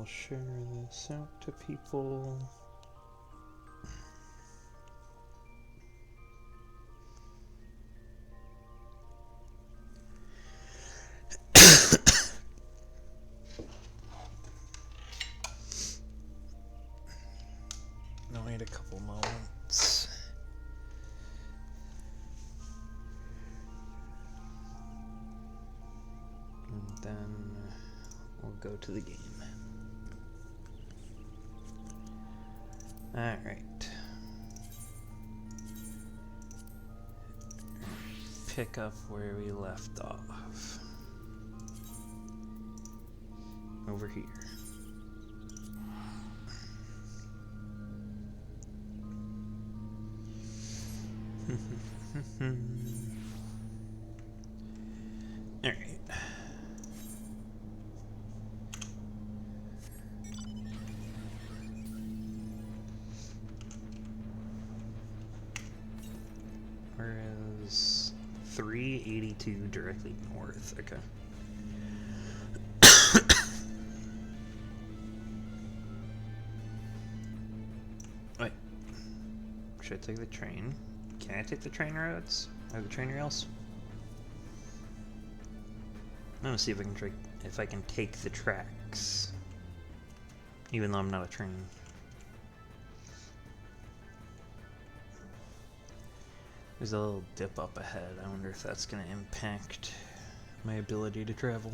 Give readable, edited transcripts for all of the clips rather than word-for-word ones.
share this out to people. I'll wait a couple moments. And then we'll go to the game. Alright. Pick up where we left off. Over here. Alright. Where is 382 directly north? Okay. Wait. Should I take the train? Can I take the train roads? Or the train rails? I'm gonna see if I can take the tracks. Even though I'm not a train. There's a little dip up ahead. I wonder if that's gonna impact my ability to travel.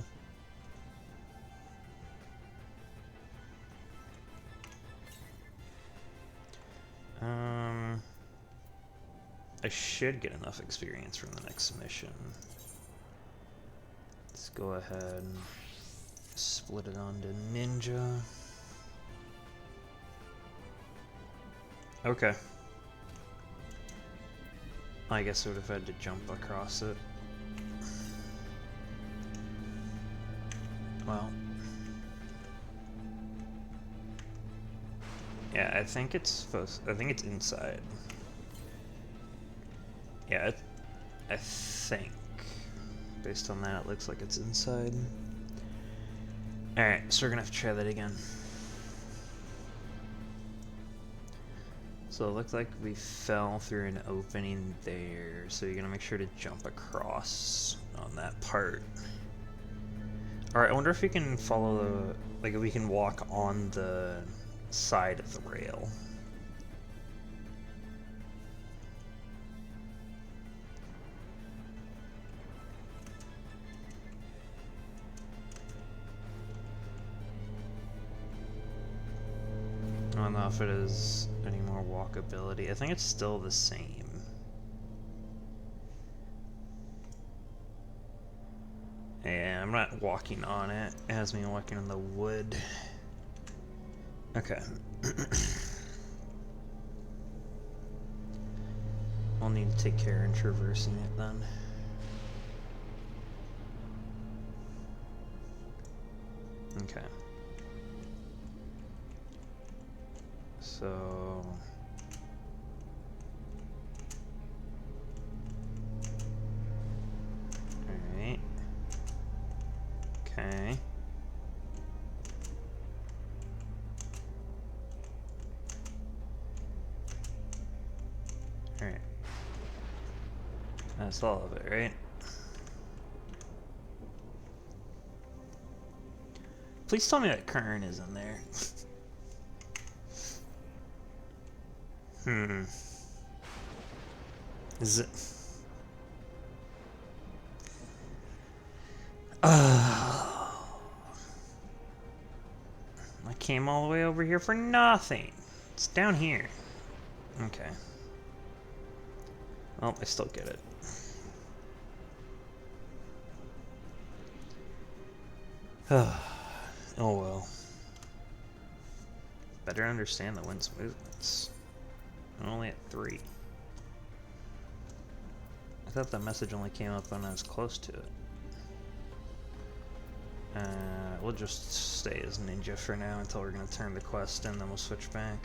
I should get enough experience from the next mission. Let's go ahead and split it onto Ninja. Okay. I guess I would have had to jump across it. Well. Yeah, I think it's inside. Yeah, I think. Based on that, it looks like it's inside. Alright, so we're gonna have to try that again. So it looked like we fell through an opening there, so you're gonna make sure to jump across on that part. Alright, I wonder if we can follow the, like, if we can walk on the side of the rail. I don't know if it is any more walkability. I think it's still the same. Yeah, I'm not walking on it. It has me walking on the wood. Okay. I'll need to take care in traversing it then. Okay. So... Alright. Okay. Alright. That's all of it, right? Please tell me that Kern is in there. Is it? I came all the way over here for nothing. It's down here. Okay. Well, I still get it. Oh well. Better understand the wind's movements. I'm only at 3. I thought the message only came up when I was close to it. We'll just stay as Ninja for now until we're gonna turn the quest in, then we'll switch back.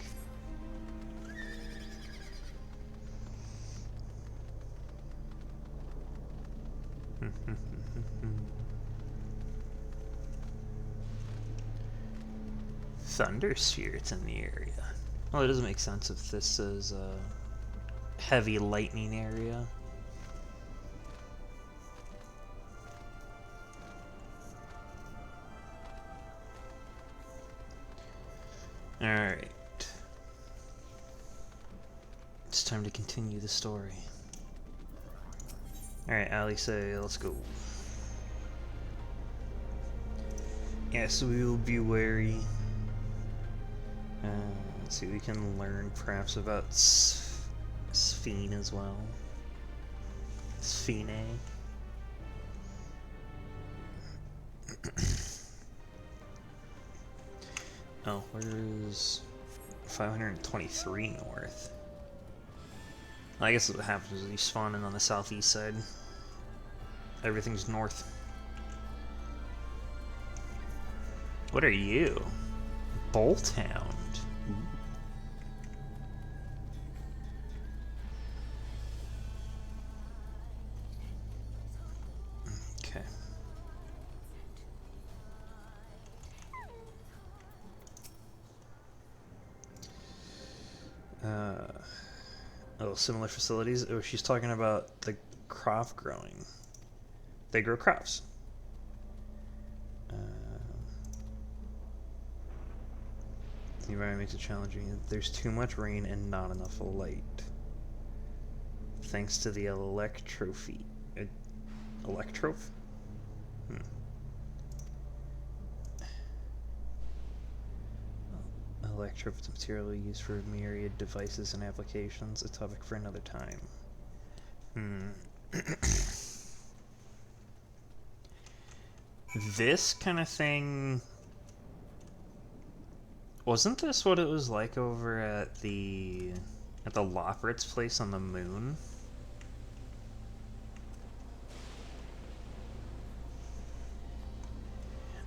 thunder spirits in the area. Well, it doesn't make sense if this is a heavy lightning area. Alright. It's time to continue the story. Alright, Ali, say, let's go. Yes, we will be wary. Let's see, we can learn perhaps about Sphene as well. Sphene. Oh, where's 523 north? I guess what happens is you spawn in on the southeast side. Everything's north. What are you? Bolthound. Okay. Oh, similar facilities. Oh, she's talking about the crop growing. They grow crops. The environment makes it challenging. There's too much rain and not enough light. Thanks to the electrophy. Electroph? Electroph is material used for myriad devices and applications. A topic for another time. This kind of thing... Wasn't this what it was like over at the Loperit's place on the moon?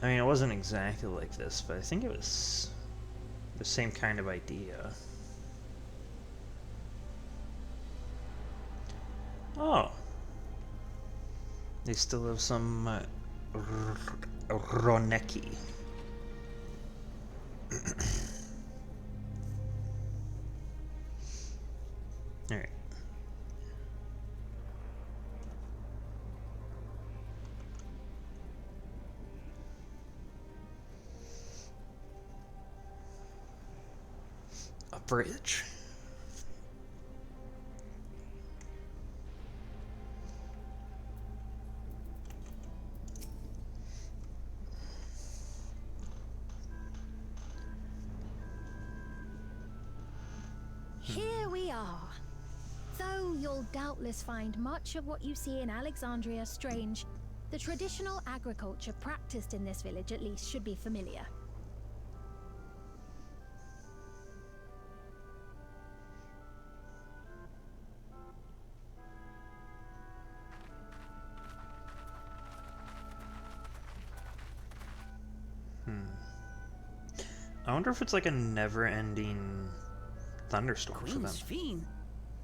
I mean, it wasn't exactly like this, but I think it was the same kind of idea. Oh. They still have some Roneki. Alright. A bridge. Here we are. Though you'll doubtless find much of what you see in Alexandria strange, the traditional agriculture practiced in this village at least should be familiar. I wonder if it's like a never-ending thunderstorm for them. Queen Sphene?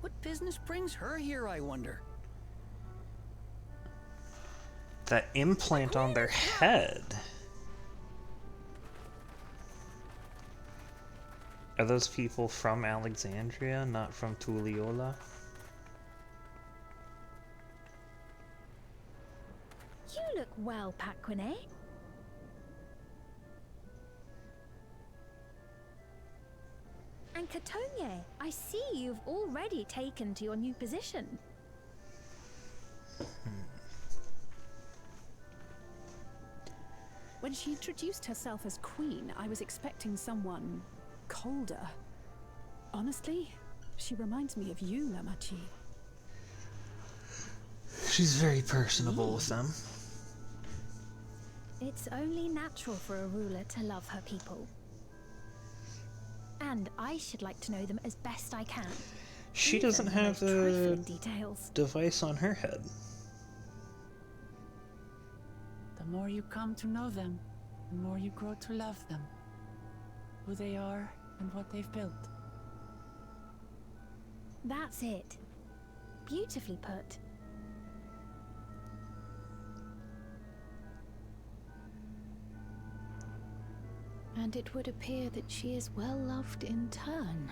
What business brings her here, I wonder? That implant on their head. Are those people from Alexandria, not from Tulliola? You look well, Paquine. And Katonye, I see you've already taken to your new position. When she introduced herself as queen, I was expecting someone colder. Honestly, she reminds me of you, Lamachi. She's very personable with them. It's only natural for a ruler to love her people. And I should like to know them as best I can. She Even doesn't the have most a trifling details. device on her head. The more you come to know them, the more you grow to love them. Who they are and what they've built. That's it. Beautifully put. And it would appear that she is well loved in turn.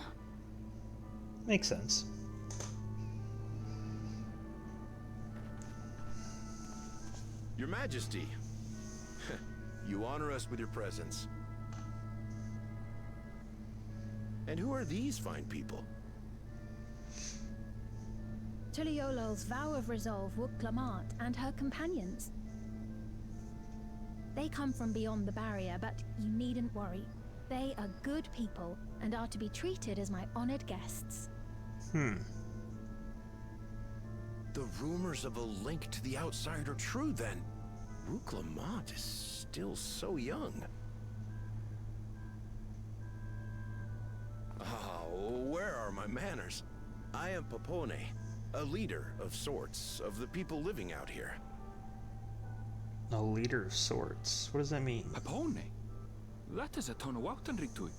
Makes sense. Your Majesty, you honor us with your presence. And who are these fine people? Tuliolol's vow of resolve Wook Clamart and her companions. They come from beyond the barrier, but you needn't worry. They are good people and are to be treated as my honored guests. Hmm. The rumors of a link to the outside are true, then. Wook Clamart is still so young. Where are my manners? I am Popone, a leader of sorts of the people living out here. A leader of sorts. What does that mean? Papone? That is a ton of Dawntrail to it.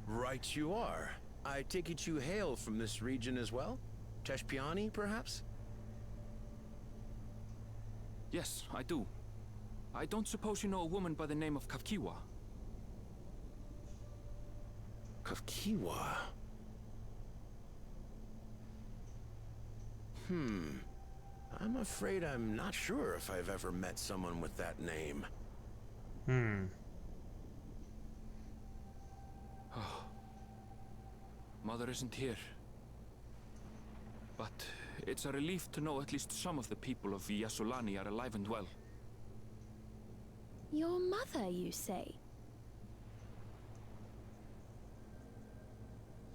Right you are. I take it you hail from this region as well? Teshpiani, perhaps? Yes, I do. I don't suppose you know a woman by the name of Kafkiwa? Kafkiwa? I'm afraid I'm not sure if I've ever met someone with that name. Mother isn't here. But it's a relief to know at least some of the people of Yasulani are alive and well. Your mother, you say?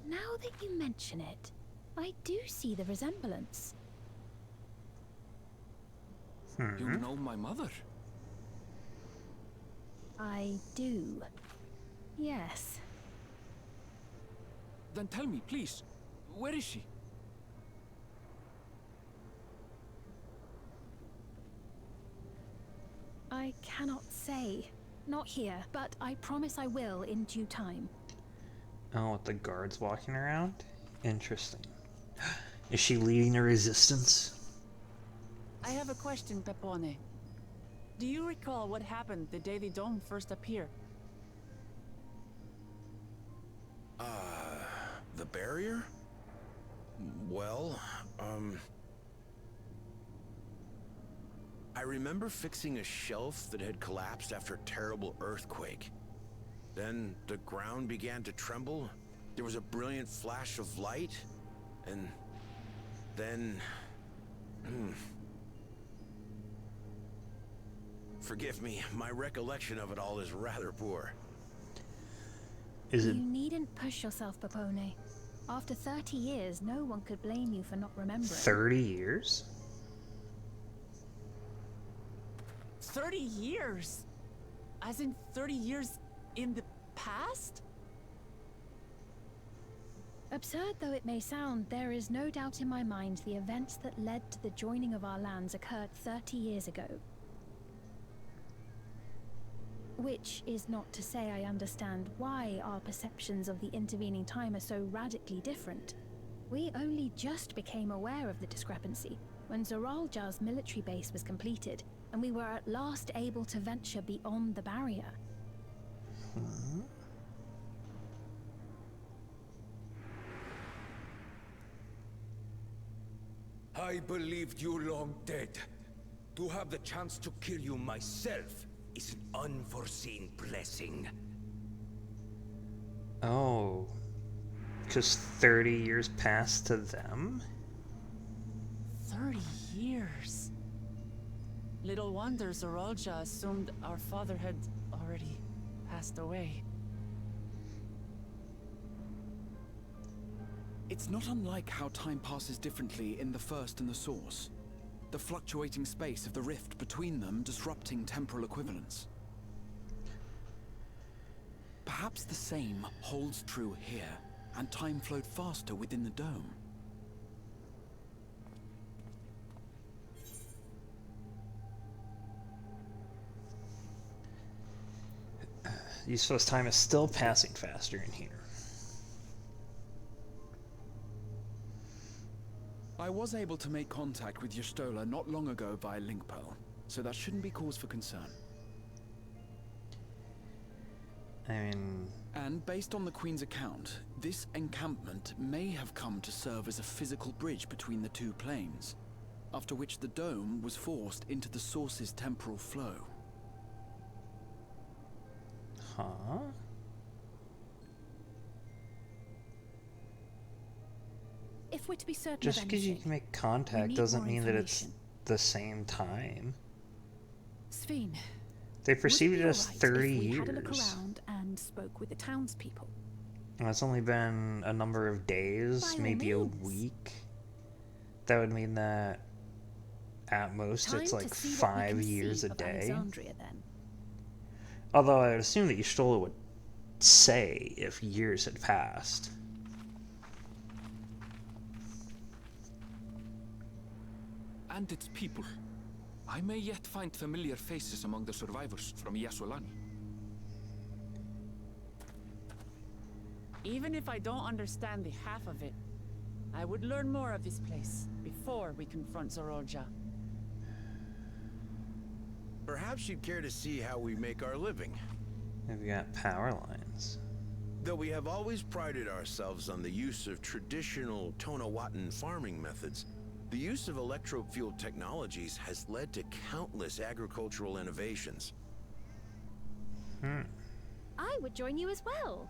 Now that you mention it, I do see the resemblance. You know my mother? I do. Yes. Then tell me, please, where is she? I cannot say. Not here, but I promise I will in due time. Oh, with the guards walking around? Interesting. Is she leading the resistance? I have a question, Pepone. Do you recall what happened the day the dome first appeared? The barrier? Well, I remember fixing a shelf that had collapsed after a terrible earthquake. Then the ground began to tremble. There was a brilliant flash of light, and then... Forgive me, my recollection of it all is rather poor. Is it... You needn't push yourself, Popone. After 30 years, no one could blame you for not remembering. 30 years? 30 years? As in 30 years in the past? Absurd though it may sound, there is no doubt in my mind the events that led to the joining of our lands occurred 30 years ago. Which is not to say I understand why our perceptions of the intervening time are so radically different. We only just became aware of the discrepancy when Zoralja's military base was completed, and we were at last able to venture beyond the barrier. I believed you long dead. To have the chance to kill you myself is an unforeseen blessing. Oh. Just 30 years passed to them? 30 years. Little wonder Zoralja assumed our father had already passed away. It's not unlike how time passes differently in the First and the Source. The fluctuating space of the rift between them disrupting temporal equivalence. Perhaps the same holds true here, and time flowed faster within the dome. You suppose time is still passing faster in here? I was able to make contact with Yestola not long ago via link pearl, so that shouldn't be cause for concern. I mean... And based on the Queen's account, this encampment may have come to serve as a physical bridge between the two planes, after which the dome was forced into the source's temporal flow. Huh? If we're to be certain Just of because you anything, can make we contact need doesn't more mean that it's information. the same time. Sveen, They would perceived be it as alright 30 if we years. had a look around and spoke with the townspeople? And it's only been a number of days, By all maybe a means. week. That would mean that at most Time it's to like see what we 5 can years see a of day. Alexandria, then. Although I would assume that Y'shtola would say if years had passed. And its people. I may yet find familiar faces among the survivors from Yasolani. Even if I don't understand the half of it, I would learn more of this place before we confront Zorolja. Perhaps you'd care to see how we make our living. We've got power lines. Though we have always prided ourselves on the use of traditional Tonawatan farming methods, the use of electro-fueled technologies has led to countless agricultural innovations. I would join you as well.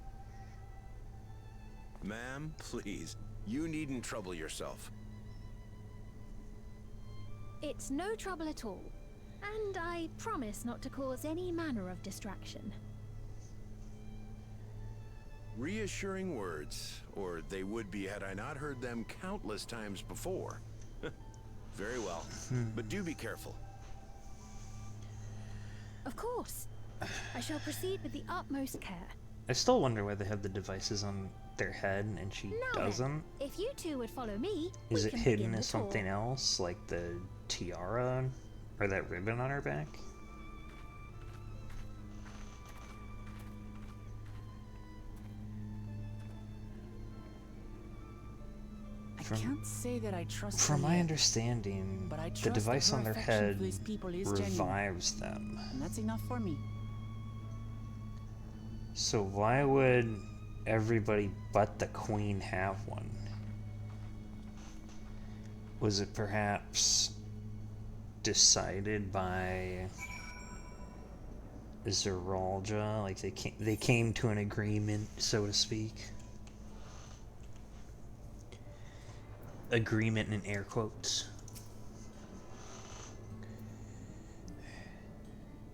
Ma'am, please, you needn't trouble yourself. It's no trouble at all. And I promise not to cause any manner of distraction. Reassuring words, or they would be had I not heard them countless times before. Very well, but do be careful. Of course. I shall proceed with the utmost care. I still wonder why they have the devices on their head and she Now then, doesn't. if you two would follow me, Is we it can hidden begin as the tour. something else, like the tiara or that ribbon on her back? I can't say that I trust From them my yet, understanding, but I the trust device that on her their affection head for these people is genuine, revives them. and that's enough for me. So why would everybody but the queen have one? Was it perhaps decided by Zorolja? Like they came to an agreement, so to speak. Agreement in air quotes.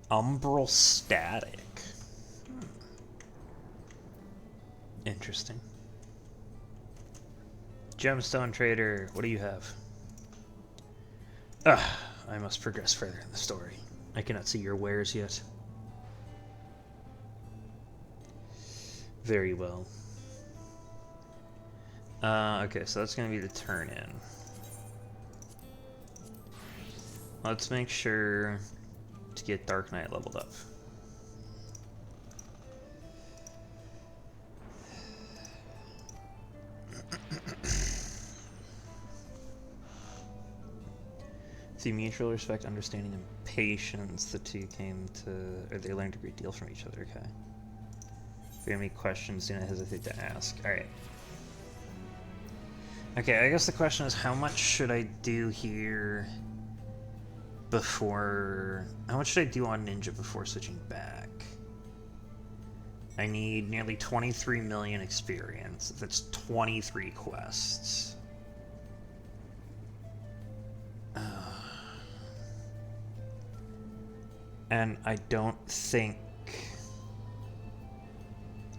Umbral static. Interesting. Gemstone trader, what do you have? I must progress further in the story. I cannot see your wares yet. Very well. Okay, so that's gonna be the turn in. Let's make sure to get Dark Knight leveled up. Through mutual respect, understanding, and patience, the two came to, or they learned a great deal from each other. Okay. If you have any questions, do not hesitate to ask. Alright. Okay, I guess the question is, how much should I do here before... How much should I do on Ninja before switching back? I need nearly 23 million experience. That's 23 quests. And I don't think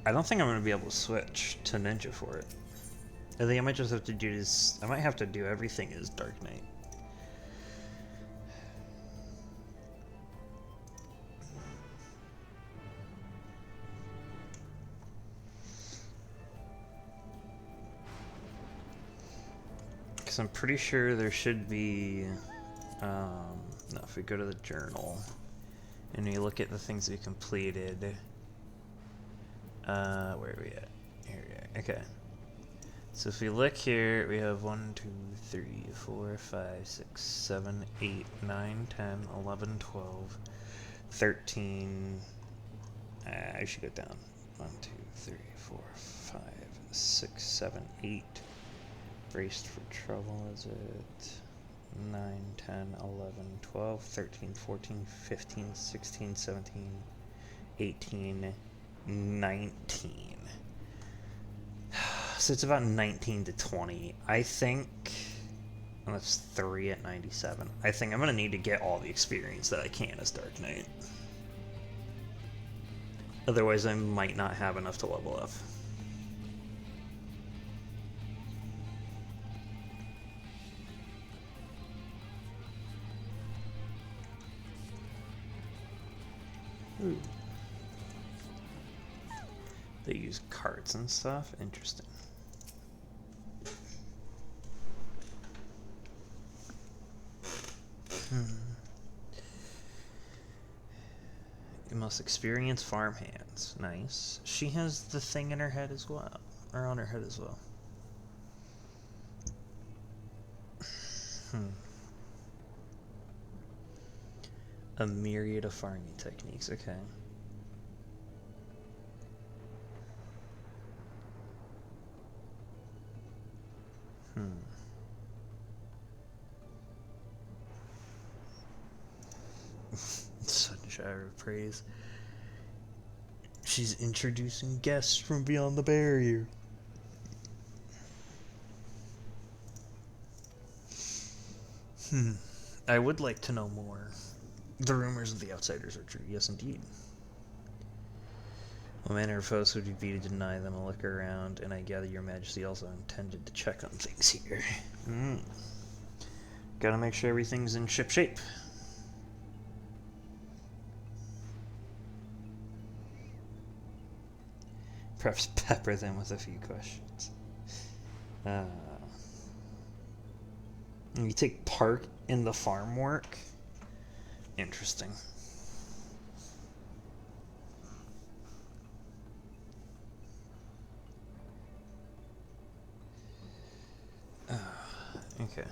I'm gonna be able to switch to Ninja for it. I think I might just have to do this. I might have to do everything as Dark Knight. Because I'm pretty sure there should be, no, if we go to the journal and we look at the things we completed, where are we at? Here we are. Okay. So if we look here, we have 1, 2, 3, 4, 5, 6, 7, 8, 9, 10, 11, 12, 13. I should go down. 1, 2, 3, 4, 5, 6, 7, 8. Braced for trouble, is it? 9, 10, 11, 12, 13, 14, 15, 16, 17, 18, 19. So it's about 19 to 20. I think, and that's 3 at 97. I think I'm going to need to get all the experience that I can as Dark Knight. Otherwise, I might not have enough to level up. Ooh. They use carts and stuff? Interesting. You must experience farmhands. Nice. She has the thing in her head as well. Or on her head as well. A myriad of farming techniques. Okay. Sunshire of praise. She's introducing guests from beyond the barrier. I would like to know more. The rumors of the outsiders are true. Yes, indeed. What manner of foes would you be to deny them a look around? And I gather your majesty also intended to check on things here. Gotta make sure everything's in ship shape. Perhaps pepper them with a few questions. You take part in the farm work? Interesting. Okay.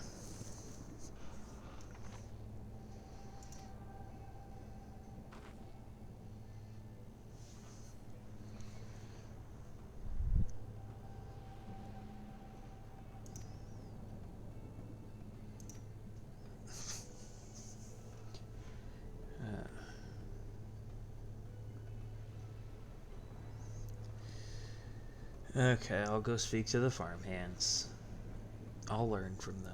Okay, I'll go speak to the farmhands. I'll learn from them.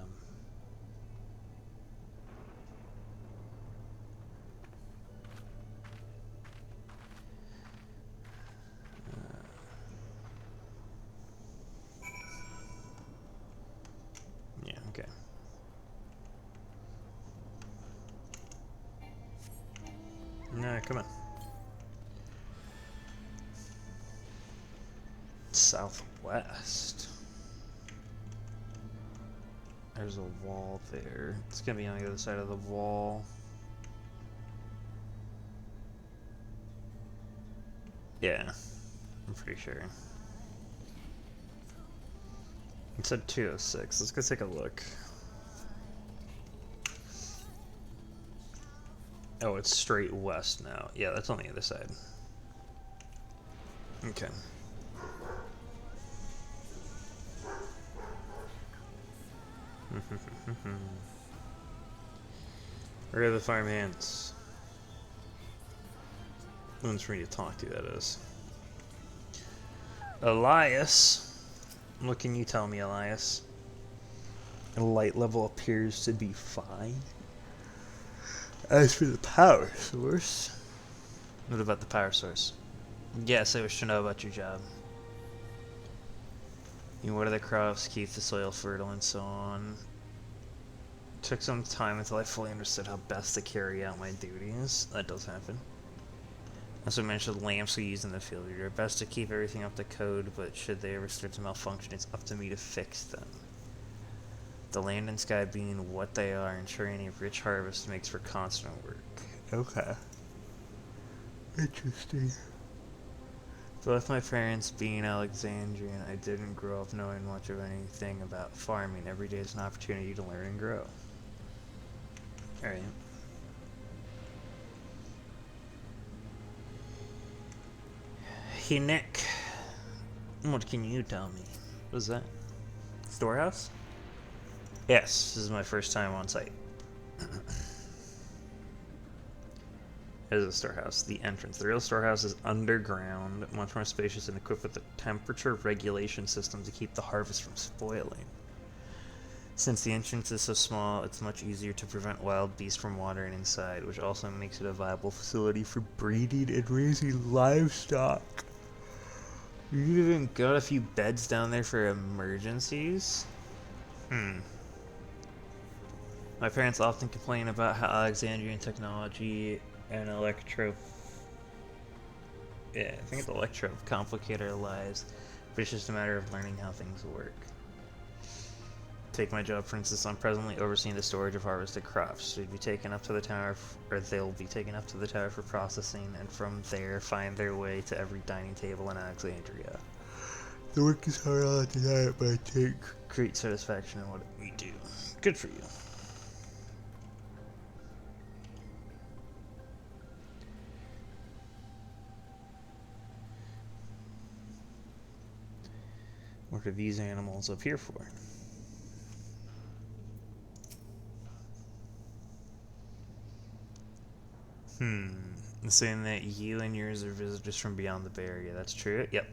Yeah, okay. No, come on. Southwest. There's a wall there. It's gonna be on the other side of the wall. Yeah, I'm pretty sure. It said 206. Let's go take a look. Oh, it's straight west now. Yeah, that's on the other side. Okay. Where are the farmhands? One's for me to talk to, that is. Elias. What can you tell me, Elias? Light level appears to be fine. As for the power source... What about the power source? Yes, I wish to know about your job. You water the crops, keep the soil fertile, and so on. Took some time until I fully understood how best to carry out my duties. That does happen. Also mentioned lamps we use in the field. You're best to keep everything up to code, but should they ever start to malfunction, it's up to me to fix them. The land and sky being what they are, ensuring any rich harvest makes for constant work. Okay. Interesting. Both my parents being Alexandrian, I didn't grow up knowing much of anything about farming. Every day is an opportunity to learn and grow. Alright. Hey Nick, what can you tell me? What is that? Storehouse? Yes, this is my first time on site. It is a storehouse. The entrance. The real storehouse is underground, much more spacious and equipped with a temperature regulation system to keep the harvest from spoiling. Since the entrance is so small, it's much easier to prevent wild beasts from wandering inside, which also makes it a viable facility for breeding and raising livestock. You even got a few beds down there for emergencies? My parents often complain about how Alexandrian technology and I think it's electro complicate our lives, but it's just a matter of learning how things work. Take my job, for instance, I'm presently overseeing the storage of harvested crops. They'll be taken up to the tower for processing, and from there find their way to every dining table in Alexandria. The work is hard all the time, but I take great satisfaction in what we do. Good for you. What are these animals up here for? Saying that you and yours are visitors from beyond the barrier. That's true? Yep.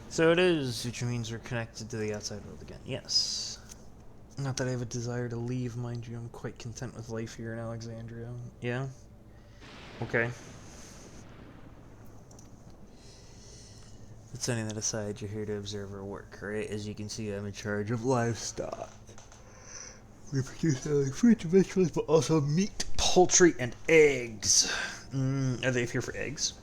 So it is, which means we're connected to the outside world again. Yes. Not that I have a desire to leave, mind you. I'm quite content with life here in Alexandria. Yeah? Okay. But setting that aside, you're here to observe our work, right? As you can see, I'm in charge of livestock. We produce not only fruits and vegetables, but also meat, poultry, and eggs. Are they here for eggs?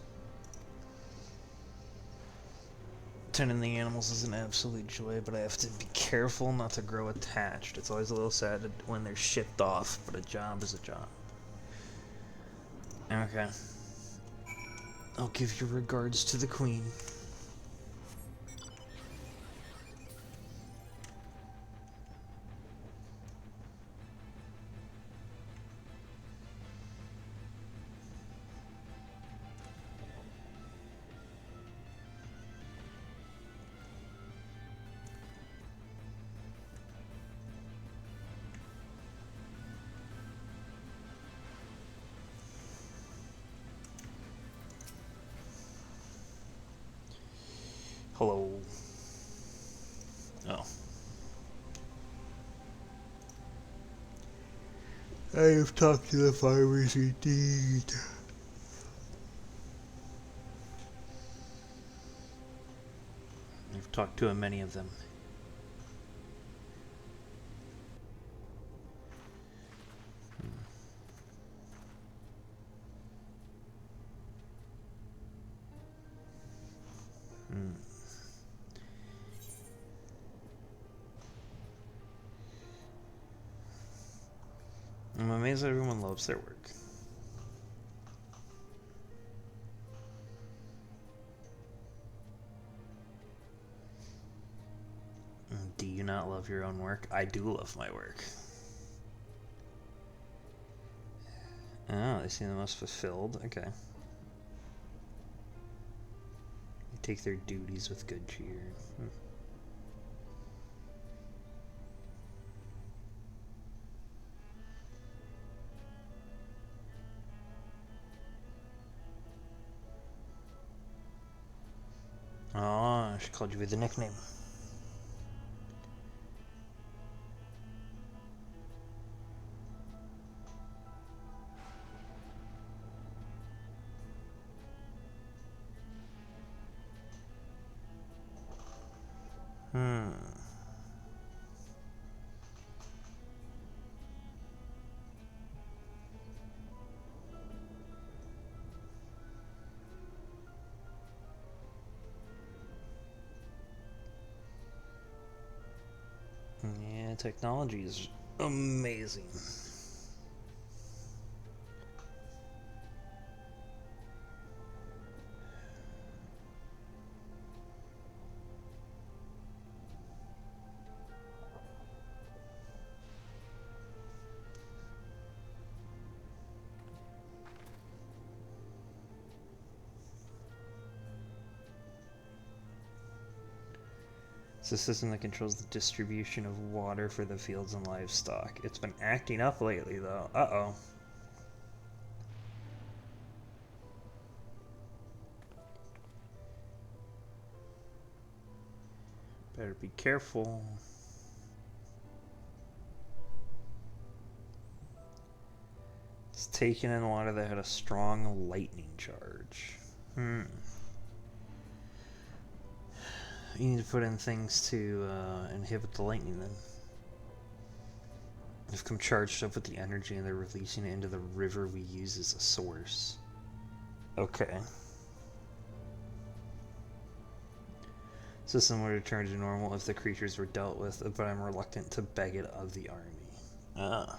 Tending the animals is an absolute joy, but I have to be careful not to grow attached. It's always a little sad when they're shipped off, but a job is a job. Okay. I'll give your regards to the Queen. Hello. Oh. I have talked to the farmers indeed. I've talked to many of them. I'm amazed that everyone loves their work. Do you not love your own work? I do love my work. Oh, they seem the most fulfilled. Okay. They take their duties with good cheer. Oh, she called you with a nickname. Yeah, technology is amazing. It's a system that controls the distribution of water for the fields and livestock. It's been acting up lately, though. Uh-oh. Better be careful. It's taken in water that had a strong lightning charge. You need to put in things to inhibit the lightning then. They've come charged up with the energy and they're releasing it into the river we use as a source. Okay. System would return to normal if the creatures were dealt with, but I'm reluctant to beg it of the army. Ah.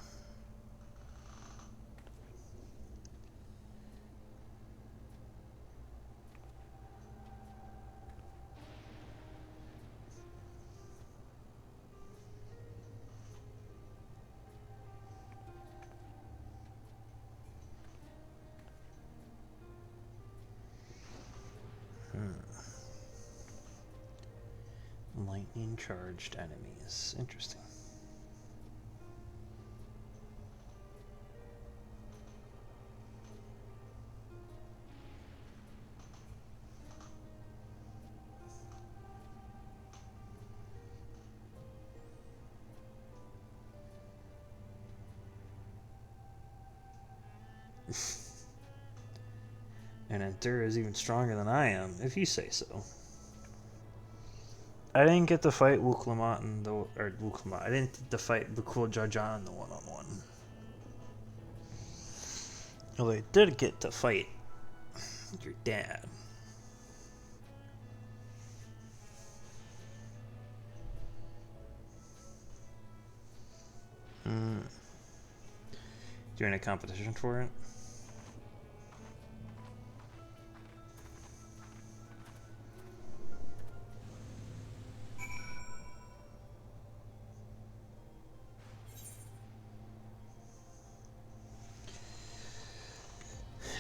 Lightning charged enemies. Interesting. And Endura is even stronger than I am, if you say so. I didn't get to fight Wuklamat in the Wuklamat. I didn't get to fight Bukul Jajan in the one-on-one. Although I did get to fight your dad. Doing a competition for it?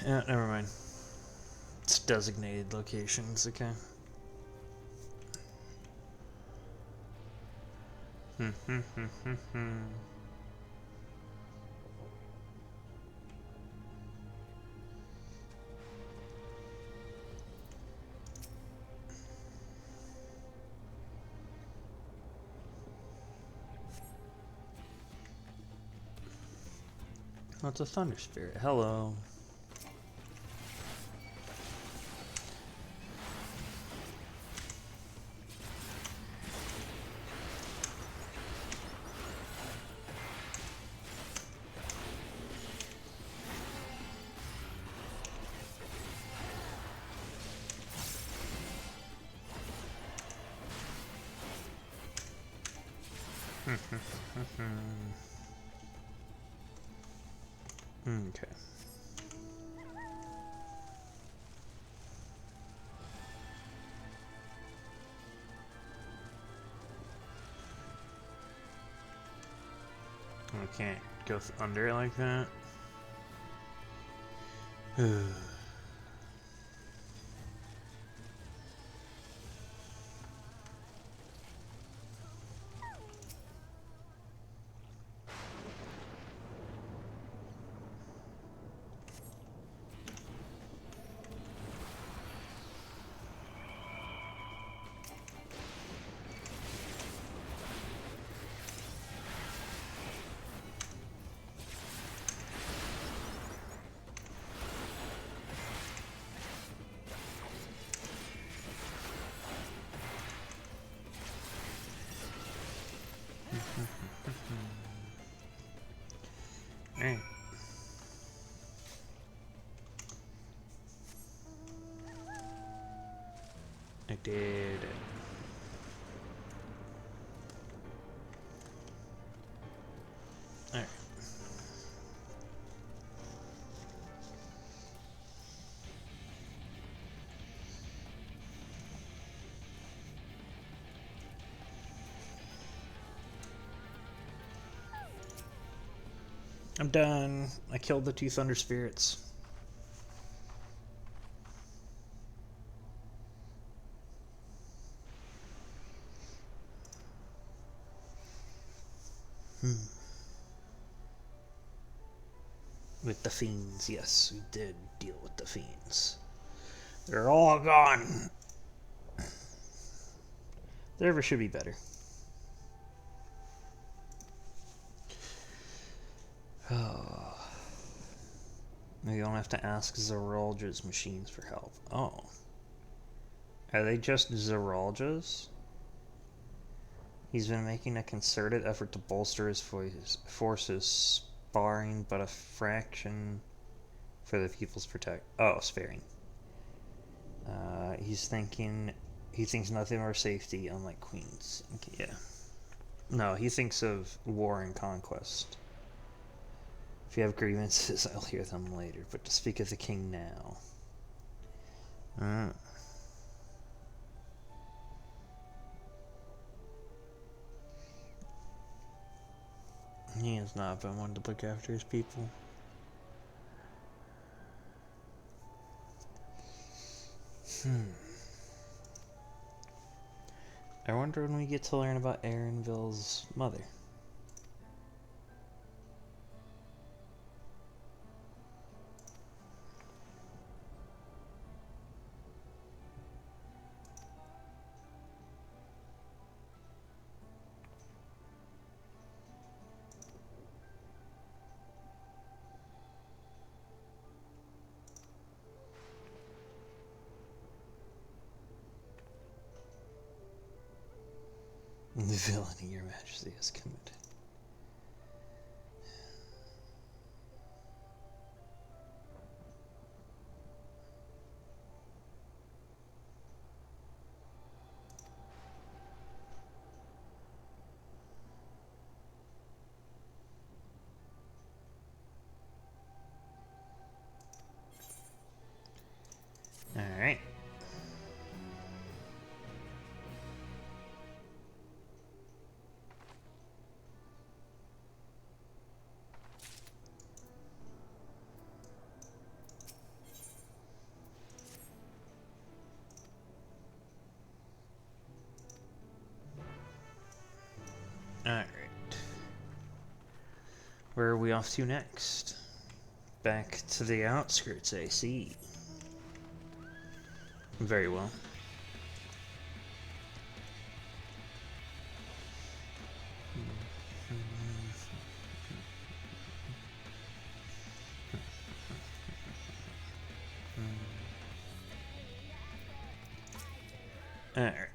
Never mind. It's designated locations, okay. Oh, it's a thunder spirit. Hello. Okay. I can't go under it like that. Alright. I did it. Alright. I'm done. I killed the two thunder spirits. With the fiends, yes, we did deal with the fiends. They're all gone. The river should be better. Oh. We don't have to ask Zeralja's machines for help. Oh. Are they just Zeralja's? He's been making a concerted effort to bolster his forces, sparring but a fraction for the people's sparing. He thinks nothing of our safety, unlike Queens. Okay, yeah. No, he thinks of war and conquest. If you have grievances, I'll hear them later, but to speak of the king now. He has not been one to look after his people. I wonder when we get to learn about Aaronville's mother. The villainy your majesty has committed. Alright. Alright. Where are we off to next? Back to the outskirts, I see. Very well. Alright.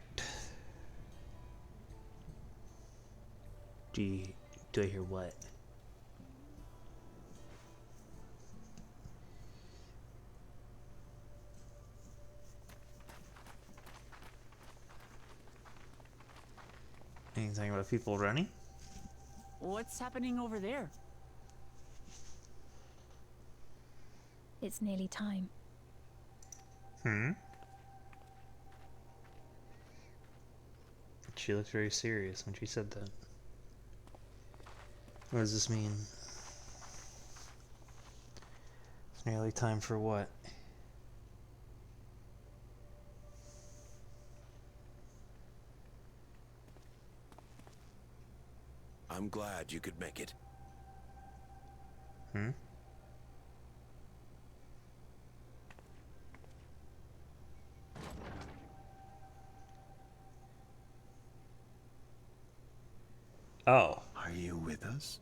Do I hear what? Anything about people running? What's happening over there? It's nearly time. She looked very serious when she said that. What does this mean? It's nearly time for what? I'm glad you could make it. Oh. Are you with us?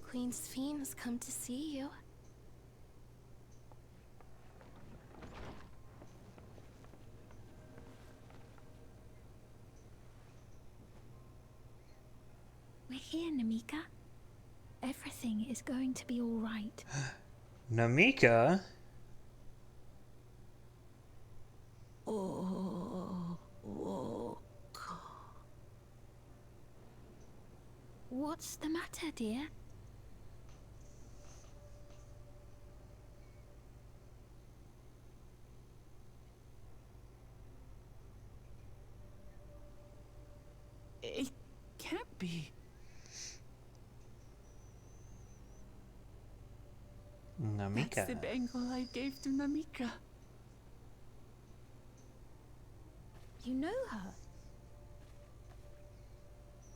Queen's fiends come to see you. We're here, Namika. Everything is going to be all right. Namika? What's the matter, dear? It can't be. Namika. That's the bangle I gave to Namika. You know her?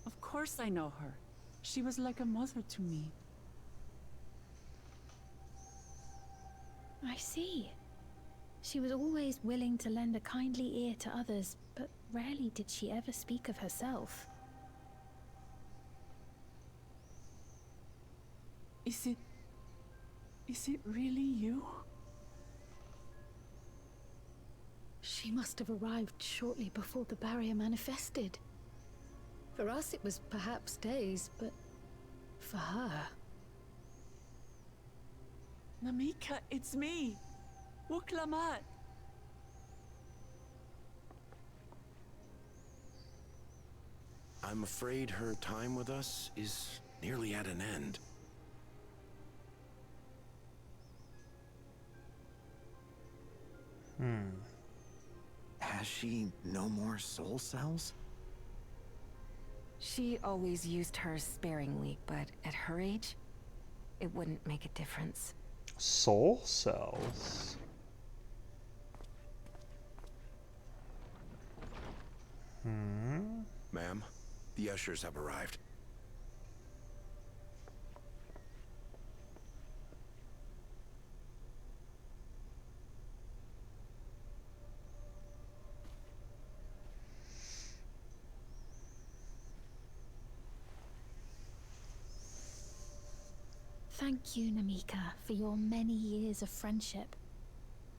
Of course I know her. She was like a mother to me. I see. She was always willing to lend a kindly ear to others, but rarely did she ever speak of herself. Is it really you? She must have arrived shortly before the barrier manifested. For us, it was perhaps days, but for her... Namika, it's me! Wuklamat! I'm afraid her time with us is nearly at an end. Has she no more soul cells? She always used hers sparingly, but at her age, it wouldn't make a difference. Soul cells. Ma'am, the ushers have arrived. Thank you, Namika, for your many years of friendship.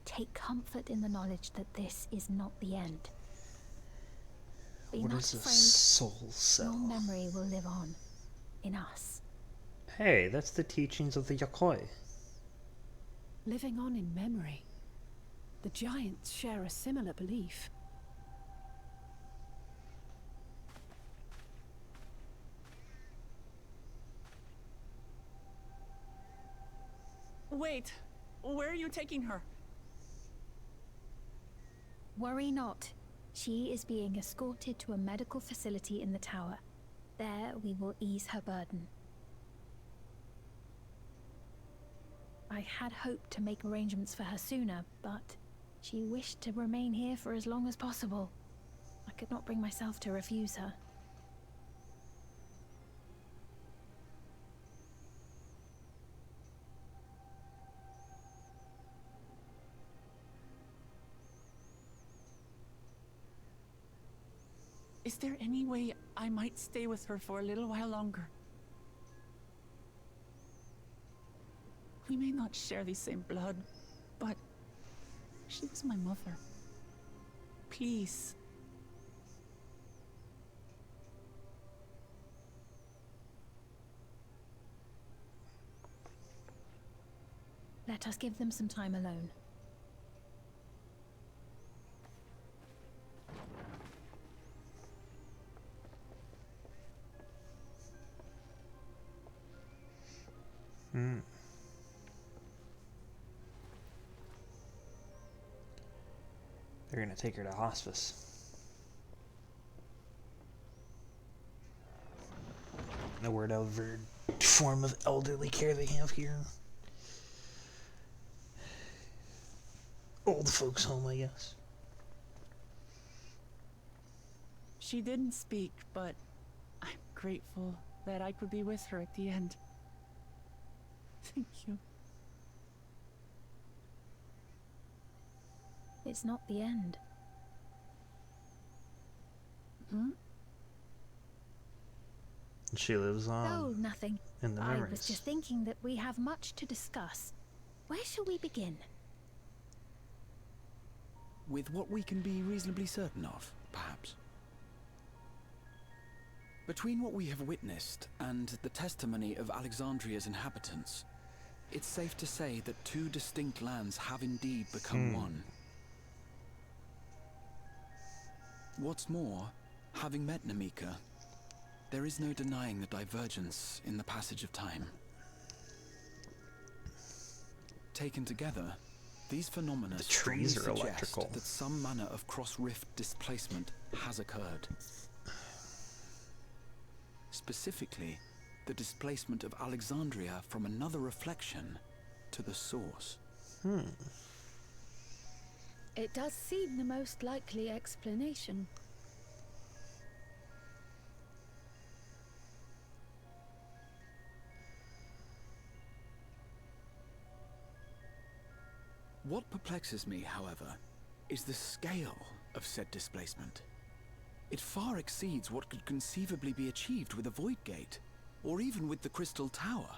Take comfort in the knowledge that this is not the end. Be What not is a afraid. soul Your cell? memory will live on in us. Hey, that's the teachings of the Yakoi. living on in memory. The giants share a similar belief. Wait, where are you taking her? Worry not. She is being escorted to a medical facility in the tower. There we will ease her burden. I had hoped to make arrangements for her sooner, but she wished to remain here for as long as possible. I could not bring myself to refuse her. Is there any way I might stay with her for a little while longer? We may not share the same blood, but she was my mother. Please. Let us give them some time alone. They're gonna take her to hospice. No word over form of elderly care they have here. Old folks home, I guess. She didn't speak, but I'm grateful that I could be with her at the end. Thank you. It's not the end. She lives on. Oh, nothing. In the I memories. was just thinking that we have much to discuss. Where shall we begin? With what we can be reasonably certain of, perhaps. Between what we have witnessed and the testimony of Alexandria's inhabitants, it's safe to say that two distinct lands have indeed become one. What's more, having met Namika, there is no denying the divergence in the passage of time. Taken together, these phenomena strongly trees are suggest electrical. that some manner of cross-rift displacement has occurred. Specifically, the displacement of Alexandria from another reflection to the source. It does seem the most likely explanation. What perplexes me, however, is the scale of said displacement. It far exceeds what could conceivably be achieved with a Void Gate, or even with the Crystal Tower.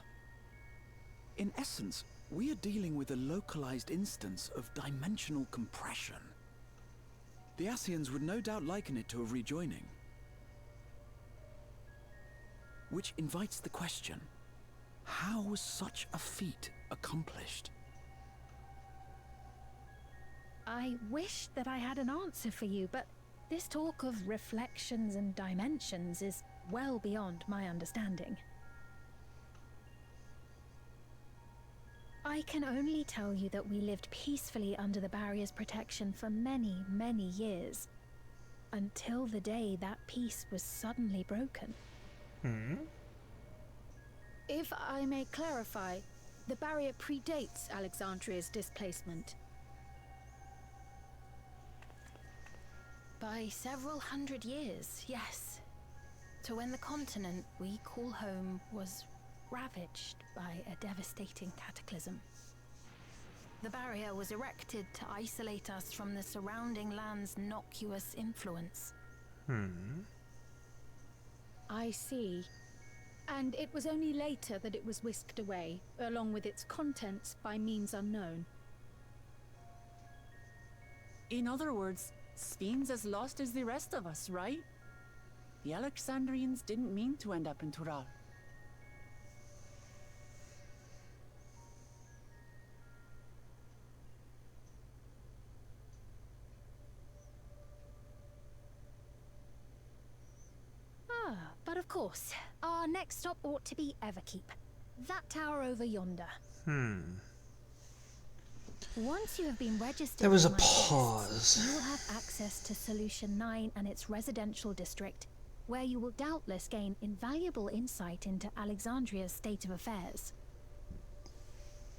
In essence, we are dealing with a localized instance of dimensional compression. The Ascians would no doubt liken it to a rejoining. Which invites the question, how was such a feat accomplished? I wish that I had an answer for you, but this talk of reflections and dimensions is well beyond my understanding. I can only tell you that we lived peacefully under the barrier's protection for many, many years, until the day that peace was suddenly broken. If I may clarify, the barrier predates Alexandria's displacement. By several hundred years, yes. To when the continent we call home was ravaged by a devastating cataclysm. The barrier was erected to isolate us from the surrounding land's innocuous influence. I see. And it was only later that it was whisked away, along with its contents, by means unknown. In other words, Sphene's as lost as the rest of us, right? The Alexandrians didn't mean to end up in Tural. But of course, our next stop ought to be Everkeep. That tower over yonder. Once you have been registered, There was a with my guests, pause. you will have access to Solution 9 and its residential district, where you will doubtless gain invaluable insight into Alexandria's state of affairs.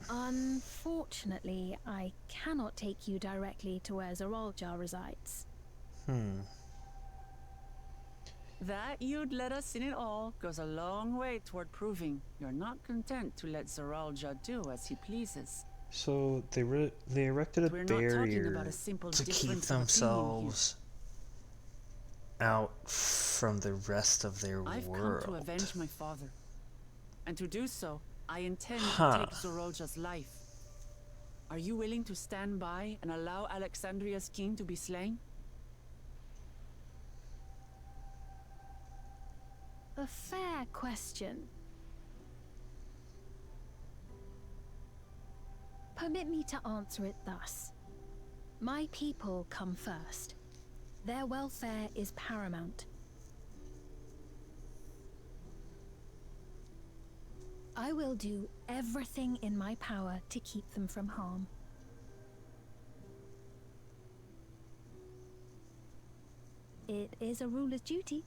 Unfortunately, I cannot take you directly to where Zoraljar resides. That you'd let us in it all goes a long way toward proving you're not content to let Zoralja do as he pleases. So they erected a We're not talking barrier about a simple to keep difference of opinion themselves out from the rest of their I've world. come to avenge my father. And to do so, I intend Huh. to take Zoralja's life. Are you willing to stand by and allow Alexandria's king to be slain? A fair question. Permit me to answer it thus. My people come first. Their welfare is paramount. I will do everything in my power to keep them from harm. It is a ruler's duty.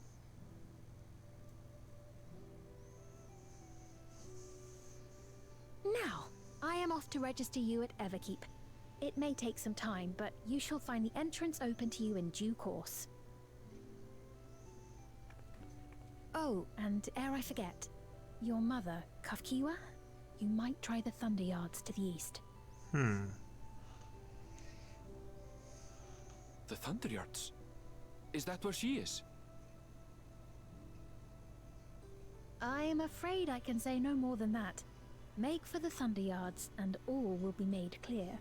Now, I am off to register you at Everkeep. It may take some time, but you shall find the entrance open to you in due course. Oh, and ere I forget, your mother, Kafkiwa, you might try the Thunder Yards to the east. The Thunder Yards? Is that where she is? I am afraid I can say no more than that. Make for the Thunder Yards, and all will be made clear.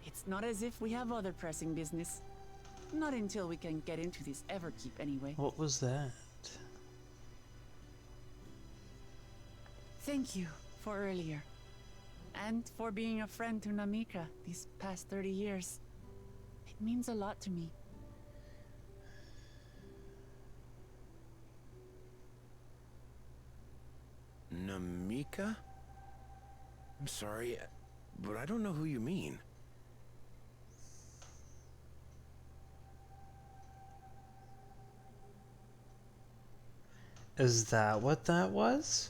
It's not as if we have other pressing business. Not until we can get into this Everkeep anyway. What was that? Thank you for earlier. And for being a friend to Namika these past 30 years. It means a lot to me. Namika? I'm sorry, but I don't know who you mean. Is that what that was?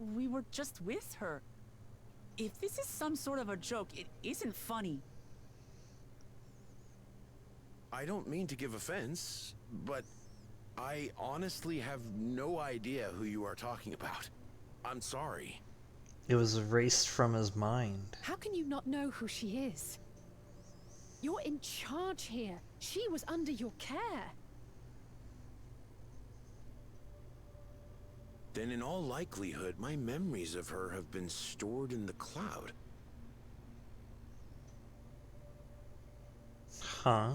we were just with her. If this is some sort of a joke, it isn't funny. I don't mean to give offense, but I honestly have no idea who you are talking about. I'm sorry. It was erased from his mind. How can you not know who she is? You're in charge here. She was under your care. Then in all likelihood, my memories of her have been stored in the cloud. Huh?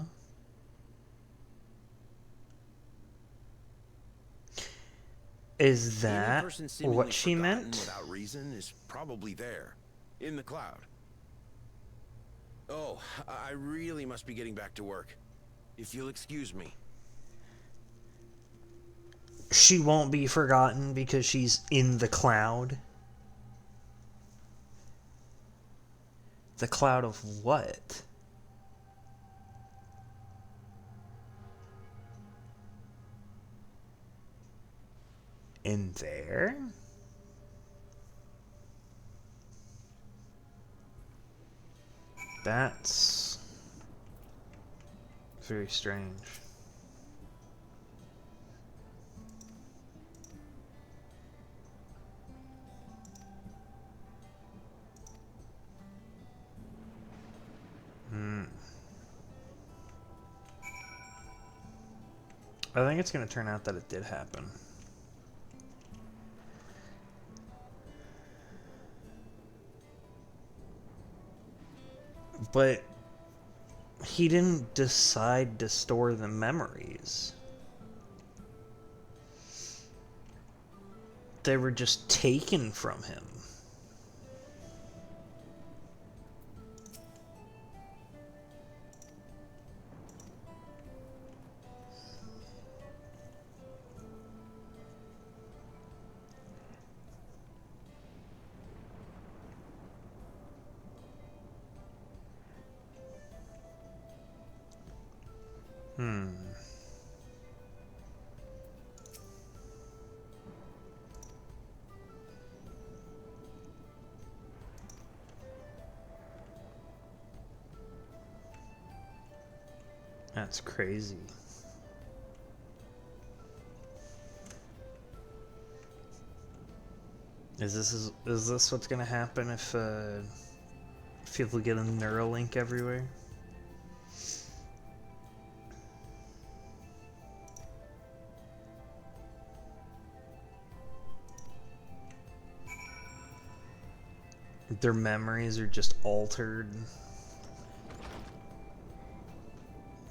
Is that what she meant? Without reason is probably there, in the cloud. Oh, I really must be getting back to work. If you'll excuse me. She won't be forgotten because she's in the cloud. The cloud of what? In there? That's very strange. I think it's going to turn out that it did happen. But he didn't decide to store the memories. They were just taken from him. That's crazy. Is this what's gonna happen if people get a Neuralink everywhere? Their memories are just altered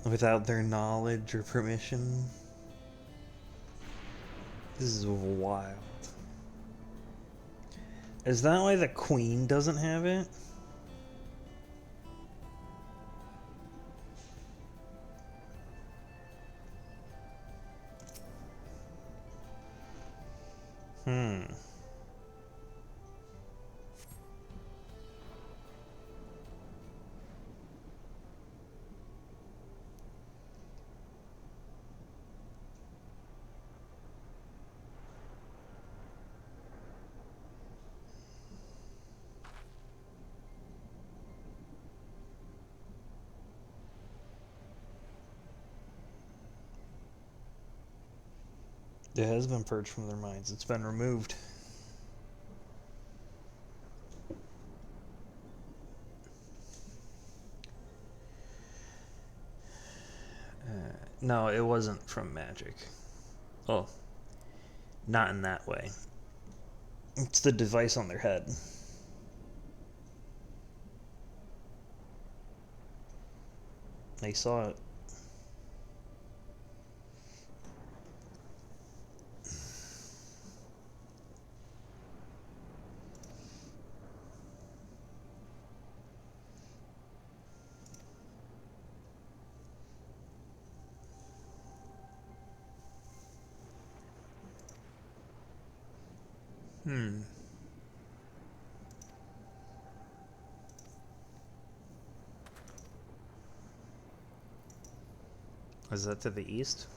without their knowledge or permission. This is wild. Is that why the Queen doesn't have it? It has been purged from their minds. It's been removed. No, it wasn't from magic. Oh, not in that way. It's the device on their head. They saw it. Is that to the east?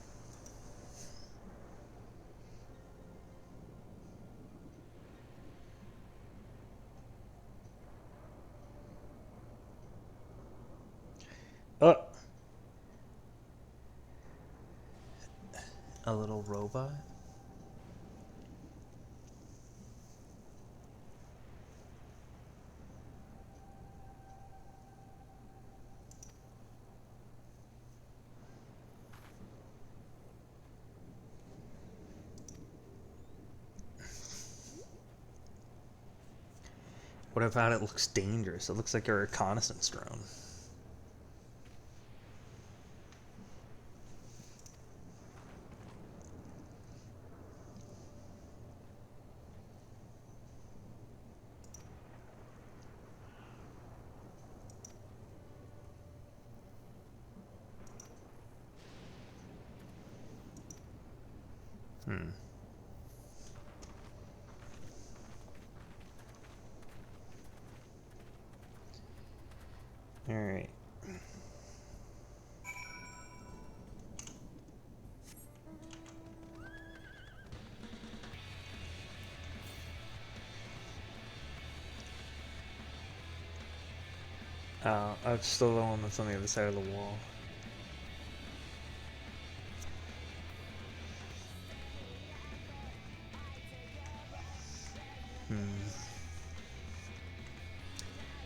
A little robot? What about it looks dangerous? It looks like a reconnaissance drone. Alright. It's still the one that's on the other side of the wall.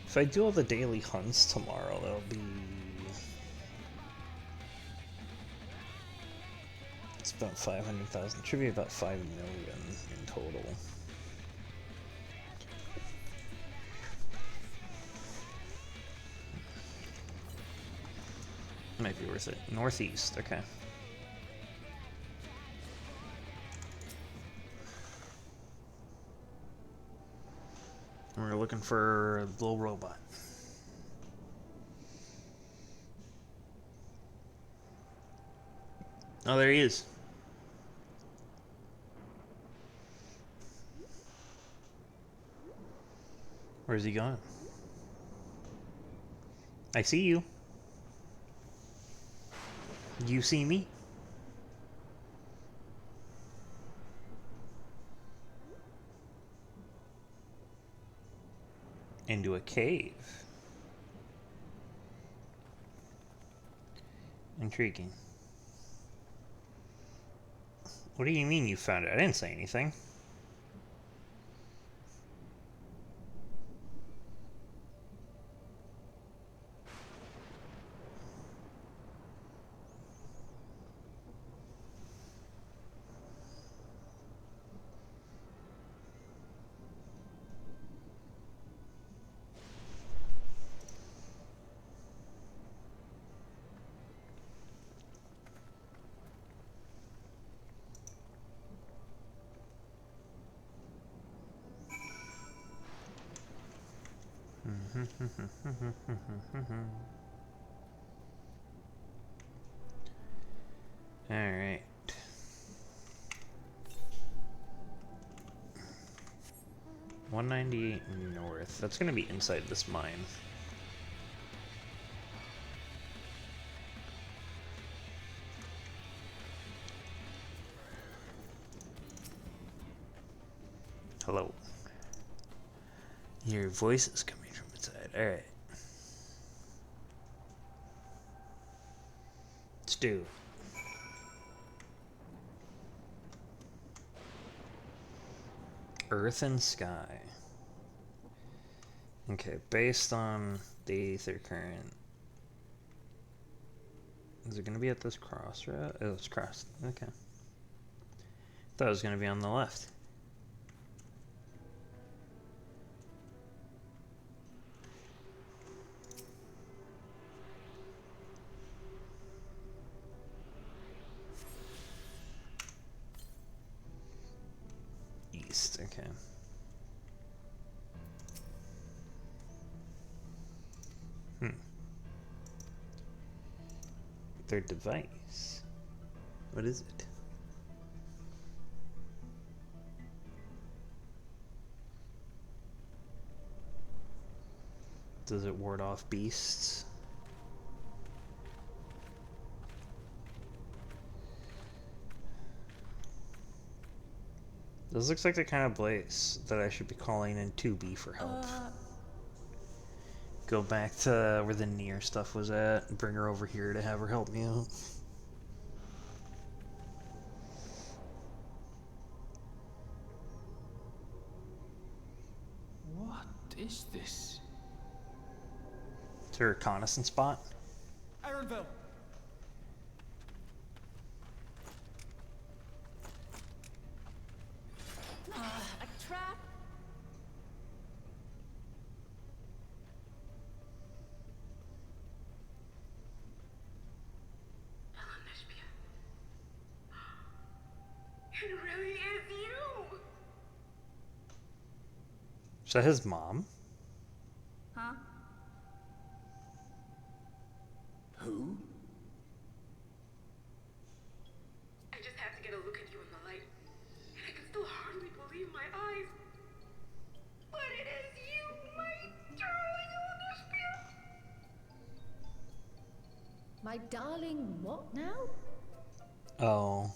If I do all the daily hunts tomorrow, that'll be... It's about 500,000. Should be about 5 million in total. Might be worth it. Northeast, okay. We're looking for a little robot. Oh, there he is. Where's he going? I see you. You see me? Into a cave. Intriguing. What do you mean you found it? I didn't say anything. All right. 198 north. That's gonna be inside this mine. Hello. Your voice is coming from inside. All right. Let's do it. Earth and sky. Okay, based on the ether current. Is it going to be at this crossroad? Oh, it's crossed. Okay. Thought it was going to be on the left. East, okay. Their device. What is it? Does it ward off beasts? This looks like the kind of place that I should be calling in 2B for help. Go back to where the near stuff was at and bring her over here to have her help me out. is this? It's a reconnaissance spot. Ironville! A trap? It really is you! Is that his mom? Huh? Who? I just had to get a look at you in the light, and I can still hardly believe my eyes. But it is you, my darling Elder My darling, what now? Oh.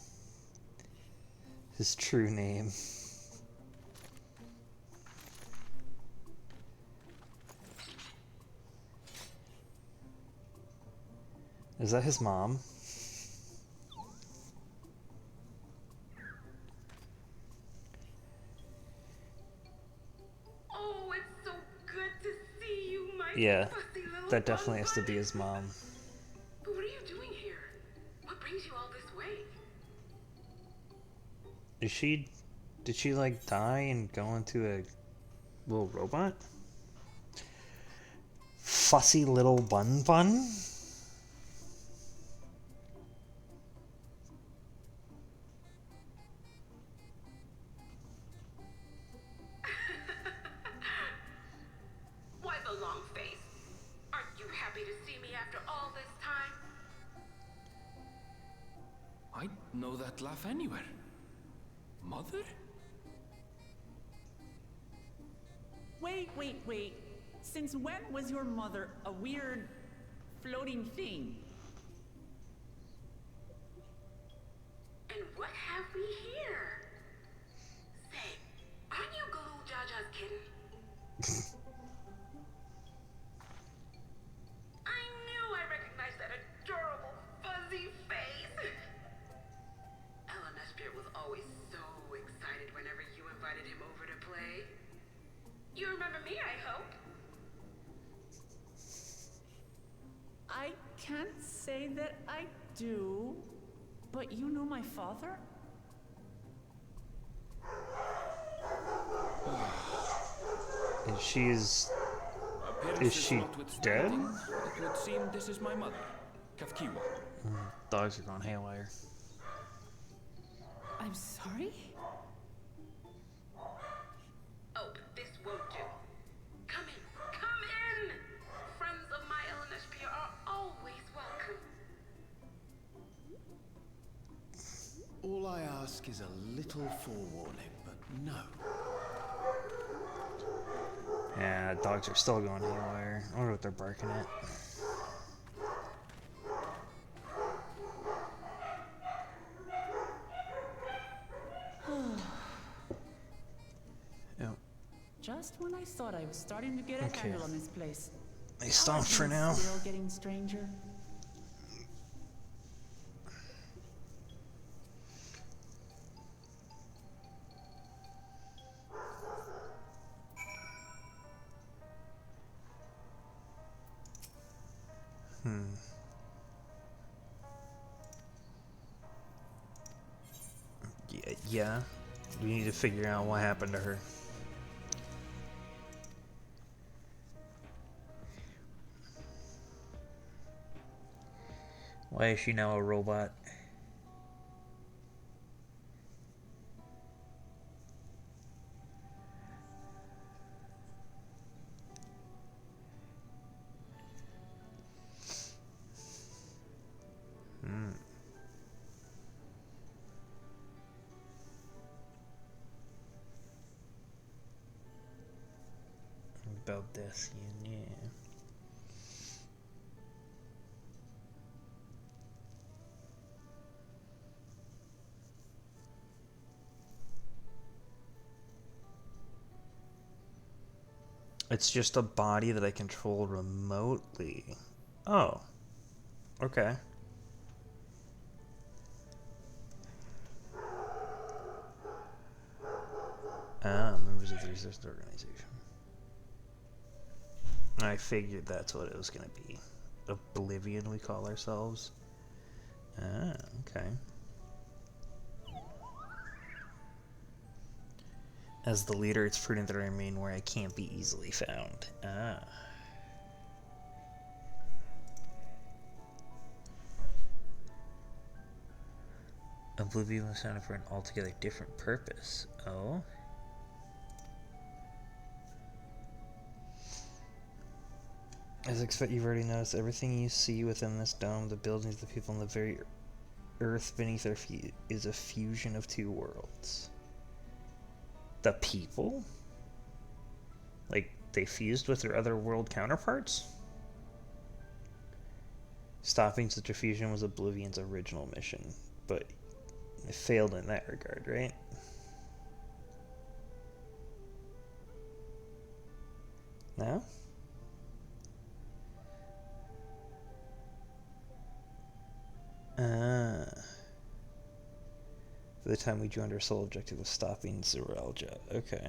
His true name. Is that his mom? Oh, it's so good to see you, my Yeah, fussy little that definitely has to bonbon. be his mom. But what are you doing here? What brings you all this way? Did she like die and go into a little robot? Fussy little bun bun? Why the long face? Aren't you happy to see me after all this time? I'd know that laugh anywhere. Mother? Wait. Since when was your mother a weird floating thing? And what have we here? Say, aren't you Galoo Jaja's kitten? I knew I recognized that adorable fuzzy face. Ellenesphere was always so excited whenever you invited him over to play. You remember me, I hope? I can't say that I do, but you know my father? And she's... Appearances she notwithstanding, dead? It would seem this is my mother, Kafkiwa. Dogs are going haywire. I'm sorry? Oh, this won't do. Come in! Friends of my Ellenesphere are always welcome. All I ask is a little forewarning, but no. Yeah, dogs are still going haywire. I wonder what they're barking at. Yep. Just when I thought I was starting to get a Okay. handle on this place. They stomped for Are now. things still getting stranger? Yeah. We need to figure out what happened to her. Why is she now a robot? About this, yeah. It's just a body that I control remotely. Oh. Okay. Members of the resist organization. I figured that's what it was gonna be. Oblivion, we call ourselves. Ah, okay. As the leader, it's prudent that I remain where I can't be easily found. Ah. Oblivion was founded for an altogether different purpose. Oh? As I expect you've already noticed, everything you see within this dome, the buildings, the people, and the very earth beneath our feet is a fusion of two worlds. The people? Like, they fused with their other world counterparts? Stopping such a fusion was Oblivion's original mission, but it failed in that regard, right? No? For the time we joined, our sole objective was stopping Zeralja. Okay.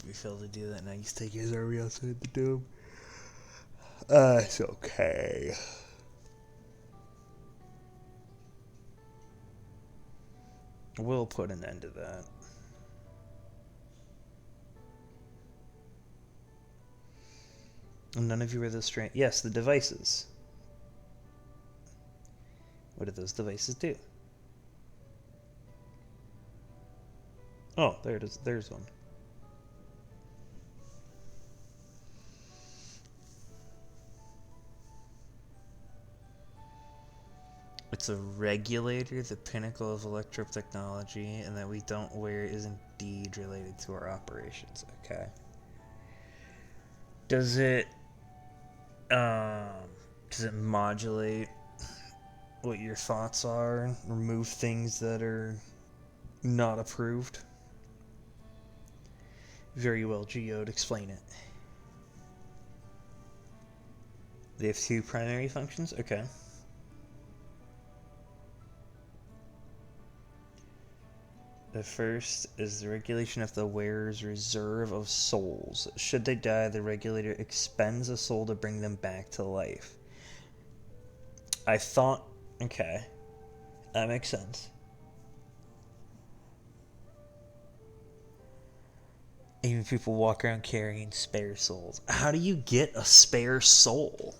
We failed to do that. Now he's taking his army outside the dome. It's okay. We'll put an end to that. None of you are the strange. Yes, the devices. What do those devices do? Oh, there it is. There's one. It's a regulator, the pinnacle of electro-technology, and that we don't wear is indeed related to our operations. Okay. Does it modulate what your thoughts are? Remove things that are not approved? Very well, Geode, explain it. They have two primary functions? Okay. The first is the regulation of the wearer's reserve of souls. Should they die, the regulator expends a soul to bring them back to life. I thought... Okay. That makes sense. Even people walk around carrying spare souls. How do you get a spare soul?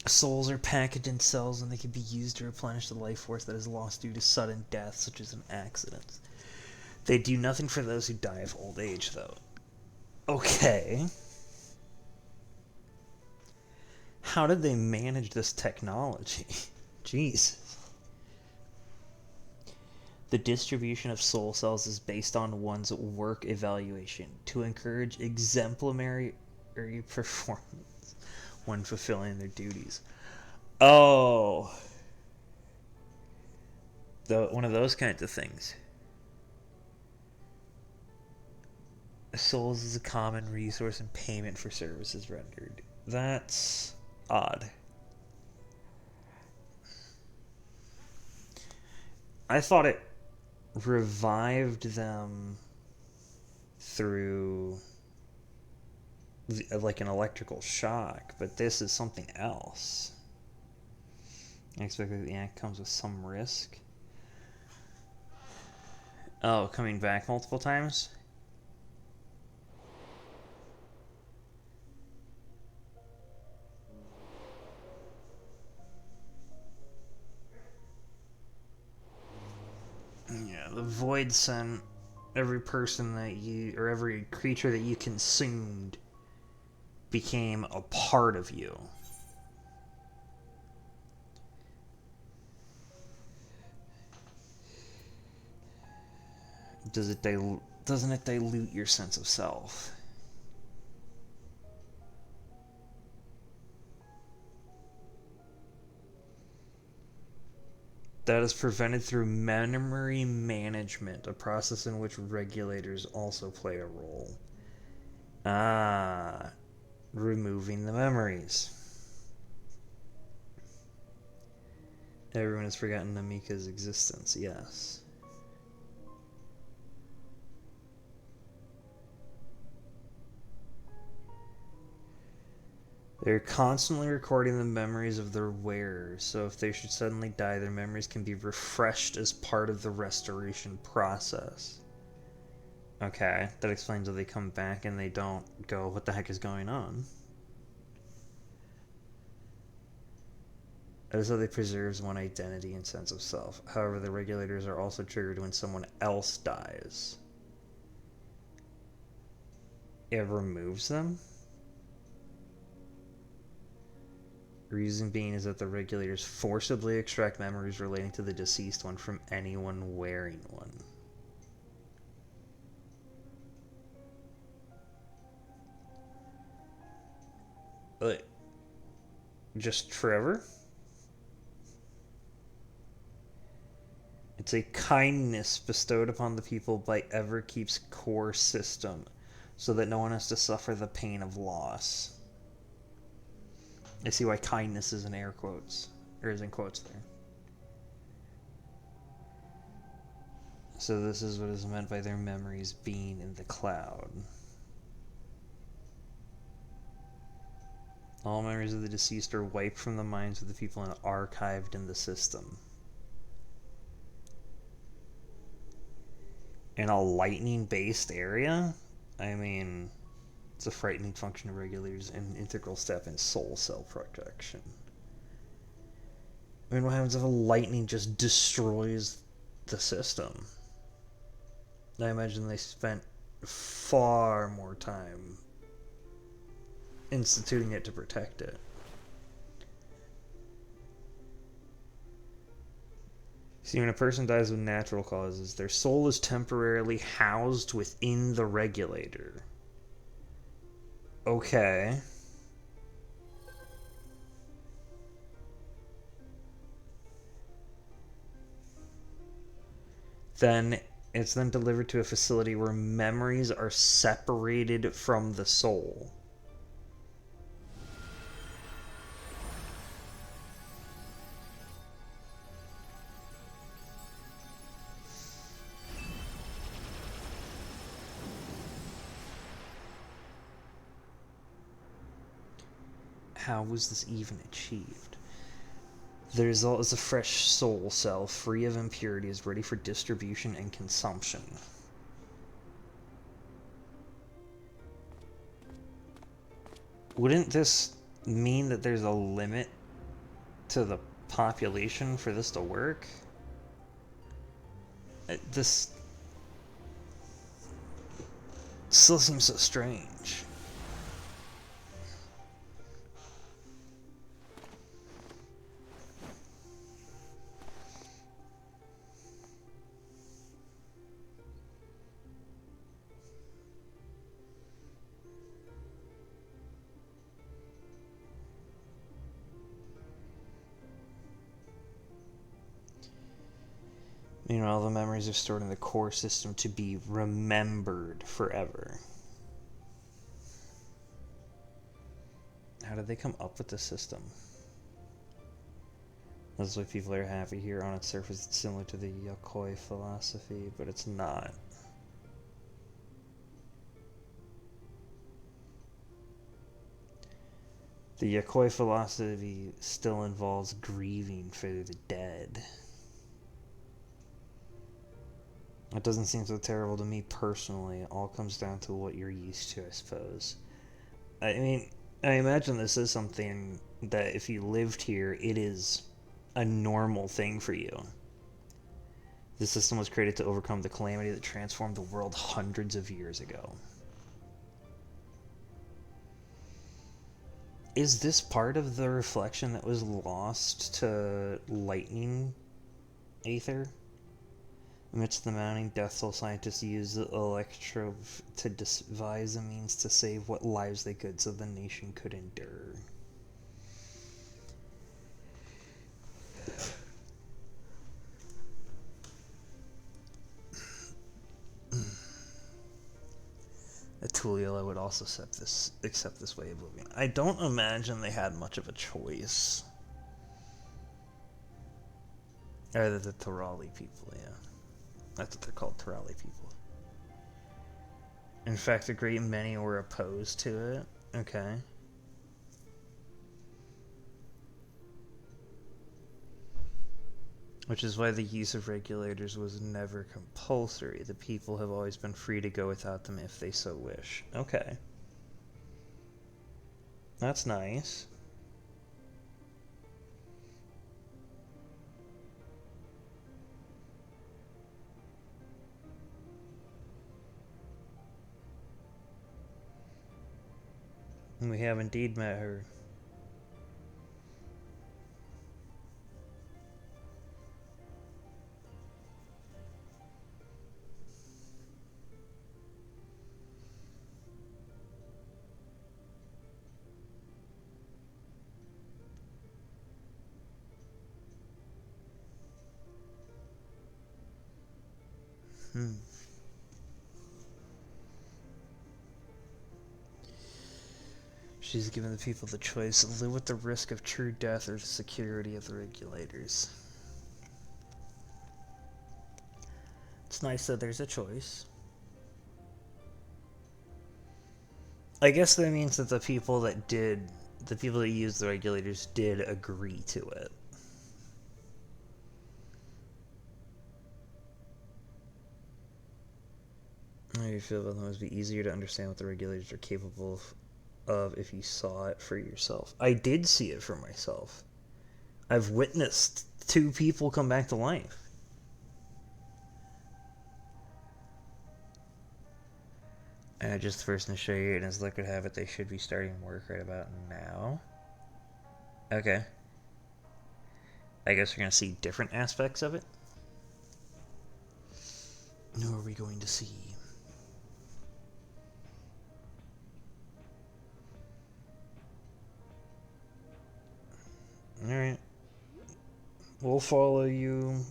Souls are packaged in cells and they can be used to replenish the life force that is lost due to sudden death, such as an accident. They do nothing for those who die of old age, though. Okay. How did they manage this technology? Jeez. The distribution of soul cells is based on one's work evaluation to encourage exemplary performance when fulfilling their duties. Oh. One of those kinds of things. Souls is a common resource and payment for services rendered. That's odd. I thought it revived them through like an electrical shock, but this is something else. I expect that the act comes with some risk. Oh, coming back multiple times? Yeah, the void sent every person that you, or every creature that you consumed became a part of you. Doesn't it dilute your sense of self? That is prevented through memory management, a process in which regulators also play a role. Ah, removing the memories. Everyone has forgotten Namika's existence, yes. They're constantly recording the memories of their wearers, so if they should suddenly die, their memories can be refreshed as part of the restoration process. Okay, that explains why they come back and they don't go, what the heck is going on? That is how they preserves one identity and sense of self. However, the regulators are also triggered when someone else dies. It removes them? The reason being is that the regulators forcibly extract memories relating to the deceased one from anyone wearing one. Like, just forever? It's a kindness bestowed upon the people by Everkeep's core system, so that no one has to suffer the pain of loss. I see why kindness is in air quotes, or is in quotes there. So this is what is meant by their memories being in the cloud. All memories of the deceased are wiped from the minds of the people and archived in the system. In a lightning-based area? I mean, it's a frightening function of regulators and an integral step in soul cell protection. I mean, what happens if a lightning just destroys the system? I imagine they spent far more time instituting it to protect it. See, when a person dies of natural causes, their soul is temporarily housed within the regulator. Okay. Then it's then delivered to a facility where memories are separated from the soul. How was this even achieved? The result is a fresh soul cell, free of impurities, ready for distribution and consumption. Wouldn't this mean that there's a limit to the population for this to work? This still seems so strange. Meanwhile, the memories are stored in the core system to be remembered forever. How did they come up with the system? That's why people are happy here. On its surface, it's similar to the Yokoi philosophy, but it's not. The Yokoi philosophy still involves grieving for the dead. It doesn't seem so terrible to me personally. It all comes down to what you're used to, I suppose. I mean, I imagine this is something that if you lived here, it is a normal thing for you. The system was created to overcome the calamity that transformed the world hundreds of years ago. Is this part of the reflection that was lost to lightning aether? Amidst the mounting death toll, scientists used the electro to devise a means to save what lives they could so the nation could endure. Tuliela would also accept this way of living. I don't imagine they had much of a choice. Or the Turali people, yeah. That's what they're called, Turali people. In fact, a great many were opposed to it. Okay. Which is why the use of regulators was never compulsory. The people have always been free to go without them if they so wish. Okay. That's nice. We have indeed met her. She's given the people the choice: live with the risk of true death or the security of the regulators. It's nice that there's a choice. I guess that means that the people that used the regulators did agree to it. How do you feel about them? It would be easier to understand what the regulators are capable of if you saw it for yourself. I did see it for myself. I've witnessed 2 people come back to life. And just the person to show you, and as luck would have it, they should be starting work right about now. Okay. I guess we're going to see different aspects of it. Who are we going to see? Alright. We'll follow you,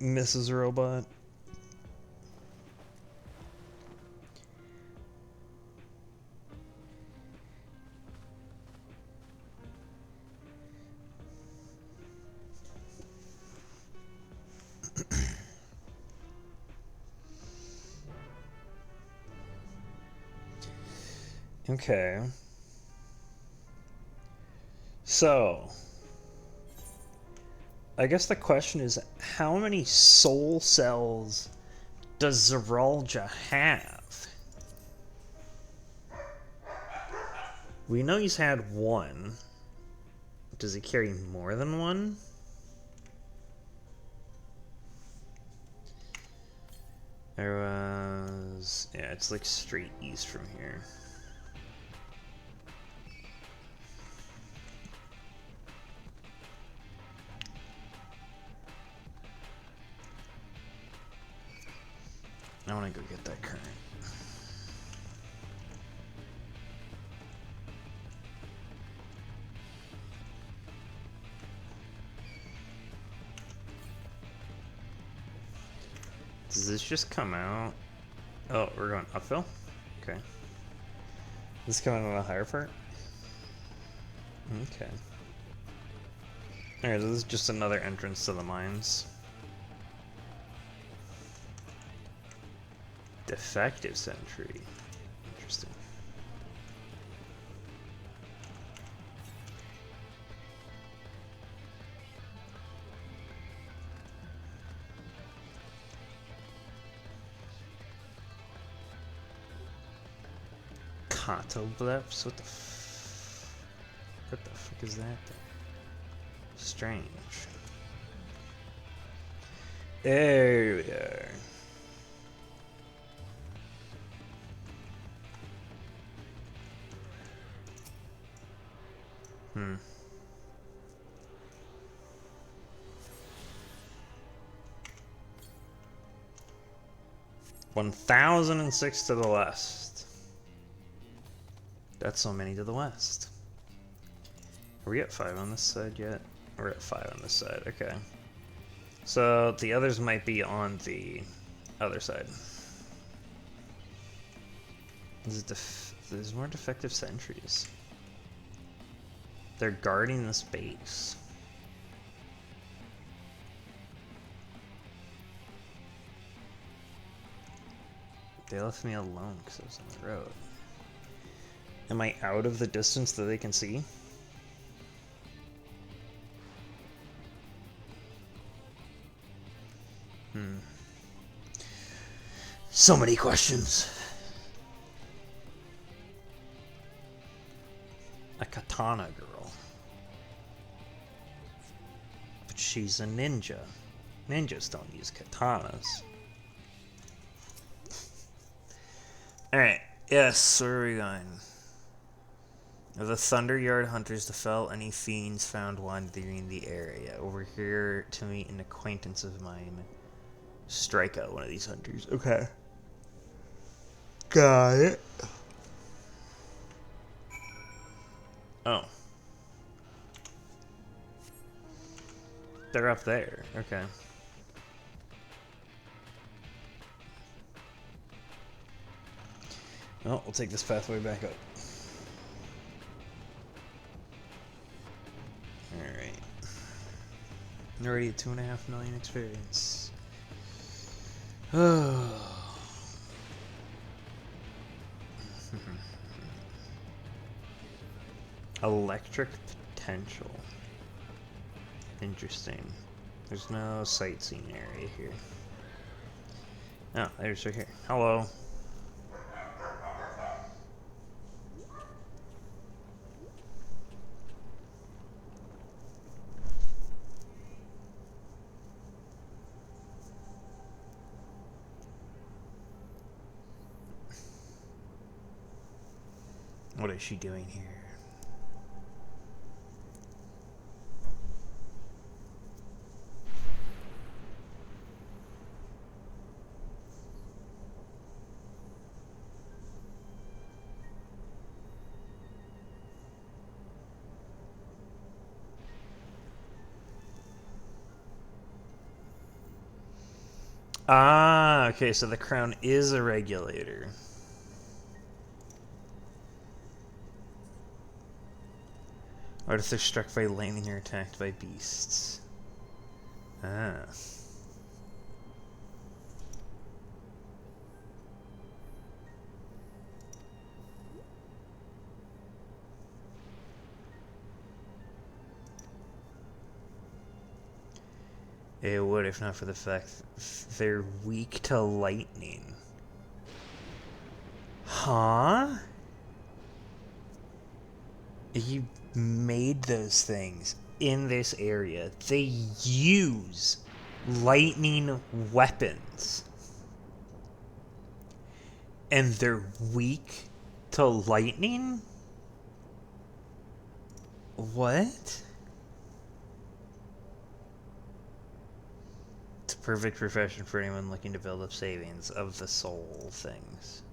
Mrs. Robot. Okay. So, I guess the question is, how many soul cells does Zeralja have? We know he's had 1. Does he carry more than 1? There was... yeah, it's like straight east from here. I want to go get that current. Does this just come out? Oh, we're going uphill? Okay. This coming on the higher part? Okay. Alright, so this is just another entrance to the mines. Defective sentry. Interesting. Catobleps? What the fuck is that thing? Strange. There we are. Hmm. 1,006 to the west. That's so many to the west. Are we at 5 on this side yet? We're at 5 on this side, okay. So the others might be on the other side. There's more defective sentries. They're guarding this base. They left me alone because I was on the road. Am I out of the distance that they can see? So many questions. A katana girl. But she's a ninja. Ninjas don't use katanas. Alright, yes, where are we going? The Thunderyard hunters to fell any fiends found wandering the area. Over here to meet an acquaintance of mine. Strike out one of these hunters. Okay. Got it. Oh. They're up there. Okay. Well, we'll take this pathway back up. Alright. Already at 2.5 million experience. Oh. Electric potential. Interesting. There's no sightseeing area here. Oh, there's right here. Hello. What is she doing here? Ah, okay, so the crown is a regulator. What if they're struck by lightning or attacked by beasts? Ah. It would if not for the fact they're weak to lightning. Huh? You made those things in this area. They use lightning weapons. And they're weak to lightning? What? It's a perfect profession for anyone looking to build up savings of the soul things.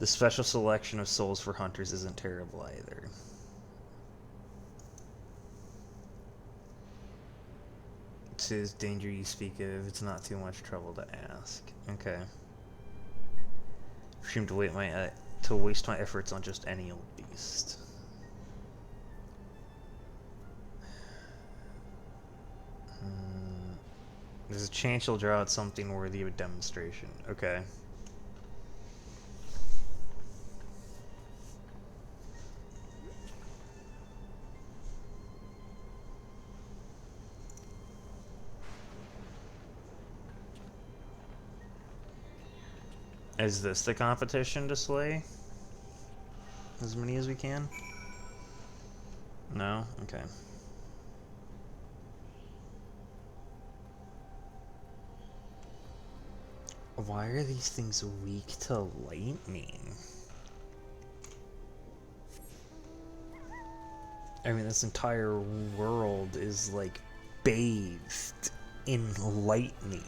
The special selection of souls for hunters isn't terrible either. It says danger you speak of, it's not too much trouble to ask. Okay. I seem to waste my efforts on just any old beast. There's a chance you'll draw out something worthy of a demonstration. Okay. Is this the competition to slay? As many as we can? No? Okay. Why are these things weak to lightning? I mean, this entire world is like bathed in lightning.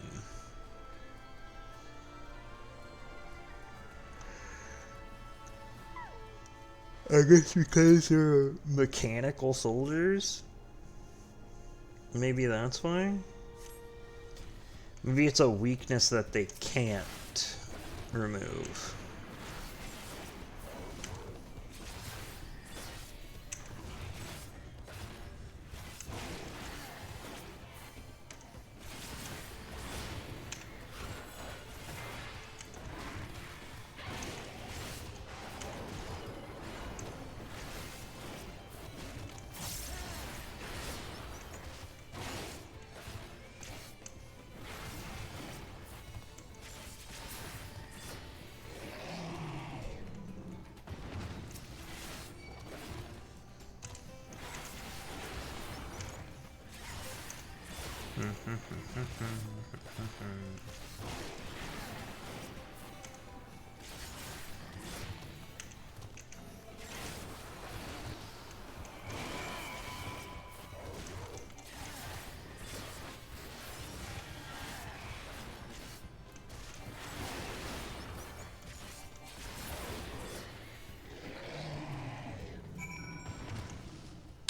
I guess because they're mechanical soldiers? Maybe that's why? Maybe it's a weakness that they can't remove.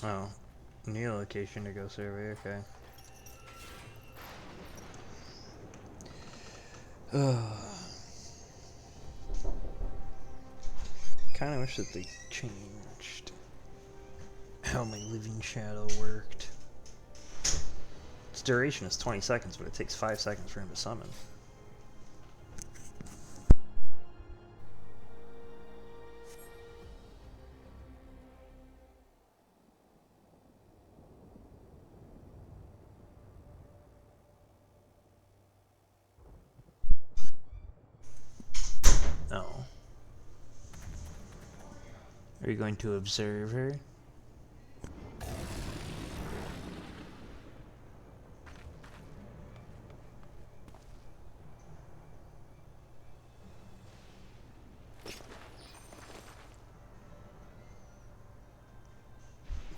Oh, new location to go survey, okay. Kinda wish that they changed how my living shadow worked. Its duration is 20 seconds, but it takes 5 seconds for him to summon. Oh. Are you going to observe her?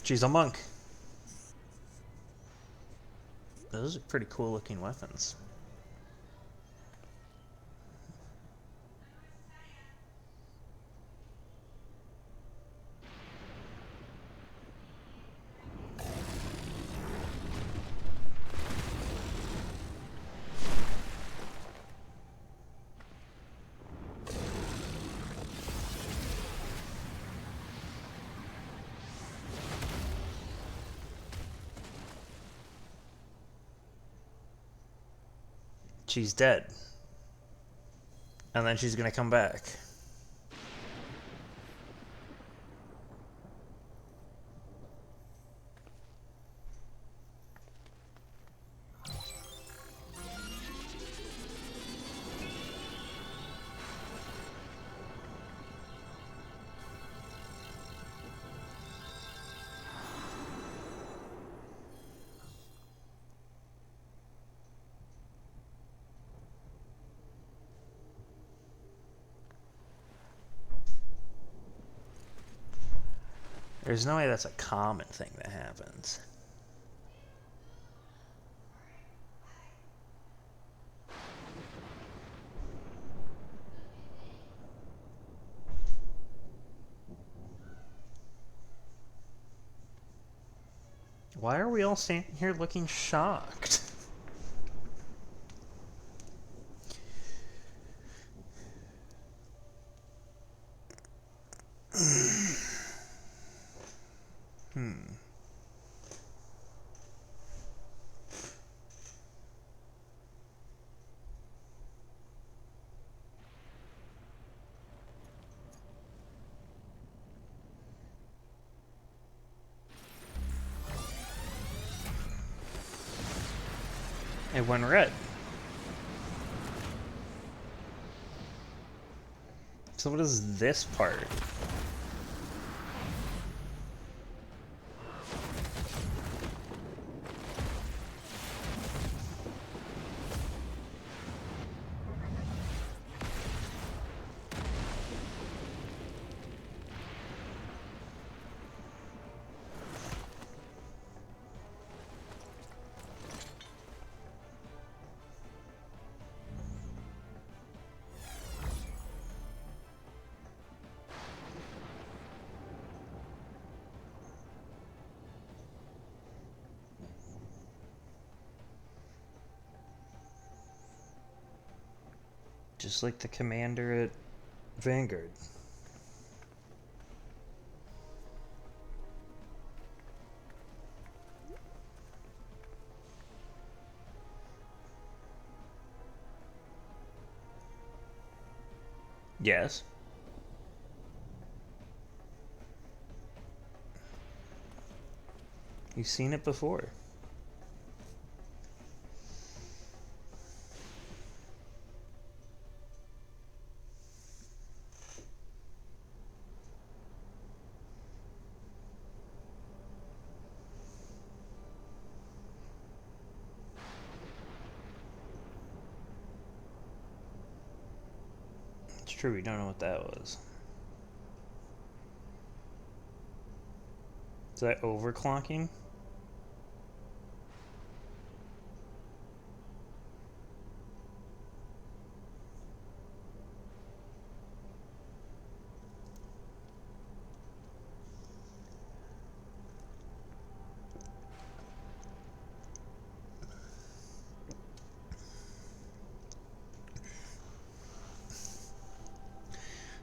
She's a monk. Those are pretty cool looking weapons. She's dead. And then she's gonna come back. There's no way that's a common thing that happens. Why are we all standing here looking shocked? It went red. So what is this part? Just like the commander at Vanguard. Yes. You've seen it before. True, we don't know what that was. Is that overclocking?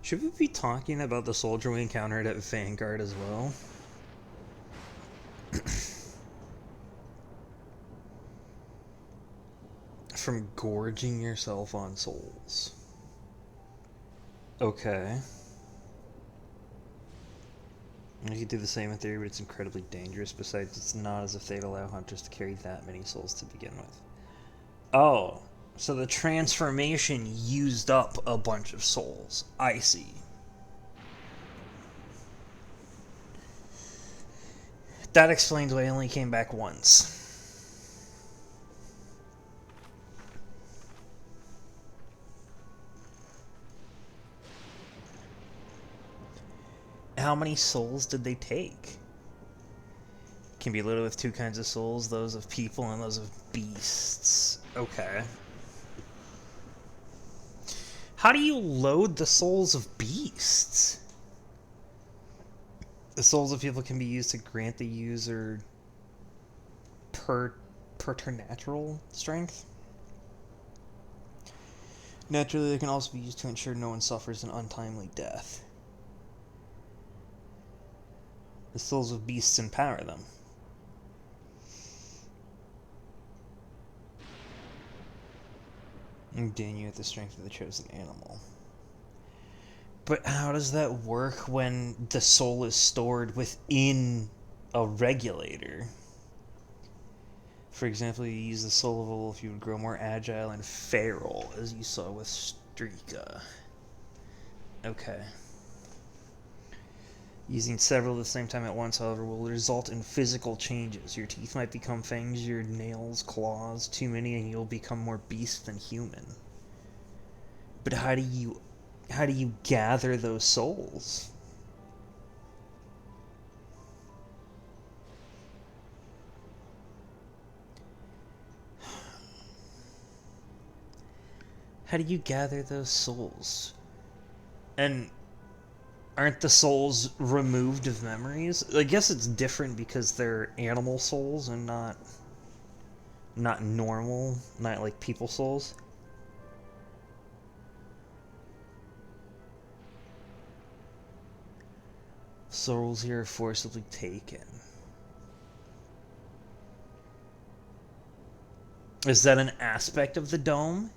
Should we be talking about the soldier we encountered at Vanguard as well? From gorging yourself on souls. Okay. You could do the same in theory, but it's incredibly dangerous. Besides, it's not as if they'd allow hunters to carry that many souls to begin with. Oh, so the transformation used up a bunch of souls. I see. That explains why I only came back once. How many souls did they take? Can be loaded with two kinds of souls, those of people and those of beasts. Okay. How do you load the souls of beasts? The souls of people can be used to grant the user preternatural strength. Naturally, they can also be used to ensure no one suffers an untimely death. The souls of beasts empower them. Endowing you with the strength of the chosen animal. But how does that work when the soul is stored within a regulator? For example, you use the soul of a wolf, you would grow more agile and feral, as you saw with Strika. Okay. Using several at the same time at once, however, will result in physical changes. Your teeth might become fangs, your nails, claws, too many, and you'll become more beast than human. But how do you gather those souls? How do you gather those souls? And aren't the souls removed of memories? I guess it's different because they're animal souls and not normal, not like people souls. Souls here are forcibly taken. Is that an aspect of the dome?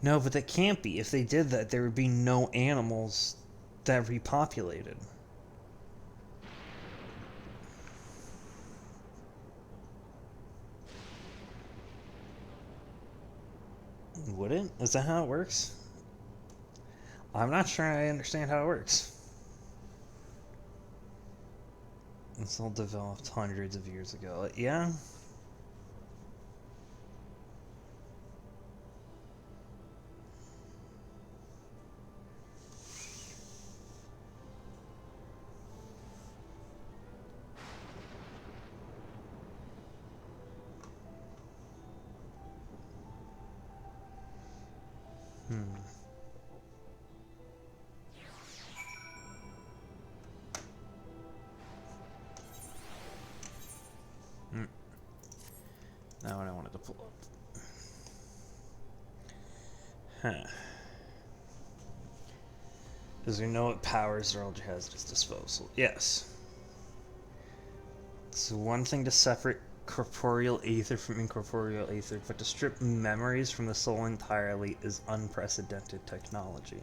No, but that can't be. If they did that, there would be no animals that repopulated. Would it? Is that how it works? I'm not sure I understand how it works. It's all developed hundreds of years ago. Yeah? Not what I wanted to pull up. Huh. Does we know what powers Zerl has at his disposal? Yes. It's one thing to separate corporeal aether from incorporeal aether, but to strip memories from the soul entirely is unprecedented technology.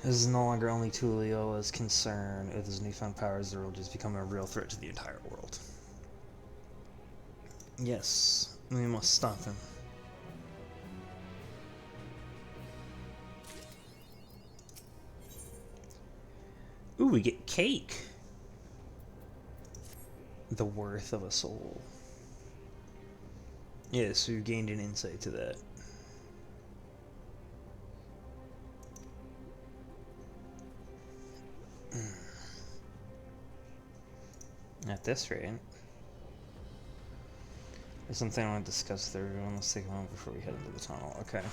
This is no longer only Tuliola's concern. With his newfound powers, Zerl has become a real threat to the entire world. Yes, we must stop him. Ooh, we get cake. The worth of a soul. Yeah, so you've gained an insight to that. At this rate. There's something I want to discuss with everyone. Let's take a moment before we head into the tunnel. Okay.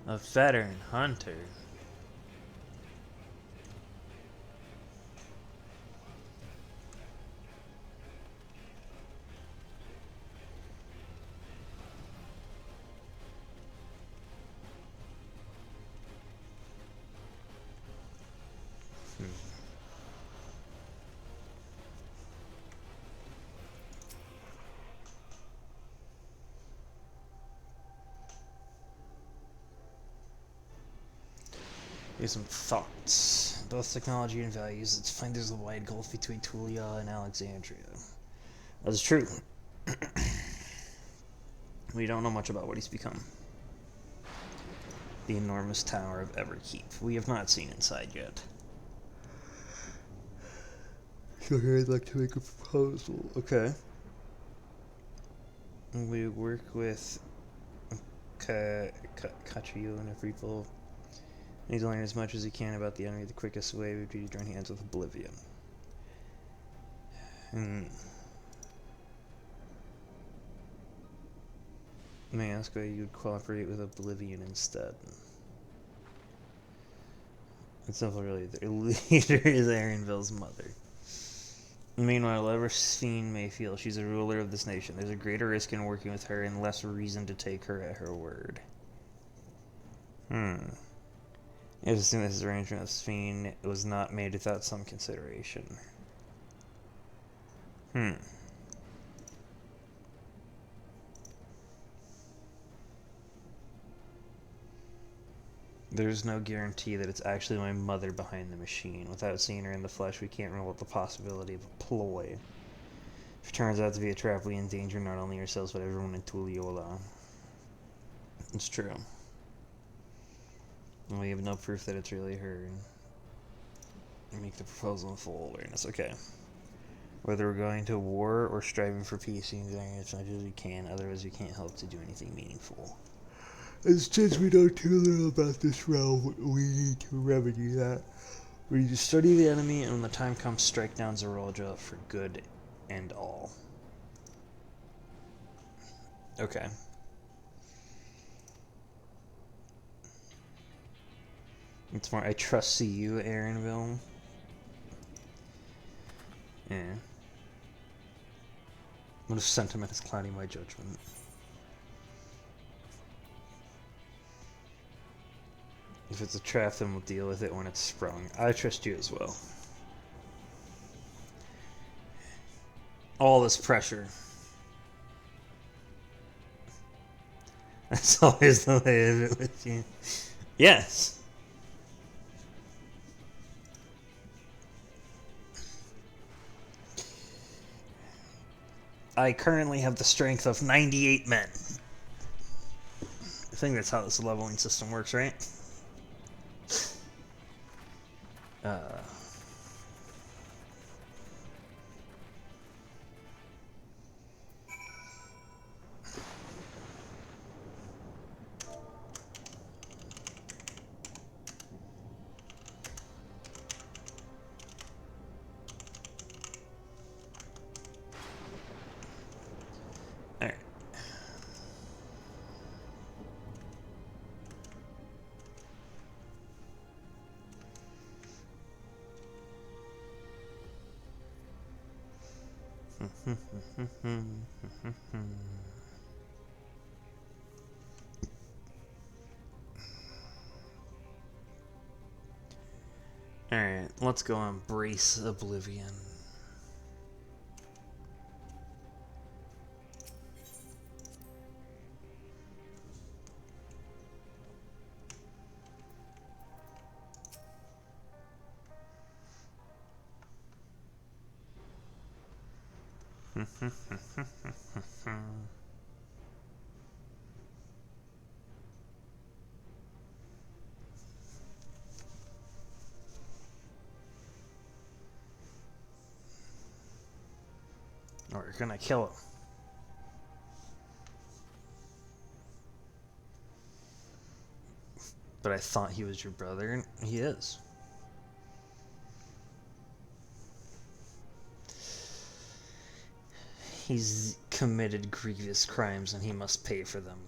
A veteran hunter. Here's some thoughts. Both technology and values, it's find there's a wide gulf between Tulia and Alexandria. That's true. We don't know much about what he's become. The enormous tower of Everkeep. We have not seen inside yet. So here I'd like to make a proposal. Okay. We work with Kachiyo and people. Need to learn as much as he can about the enemy. The quickest way would be to join hands with Oblivion. May I ask why you would cooperate with Oblivion instead? It's simple, really. Their leader is Aaronville's mother. Meanwhile, whatever Sphene may feel, she's a ruler of this nation. There's a greater risk in working with her and less reason to take her at her word. It was assumed this arrangement of Sphene was not made without some consideration. There's no guarantee that it's actually my mother behind the machine. Without seeing her in the flesh, we can't rule out the possibility of a ploy. If it turns out to be a trap, we endanger not only ourselves, but everyone in Tuliyola. It's true. And we have no proof that it's really her. Make the proposal in full awareness. Okay. Whether we're going to war or striving for peace, we can as much as we can, otherwise we can't hope to do anything meaningful. And since we know too little about this realm, we need to remedy that. We need to study the enemy, and when the time comes, strike down Zerolja for good and all. Okay. It's more, I trust you, Aaronville. Yeah. What if sentiment is clouding my judgment? If it's a trap, then we'll deal with it when it's sprung. I trust you as well. All this pressure. That's always the way of it with you. Yes. I currently have the strength of 98 men. I think that's how this leveling system works, right? Alright. Alright, let's go embrace Oblivion. gonna kill him. But I thought he was your brother, and he is. He's committed grievous crimes and he must pay for them.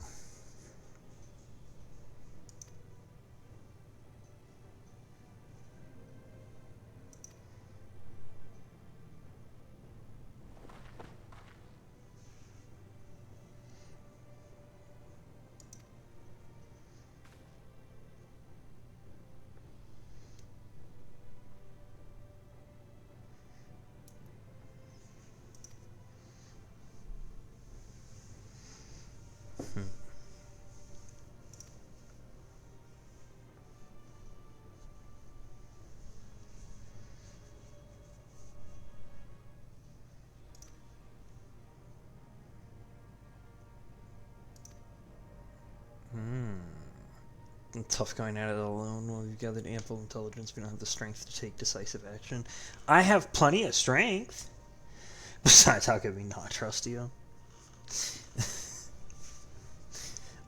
Tough going at it alone while you've gathered ample intelligence. We don't have the strength to take decisive action. I have plenty of strength. Besides, how could we not trust you?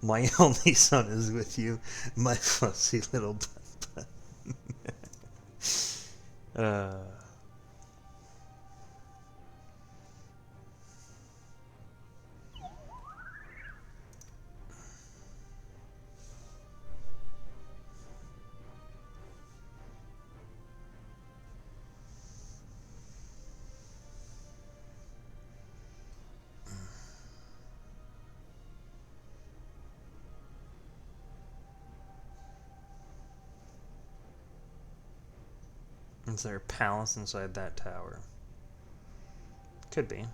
My only son is with you, my fussy little butt. Is there a palace inside that tower? Could be.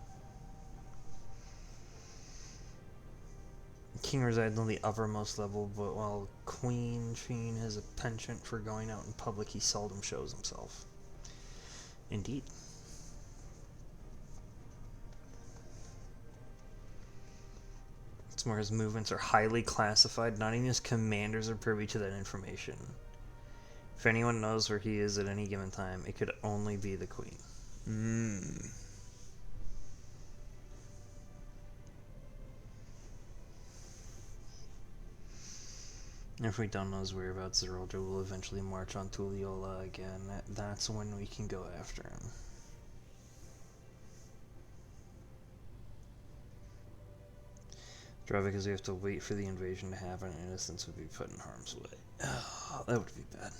The king resides on the uppermost level, but while Queen Sheen has a penchant for going out in public, he seldom shows himself. Indeed. It's more his movements are highly classified. Not even his commanders are privy to that information. If anyone knows where he is at any given time, it could only be the queen. If we don't know his whereabouts, Zeraldra will eventually march on Tuliyola again. That's when we can go after him. Drive because we have to wait for the invasion to happen and innocents would be put in harm's way. Oh, that would be bad.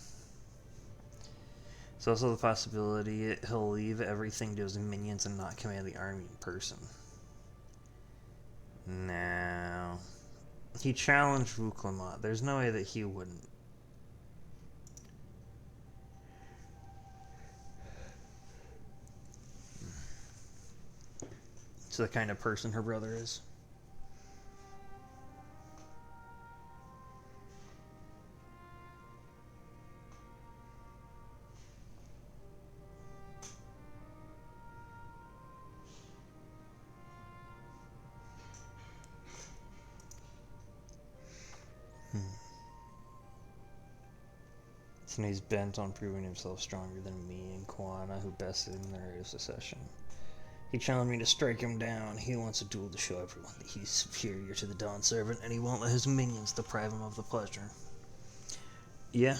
There's also the possibility he'll leave everything to his minions and not command the army in person. No. He challenged Wuklamat. There's no way that he wouldn't. It's the kind of person her brother is. And he's bent on proving himself stronger than me and Kwana, who bested in the rite of secession. He challenged me to strike him down. He wants a duel to show everyone that he's superior to the Dawn Servant, and he won't let his minions deprive him of the pleasure. Yeah,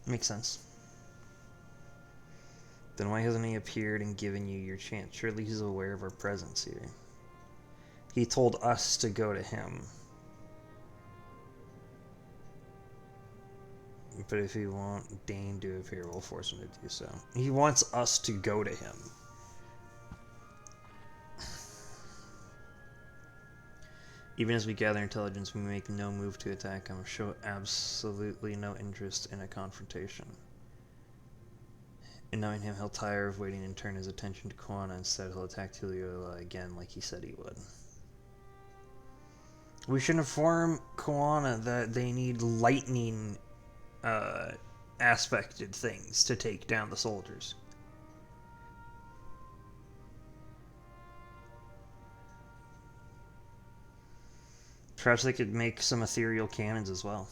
makes sense. Then why hasn't he appeared and given you your chance? Surely he's aware of our presence here. He told us to go to him. But if he won't deign to appear, we'll force him to do so. He wants us to go to him. Even as we gather intelligence, we make no move to attack him, show absolutely no interest in a confrontation. And knowing him, he'll tire of waiting and turn his attention to Kwana. Instead, he'll attack Tuliyola again like he said he would. We should inform Kwana that they need lightning aspected things to take down the soldiers. Perhaps they could make some ethereal cannons as well.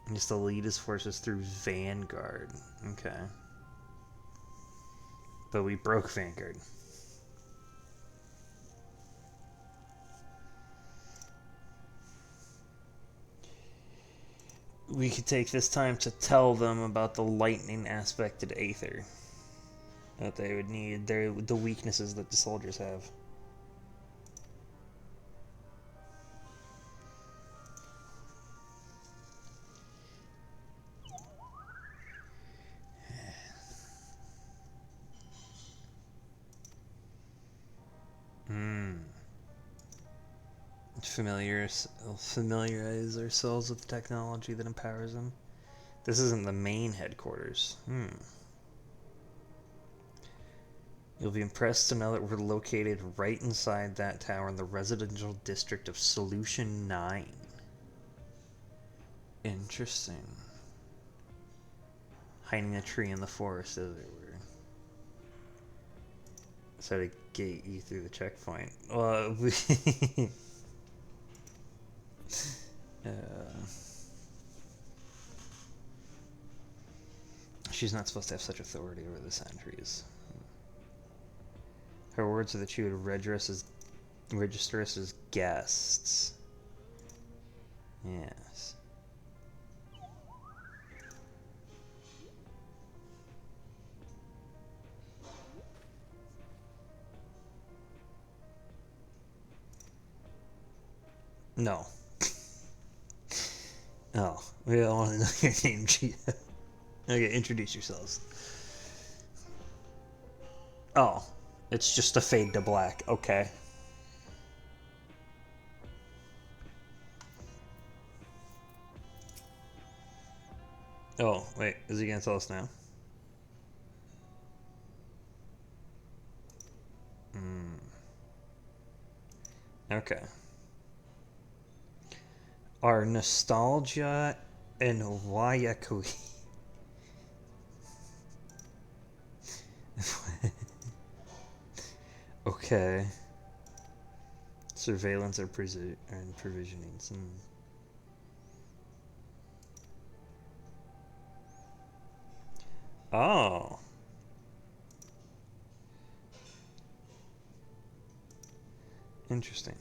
And just to lead his forces through Vanguard. Okay. But we broke Vanguard. We could take this time to tell them about the lightning aspected Aether. That they would need, the weaknesses that the soldiers have. Familiarize ourselves with the technology that empowers them. This isn't the main headquarters. You'll be impressed to know that we're located right inside that tower in the residential district of Solution 9. Interesting. Hiding a tree in the forest, as it were. So to gate you through the checkpoint. Well, she's not supposed to have such authority over the sentries. Her words are that she would register us as guests. Yes. No. Oh, we don't want to know your name, Gia. Okay, introduce yourselves. Oh, it's just a fade to black. Okay. Oh, wait, is he gonna tell us now? Okay. Our nostalgia and Wayakui. Okay. Surveillance and provisioning. Oh. Interesting.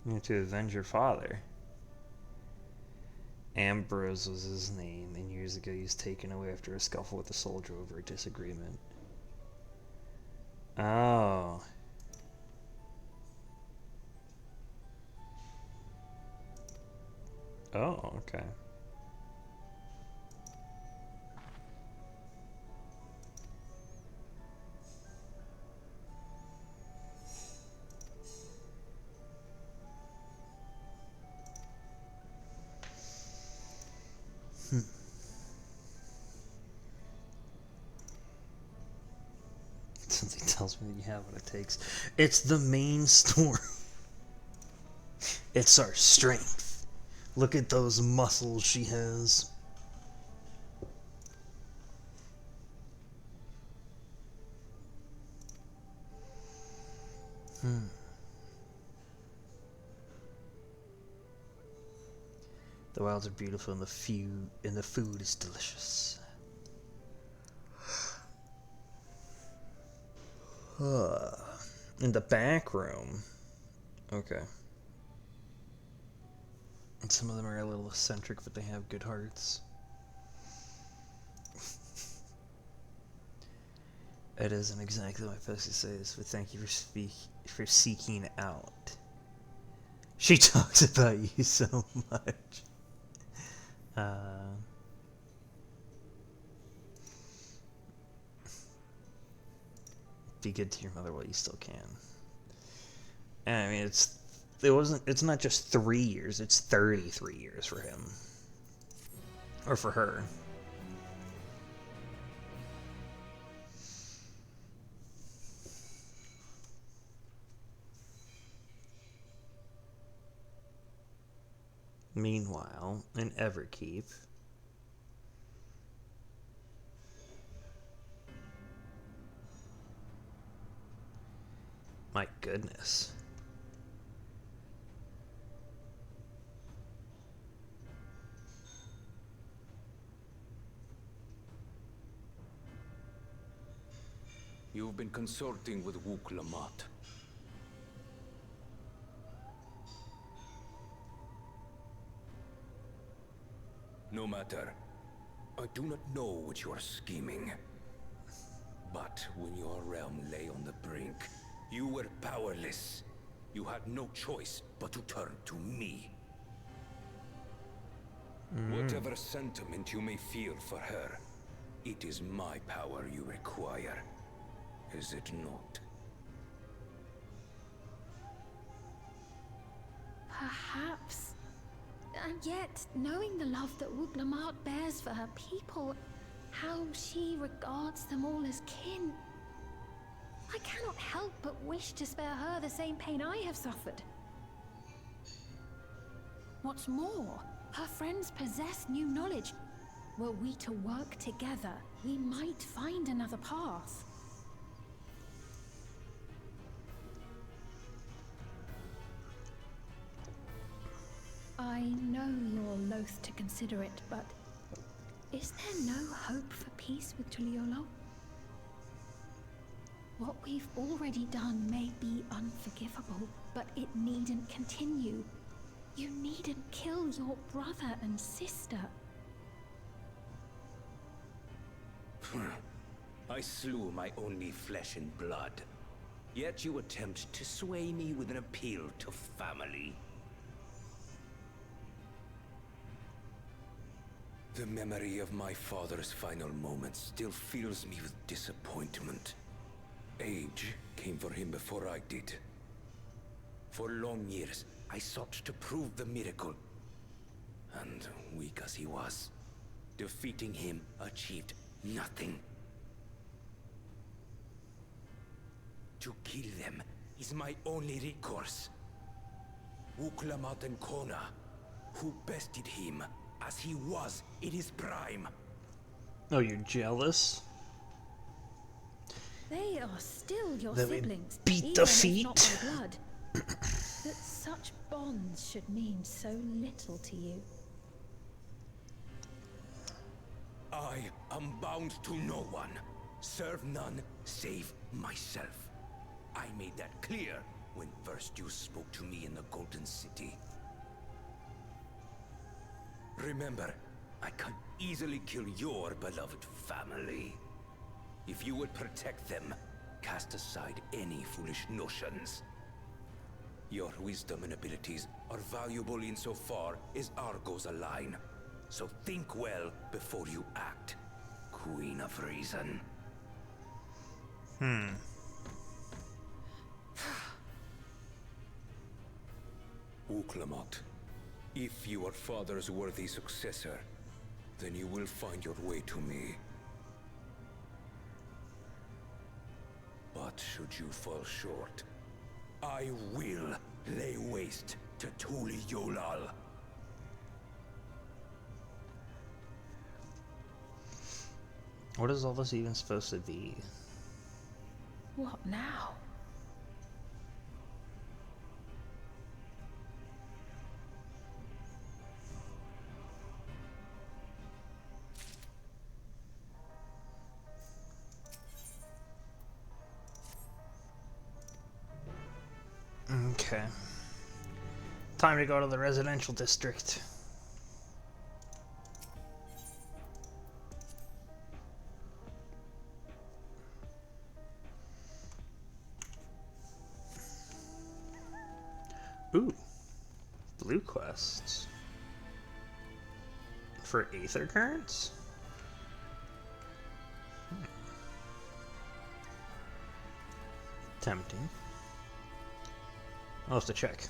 You need to avenge your father. Ambrose was his name, and years ago he was taken away after a scuffle with a soldier over a disagreement. Oh. Oh, okay. Something tells me that you have what it takes. It's the main story. It's our strength. Look at those muscles she has. The wilds are beautiful and the food is delicious. In the back room. Okay. And some of them are a little eccentric, but they have good hearts. It isn't exactly what I'm supposed to say this, but thank you for seeking out. She talks about you so much. Be good to your mother while you still can. And I mean, it's not just 3 years, it's 33 years for him. Or for her. Meanwhile, in Everkeep, My goodness. You've been consulting with Wook Lamont. No matter. I do not know what you are scheming. But when your realm lay on the brink, you were powerless. You had no choice but to turn to me. Whatever sentiment you may feel for her, it is my power you require. Is it not? Perhaps. And yet, knowing the love that Wook Lamont bears for her people, how she regards them all as kin, I cannot help but wish to spare her the same pain I have suffered. What's more, her friends possess new knowledge. Were we to work together, we might find another path. I know you're loath to consider it, but is there no hope for peace with Tuliolo? What we've already done may be unforgivable, but it needn't continue. You needn't kill your brother and sister. I slew my only flesh and blood. Yet you attempt to sway me with an appeal to family. The memory of my father's final moments still fills me with disappointment. Age came for him before I did. For long years, I sought to prove the miracle. And weak as he was, defeating him achieved nothing. To kill them is my only recourse. Wook Lamont and Kona, who bested him as he was in his prime. Oh, you're jealous? They are still your Then we siblings, beat even the if feet. not by blood. That such bonds should mean so little to you. I am bound to no one. Serve none save myself. I made that clear when first you spoke to me in the Golden City. Remember, I can easily kill your beloved family. If you would protect them, cast aside any foolish notions. Your wisdom and abilities are valuable insofar as our goals align. So think well before you act, Queen of Reason. Wook Lamont, if you are father's worthy successor, then you will find your way to me. But should you fall short, I will lay waste to Tuliolal. What is all this even supposed to be? What now? Okay. Time to go to the residential district. Ooh. Blue quests. For Aether Currents? Tempting. I'll have to check.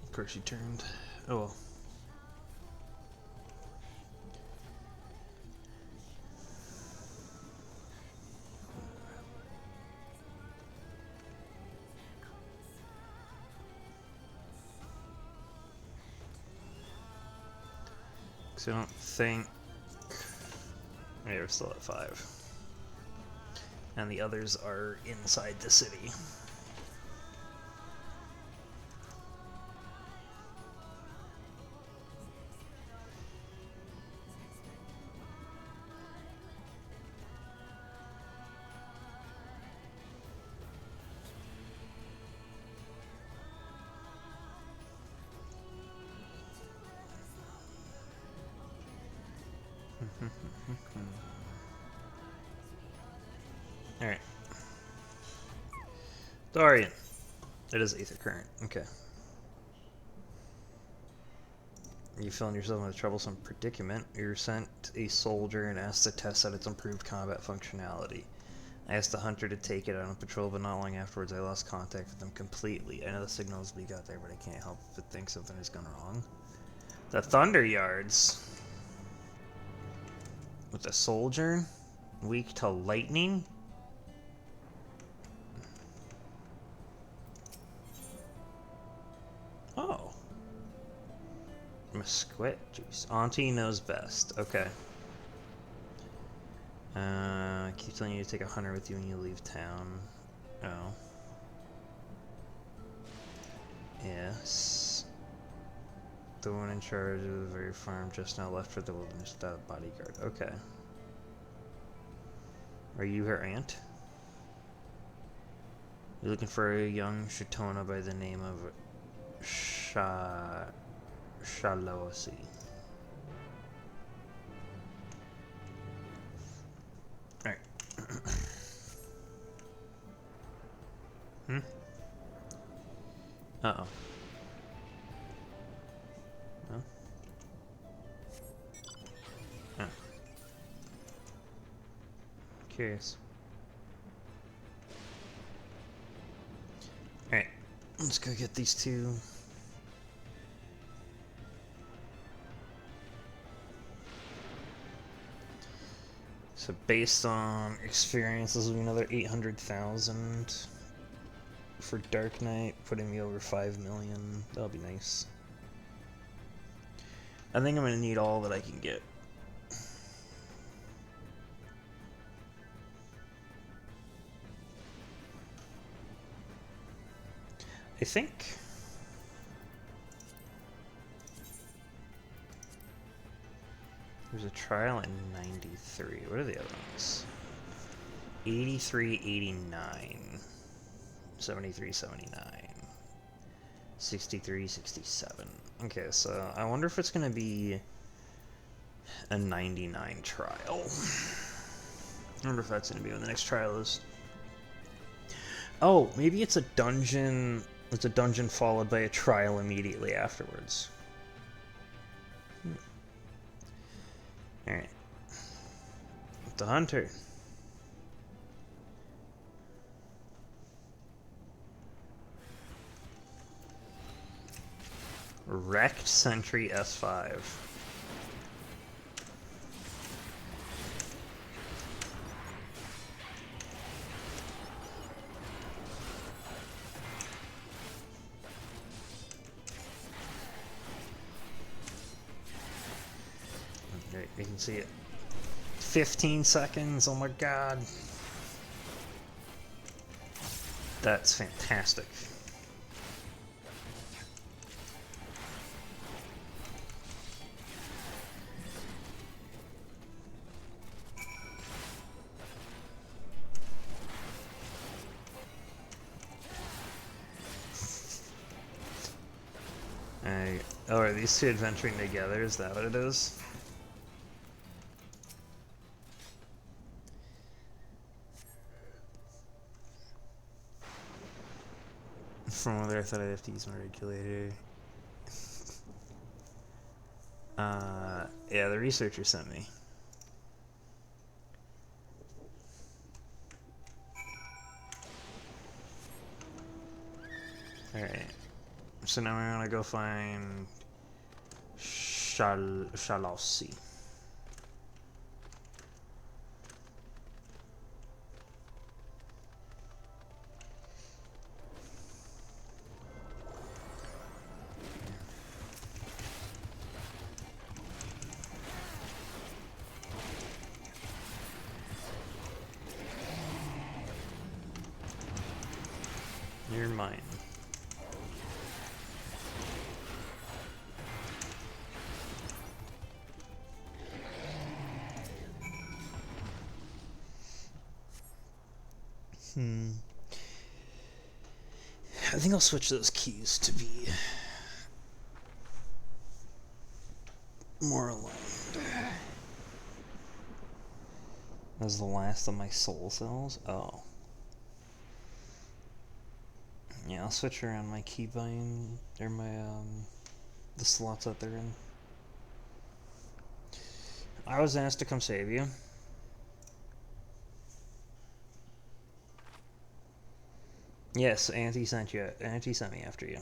Of course she turned. Oh well. So I don't think... Yeah, we're still at 5. And the others are inside the city. Alright. Dorian. It is Aether Current. Okay. You found yourself in a troublesome predicament. You're sent a soldier and asked to test out its improved combat functionality. I asked the hunter to take it out on patrol, but not long afterwards I lost contact with them completely. I know the signals we got there, but I can't help but think something has gone wrong. The Thunder Yards. With a soldier? Weak to lightning? Oh. Mesquite juice. Auntie knows best. Okay. I keep telling you to take a hunter with you when you leave town. Oh. Yes. The one in charge of the very farm just now left for the wilderness without a bodyguard. Okay. Are you her aunt? You're looking for a young Shatona by the name of Shalosi. Alright. Uh-oh. No? Oh. Curious. Alright. Let's go get these two. So based on experience, this will be another 800,000 for Dark Knight, putting me over 5 million. That'll be nice. I think I'm gonna need all that I can get. I think there's a trial in 93. What are the other ones? 83, 89, 73, 79, 63, 67. Okay, so I wonder if it's going to be a 99 trial. I wonder if that's going to be when the next trial is. Oh, maybe it's a dungeon. It's a dungeon followed by a trial immediately afterwards. Alright. The hunter. Wrecked Sentry S5. Okay, you can see it. 15 seconds, oh my god. That's fantastic. Oh, are these two adventuring together? Is that what it is? From whether I thought I'd have to use my regulator. Yeah, the researcher sent me. Alright. So now we're gonna go find Shalossi. You're mine. I think I'll switch those keys to be more aligned. That's the last of my soul cells? Oh. Yeah, I'll switch around my keybind, or my, the slots that they're in. I was asked to come save you. Yes, Auntie sent you. Auntie sent me after you.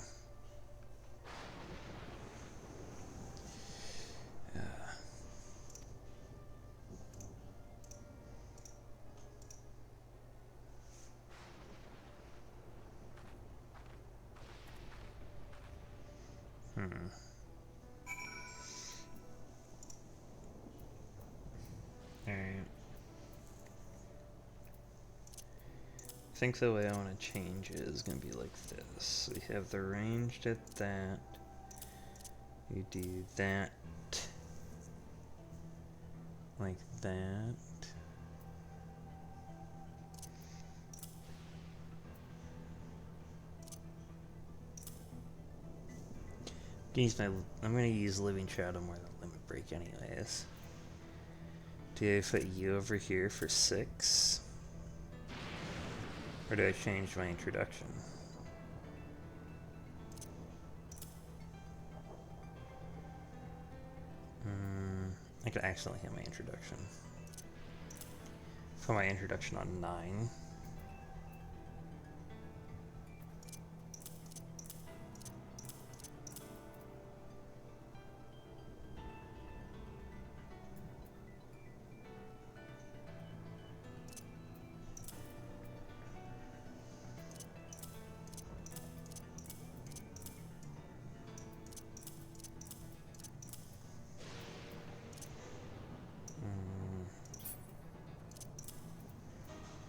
Alright. I think the way I want to change it is going to be like this. We have the ranged at that. You do that. Like that. I'm going to use Living Shadow more than Limit Break anyways. Do I put you over here for 6? Or do I change my introduction? I could accidentally hit my introduction. Put my introduction on 9.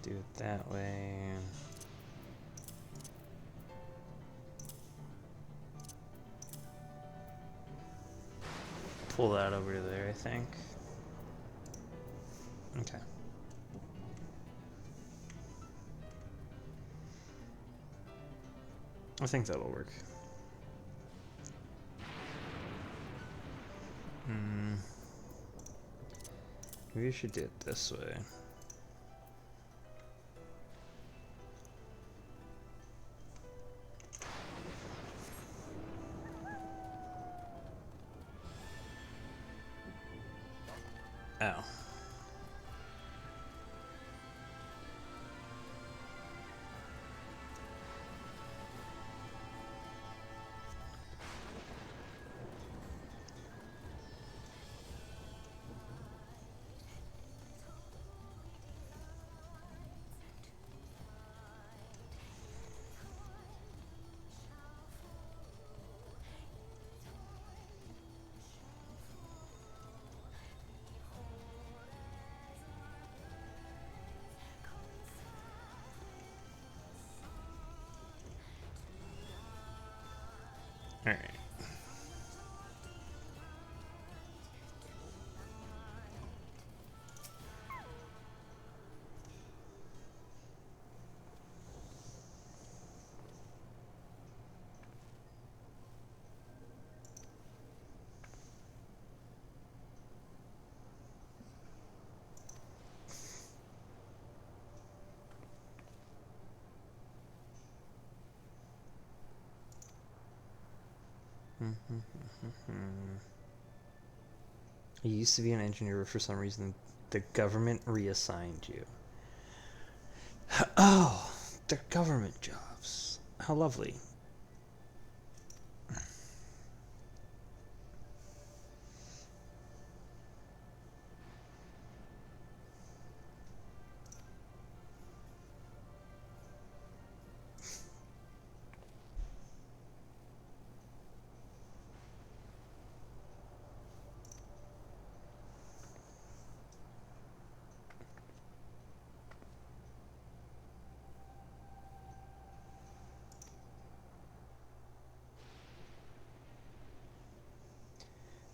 Do it that way. Pull that over to there, I think. Okay. I think that'll work. Maybe we should do it this way. Oh. All right. You used to be an engineer, but for some reason the government reassigned you. Oh, they're government jobs. How lovely.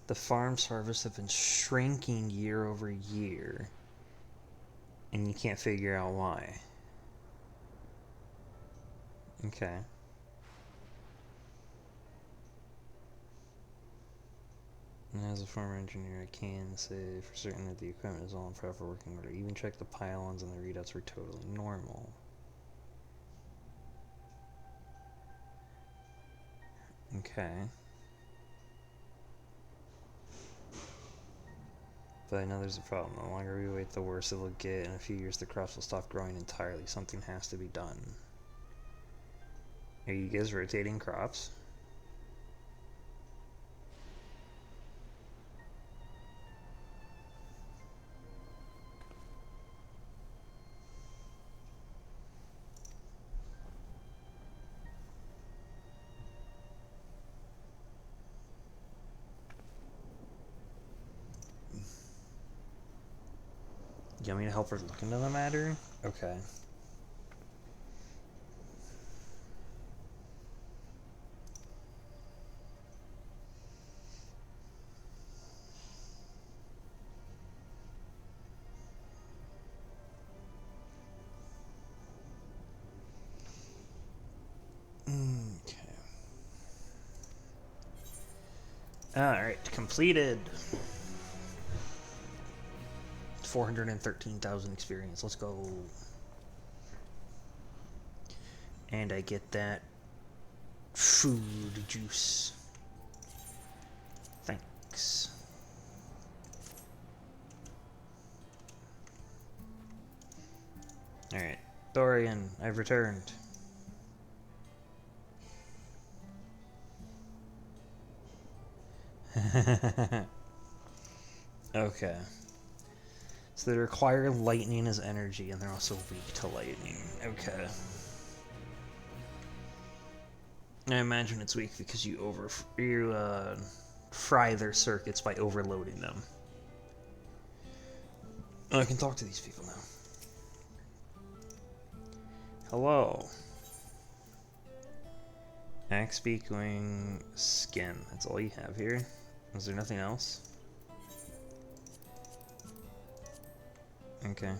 The farm's harvests have been shrinking year over year, and you can't figure out why. Okay. And as a former engineer, I can say for certain that the equipment is all in proper working order. Even check the pylons and the readouts were totally normal. Okay. But I know there's a problem. The longer we wait, the worse it will get. In a few years, the crops will stop growing entirely. Something has to be done. Are you guys rotating crops? You want me to help her look into the matter? Okay. Okay. Alright, completed. 413,000 experience. Let's go. And I get that food juice. Thanks. Alright. Dorian, I've returned. Okay. So they require lightning as energy, and they're also weak to lightning. Okay. I imagine it's weak because you fry their circuits by overloading them. I can talk to these people now. Hello. Axe beak, wing, skin. That's all you have here? Is there nothing else? Okay.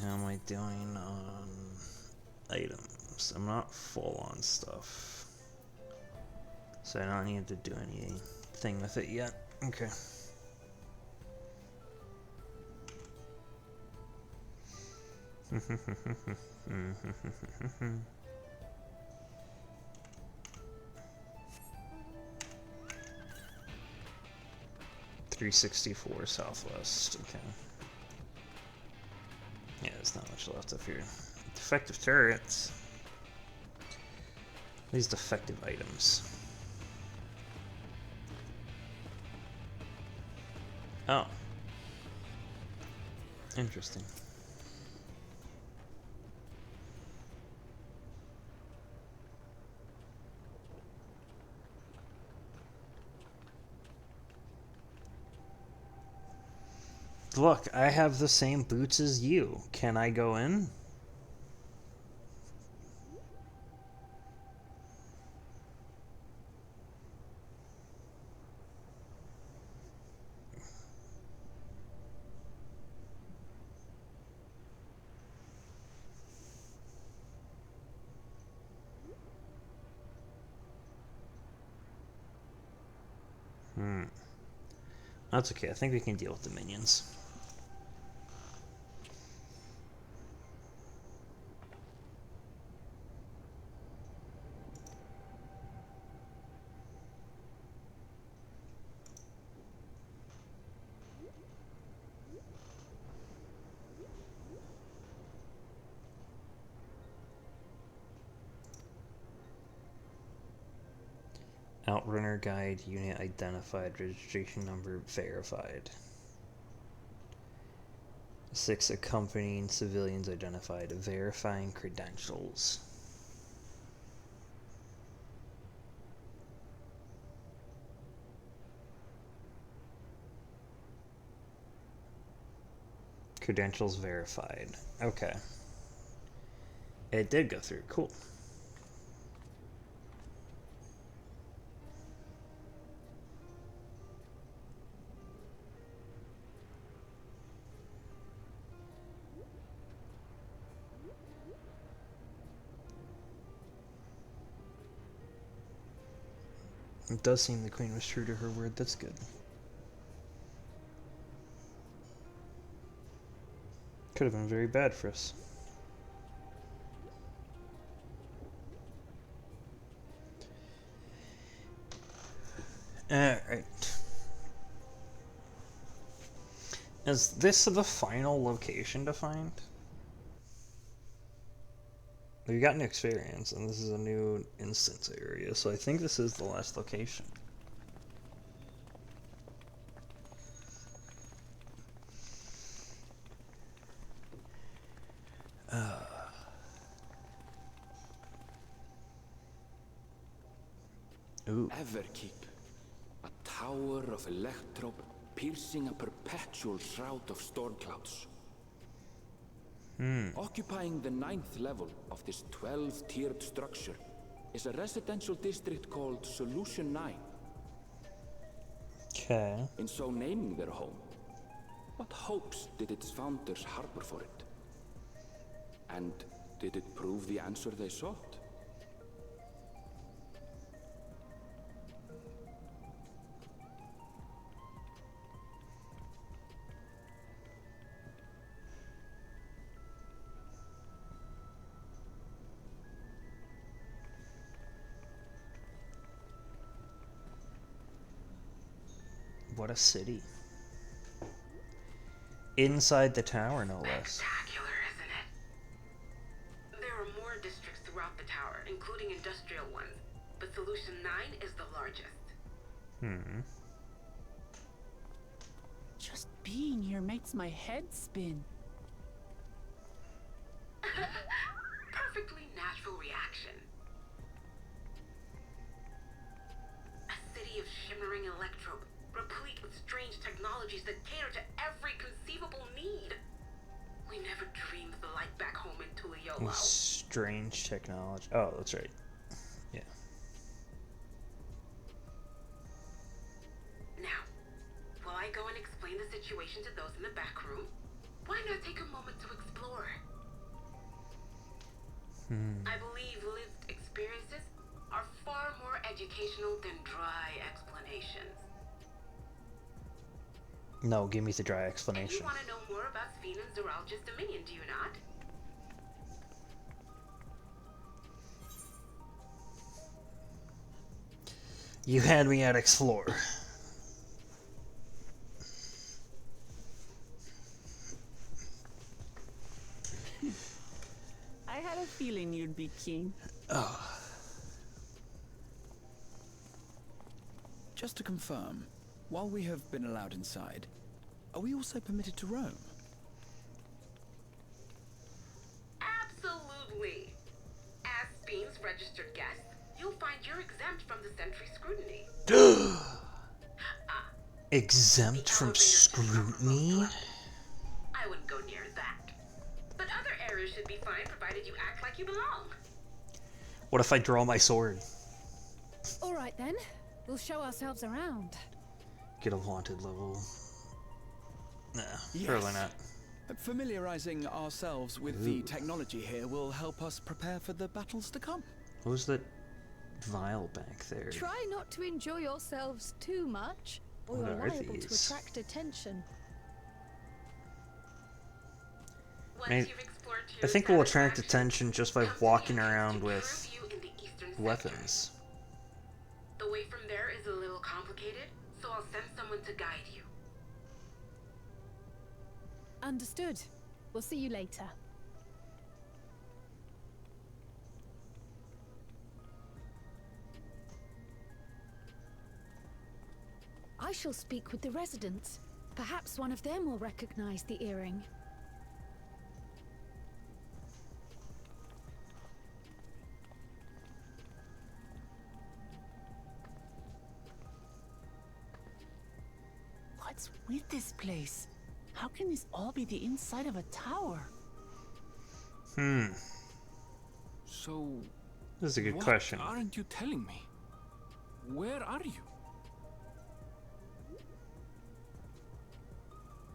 How am I doing on items? I'm not full on stuff. So I don't need to do anything with it yet. Okay. $364 southwest. Okay. Yeah, there's not much left up here. Defective turrets. These defective items. Oh. Interesting. Look, I have the same boots as you. Can I go in? That's okay. I think we can deal with the minions. Outrunner guide unit identified, registration number verified. 6 accompanying civilians identified, verifying credentials. Credentials verified. Okay. It did go through. Cool. It does seem the queen was true to her word. That's good. Could have been very bad for us. Alright. Is this the final location to find? We've gotten experience, and this is a new instance area, so I think this is the last location. Ooh. Everkeep. A tower of electrope piercing a perpetual shroud of storm clouds. Occupying the 9th level of this 12-tiered structure is a residential district called Solution 9. Okay. In so naming their home, what hopes did its founders harbor for it? And did it prove the answer they sought? What a city. Inside the tower, no less. Spectacular, isn't it? There are more districts throughout the tower, including industrial ones, but Solution 9 is the largest. Just being here makes my head spin. Perfectly natural reaction. A city of shimmering electrope, replete with strange technologies that cater to every conceivable need. We never dreamed of the light back home in Tuliolo. Strange technology. Oh, that's right. Yeah. Now, while I go and explain the situation to those in the back room, why not take a moment to explore? I believe lived experiences are far more educational than dry explanations. No, give me the dry And explanation. you want to know more about Sphene and Zoralja's dominion, do you not? You had me at explore. I had a feeling you'd be keen. Just to confirm, while we have been allowed inside, are we also permitted to roam? Absolutely. As Sphene's registered guest, you'll find you're exempt from the sentry scrutiny. Exempt from scrutiny? I wouldn't go near that. But other areas should be fine provided you act like you belong. What if I draw my sword? All right then, we'll show ourselves around. Get a haunted level. Nah, Yes. probably not. Familiarizing ourselves with the technology here will help us prepare for the battles to come. What was that vial back there? Try not to enjoy yourselves too much, or What you're are liable to these? attract attention. Once I- you've explored I think we'll attract attention just by walking around with weapons. The way from there is a little complicated, so I'll send someone to guide you. Understood. We'll see you later. I shall speak with the residents. Perhaps one of them will recognize the earring. What's with this place? How can this all be the inside of a tower? So, This is a good what question. aren't you telling me? Where are you?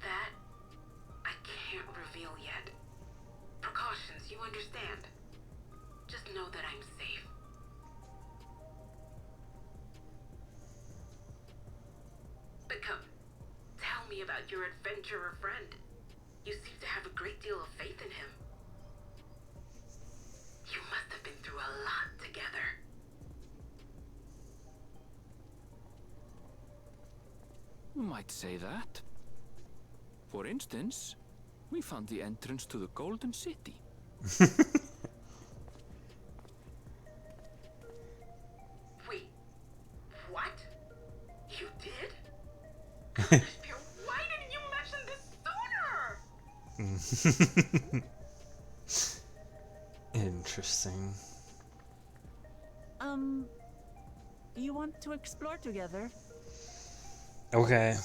That I can't reveal yet. Precautions, you understand. Just know that I'm safe. about your adventurer friend. You seem to have a great deal of faith in him. You must have been through a lot together. You might say that. For instance, we found the entrance to the Golden City. Wait, what? You did? Why didn't you mention this sooner? Interesting. You want to explore together? Okay.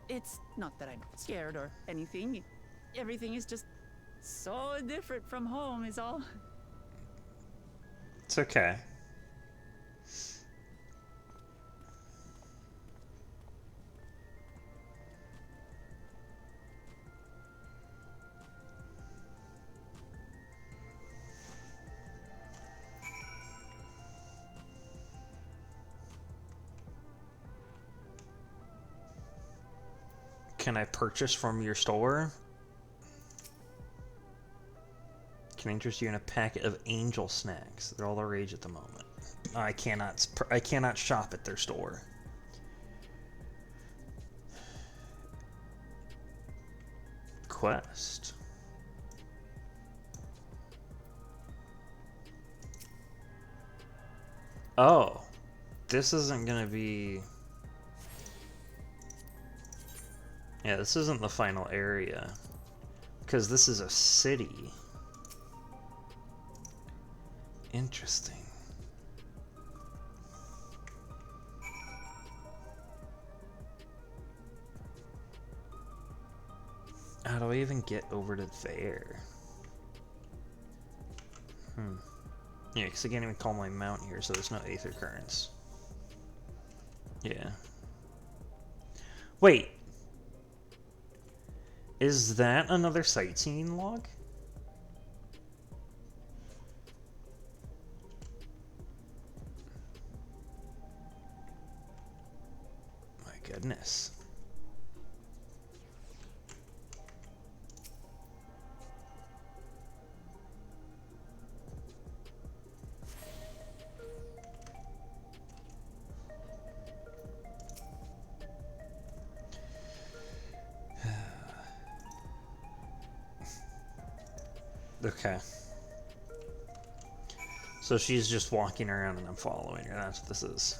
It's not that I'm scared or anything. Everything is just so different from home is all. It's okay. Can I purchase from your store? Can interest you in a packet of angel snacks. They're all the rage at the moment. I cannot shop at their store. Quest. Oh, this isn't gonna be. Yeah, this isn't the final area, because this is a city. Interesting. How do I even get over to there? Yeah, because I can't even call my mount here, so there's no aether currents. Yeah. Wait. Is that another sightseeing log? My goodness. Okay. So she's just walking around and I'm following her. That's what this is.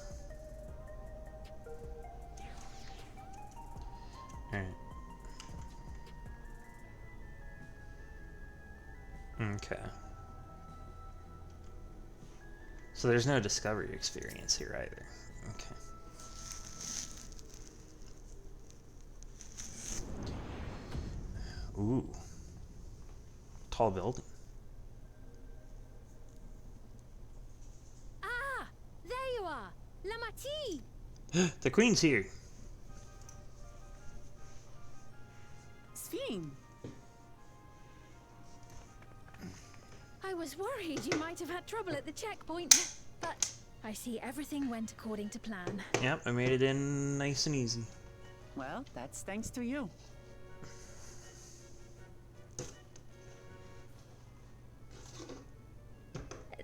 Alright. Okay. So there's no discovery experience here either. Okay. Ooh. Tall building. Ah! There you are! La Mati! The queen's here. Sphene! I was worried you might have had trouble at the checkpoint, but I see everything went according to plan. Yep, I made it in nice and easy. Well, that's thanks to you.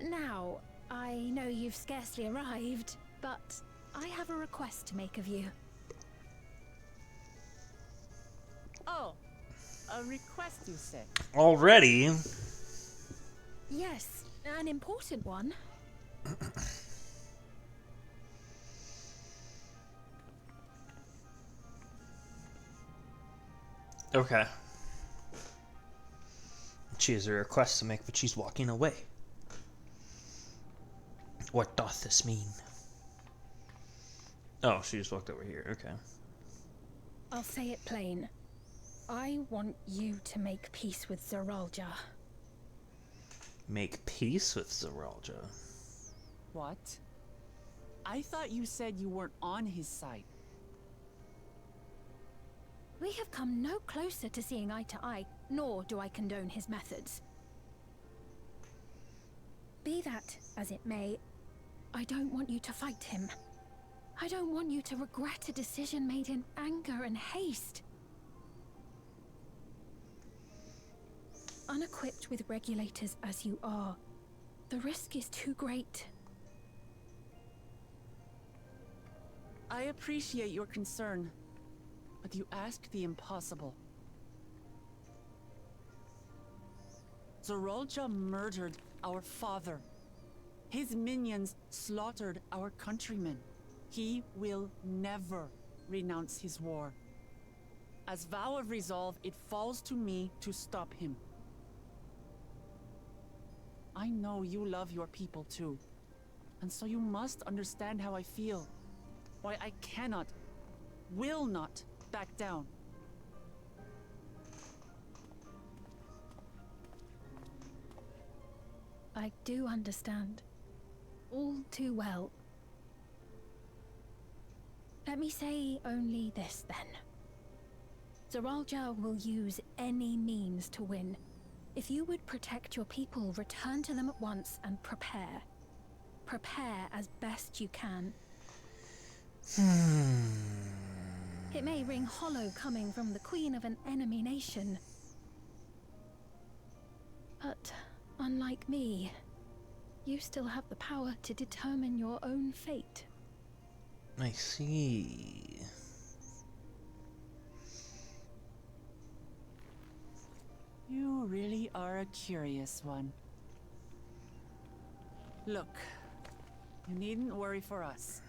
Now, I know you've scarcely arrived, but I have a request to make of you. Oh, a request you said. Already? Yes, an important one. Okay. She has a request to make, but she's walking away. What doth this mean? Oh, she just walked over here. Okay. I'll say it plain. I want you to make peace with Zeralja. Make peace with Zeralja? What? I thought you said you weren't on his side. We have come no closer to seeing eye to eye, nor do I condone his methods. Be that as it may, I don't want you to fight him. I don't want you to regret a decision made in anger and haste. Unequipped with regulators as you are, the risk is too great. I appreciate your concern, but you ask the impossible. Zorolja murdered our father. His minions slaughtered our countrymen. He will never renounce his war. As vow of resolve, it falls to me to stop him. I know you love your people too, and so you must understand how I feel. Why I cannot, will not back down. I do understand. All too well. Let me say only this then. Zoralja will use any means to win. If you would protect your people, return to them at once and prepare. Prepare as best you can. It may ring hollow coming from the queen of an enemy nation. But unlike me, you still have the power to determine your own fate. I see. You really are a curious one. Look, you needn't worry for us.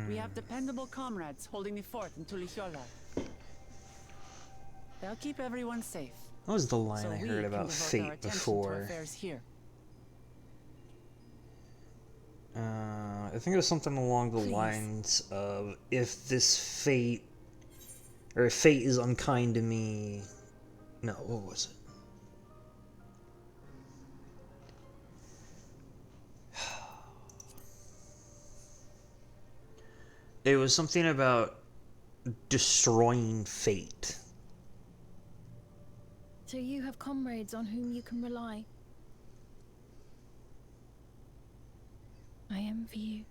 We have dependable comrades holding the fort in Tulihiola. They'll keep everyone safe. What was the line So I we heard can about devote our fate attention to before? affairs here. I think it was something along the lines of, if this fate, or if fate is unkind to me. No, what was it? It was something about destroying fate. So you have comrades on whom you can rely. I envy you.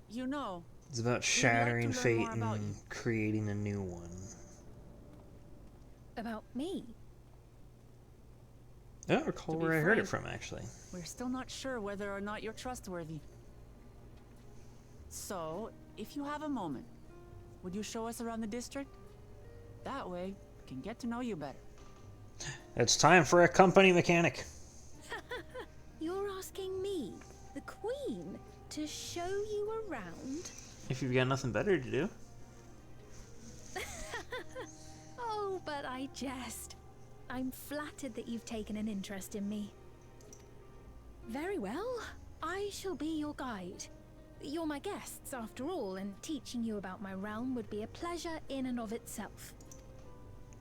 You know, It's about shattering fate and creating a new one. About me? I don't recall where I heard it from, actually. We're still not sure whether or not you're trustworthy. So, if you have a moment, would you show us around the district? That way, we can get to know you better. It's time for a company mechanic. You're asking me, the Queen, to show you around? If you've got nothing better to do. Oh, but I jest. I'm flattered that you've taken an interest in me. Very well. I shall be your guide. You're my guests, after all, and teaching you about my realm would be a pleasure in and of itself.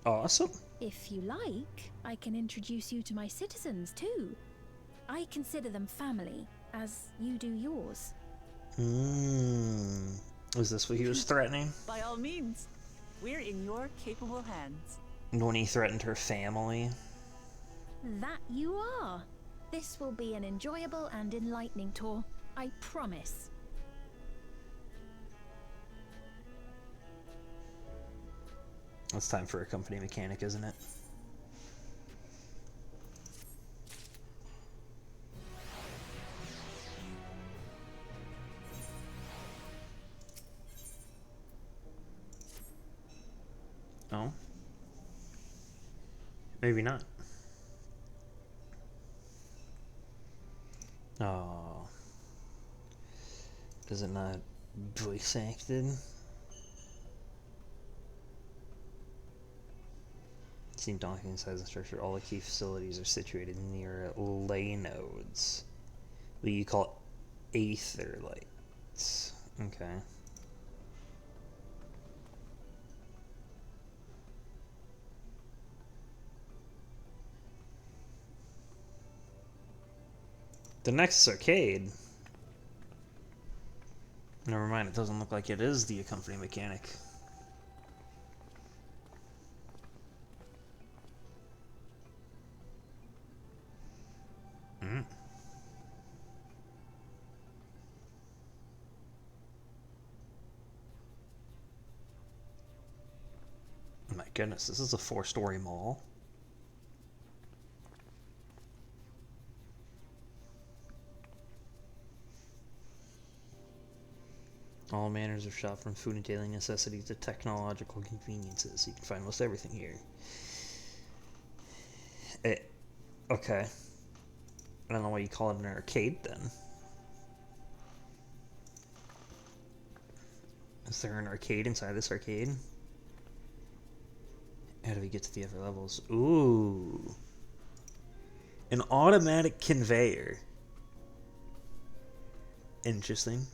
Awesome. If you like, I can introduce you to my citizens, too. I consider them family, as you do yours. Was this what he was threatening? By all means, we're in your capable hands. When he threatened her family? That you are. This will be an enjoyable and enlightening tour, I promise. It's time for a company mechanic, isn't it? Oh. Maybe not. Oh. Is it not voice acted? Seen docking inside the structure. All the key facilities are situated near ley nodes. What you call aether lights. Okay. The Nexus Arcade. Never mind, it doesn't look like it is the company mechanic. goodness, this is a 4-story mall. All manners of shop, from food and daily necessities to technological conveniences. You can find most everything here. Okay. I don't know why you call it an arcade then. Is there an arcade inside this arcade? How do we get to the other levels? Ooh. An automatic conveyor. Interesting.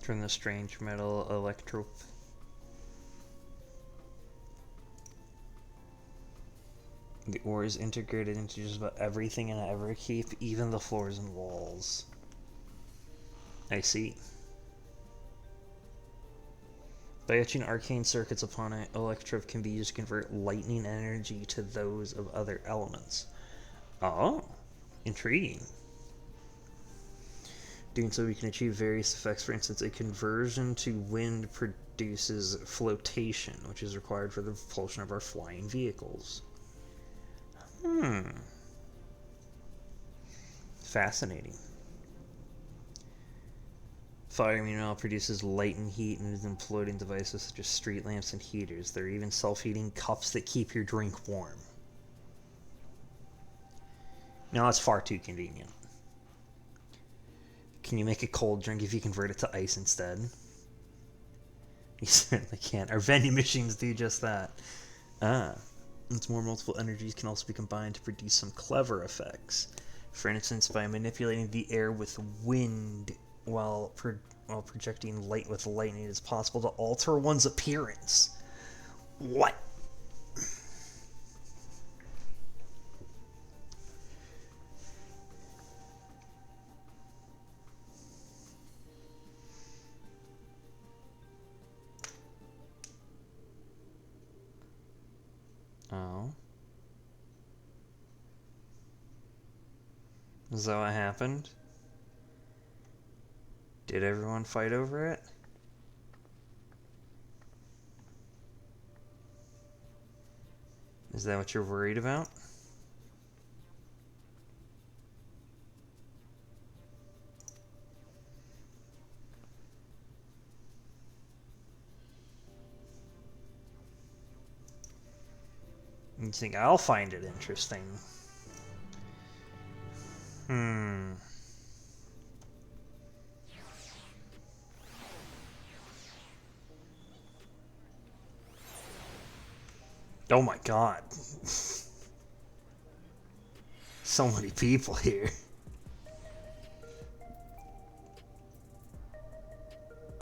From the strange metal electro. The ore is integrated into just about everything in Everkeep, even the floors and walls. I see. By etching arcane circuits upon it, electrode can be used to convert lightning energy to those of other elements. Oh, intriguing. Doing so, we can achieve various effects. For instance, a conversion to wind produces flotation, which is required for the propulsion of our flying vehicles. Fascinating. Fire, meanwhile, produces light and heat and is imploding devices such as street lamps and heaters. There are even self-heating cups that keep your drink warm. Now, that's far too convenient. Can you make a cold drink if you convert it to ice instead? You certainly can. Our vending machines do just that. Once more, multiple energies can also be combined to produce some clever effects. For instance, by manipulating the air with wind while projecting light with lightning, it is possible to alter one's appearance. What? Oh. Is that what happened? Did everyone fight over it? Is that what you're worried about? You think I'll find it interesting? Oh my god. So many people here.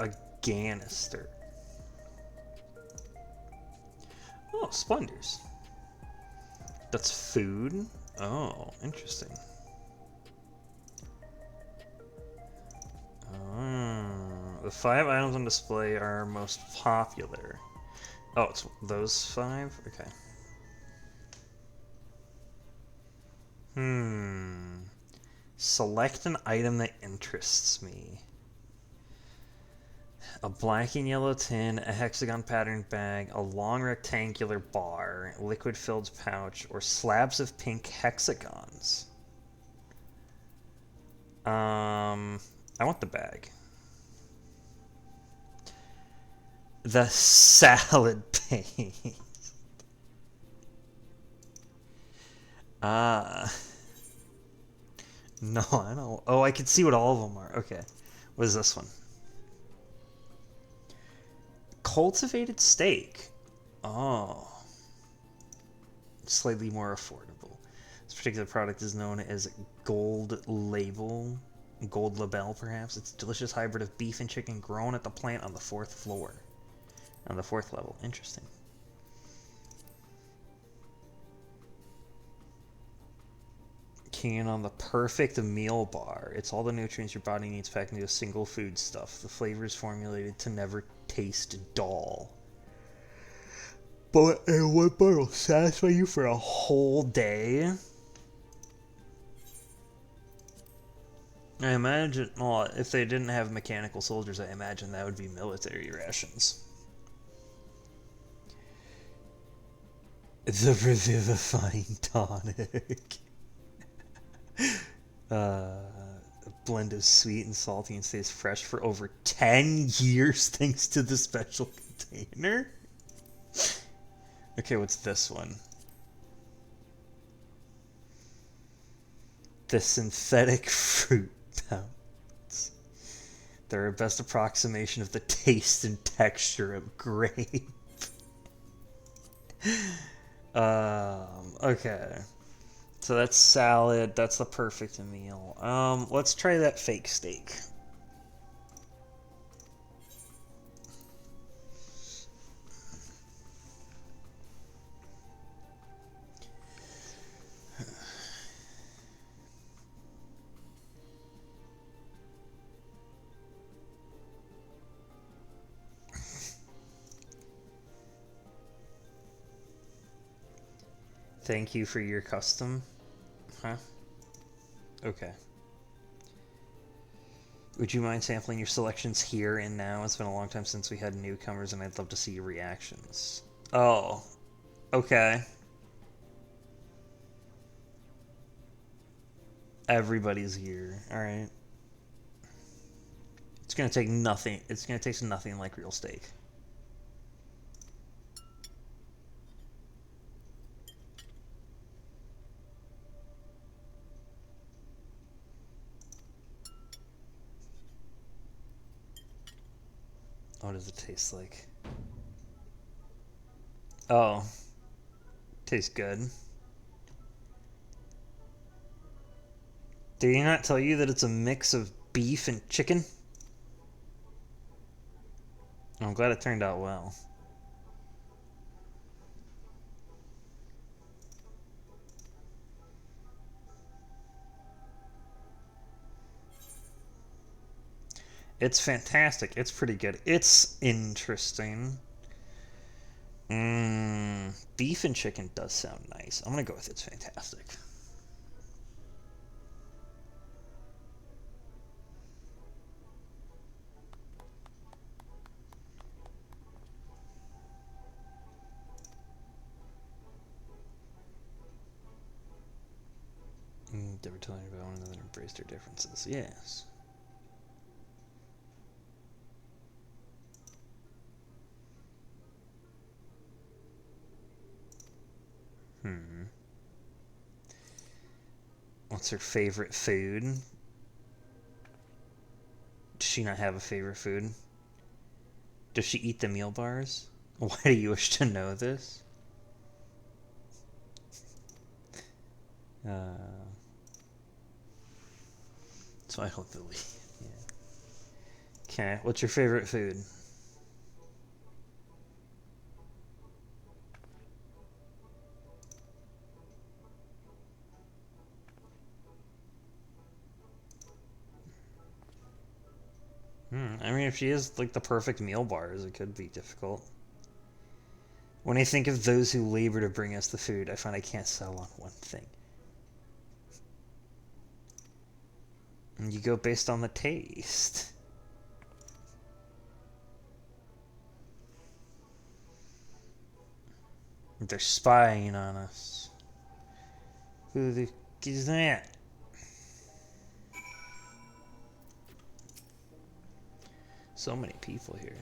A Ganister. Oh, splendors. That's food? Oh, interesting. The 5 items on display are most popular. Oh, it's those 5? Okay. Select an item that interests me. A black and yellow tin, a hexagon patterned bag, a long rectangular bar, liquid-filled pouch, or slabs of pink hexagons. I want the bag. The salad paste. No, I don't. Oh, I can see what all of them are. Okay. What is this one? Cultivated steak. Oh. Slightly more affordable. This particular product is known as Gold Label. Gold Label, perhaps. It's a delicious hybrid of beef and chicken grown at the plant on the 4th floor. On the 4th level. Interesting. Keen on the perfect meal bar. It's all the nutrients your body needs packed into a single food stuff. The flavor is formulated to never taste dull. But one bar will satisfy you for a whole day. I imagine, well, if they didn't have mechanical soldiers, I imagine that would be military rations. The revivifying tonic. A blend of sweet and salty and stays fresh for over 10 years thanks to the special container. Okay, what's this one? The synthetic fruit pounds. They're a best approximation of the taste and texture of grape. Okay. So that's salad. That's the perfect meal. Let's try that fake steak. Thank you for your custom. Huh? Okay. Would you mind sampling your selections here and now? It's been a long time since we had newcomers and I'd love to see your reactions. Oh. Okay. Everybody's here. Alright. It's gonna take nothing. It's gonna taste nothing like real steak. What does it taste like? Oh. Tastes good. Did he not tell you that it's a mix of beef and chicken? I'm glad it turned out well. It's fantastic. It's pretty good. It's interesting. Beef and chicken does sound nice. I'm gonna go with it's fantastic. They were telling about one another and embraced their differences. Yes. What's her favorite food? Does she not have a favorite food? Does she eat the meal bars? Why do you wish to know this? So I don't believe. Yeah. Okay, what's your favorite food? I mean, if she is like the perfect meal bars, it could be difficult. When I think of those who labor to bring us the food, I find I can't settle on one thing. And you go based on the taste. They're spying on us. Who the heck is that? So many people here.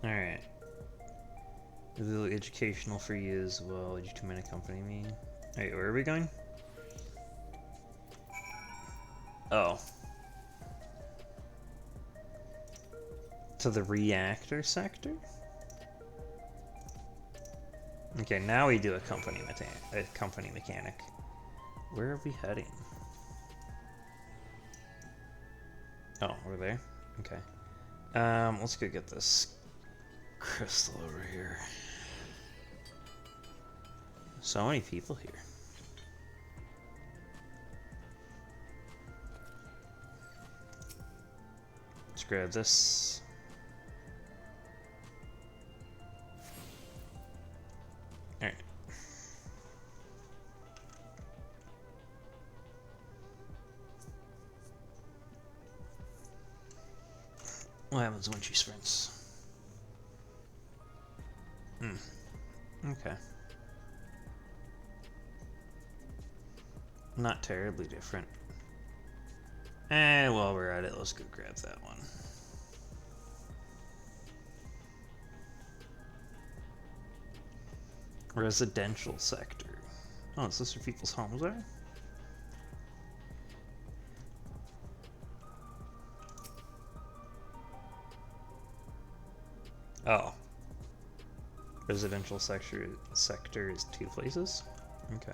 Alright. A little educational for you as well. Would you two men accompany me? Wait, where are we going? Oh. To the reactor sector? Okay, now we do a company mechanic. Where are we heading? Oh, we're there? Okay. Let's go get this crystal over here. So many people here. Let's grab this. Alright. What happens when she sprints? Okay. Not terribly different. And while we're at it, let's go grab that one. Residential sector. Oh, is this where people's homes are? Oh. Residential sector is 2 places? Okay.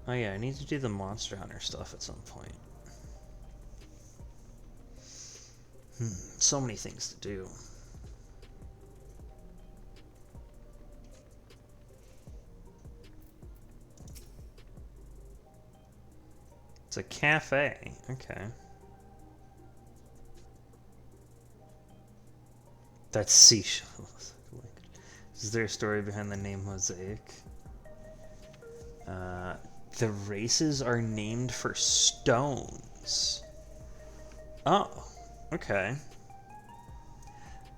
Oh yeah, I need to do the Monster Hunter stuff at some point. So many things to do. It's a cafe. Okay. That's seashells. Is there a story behind the name Mosaic? The races are named for stones. Oh, okay.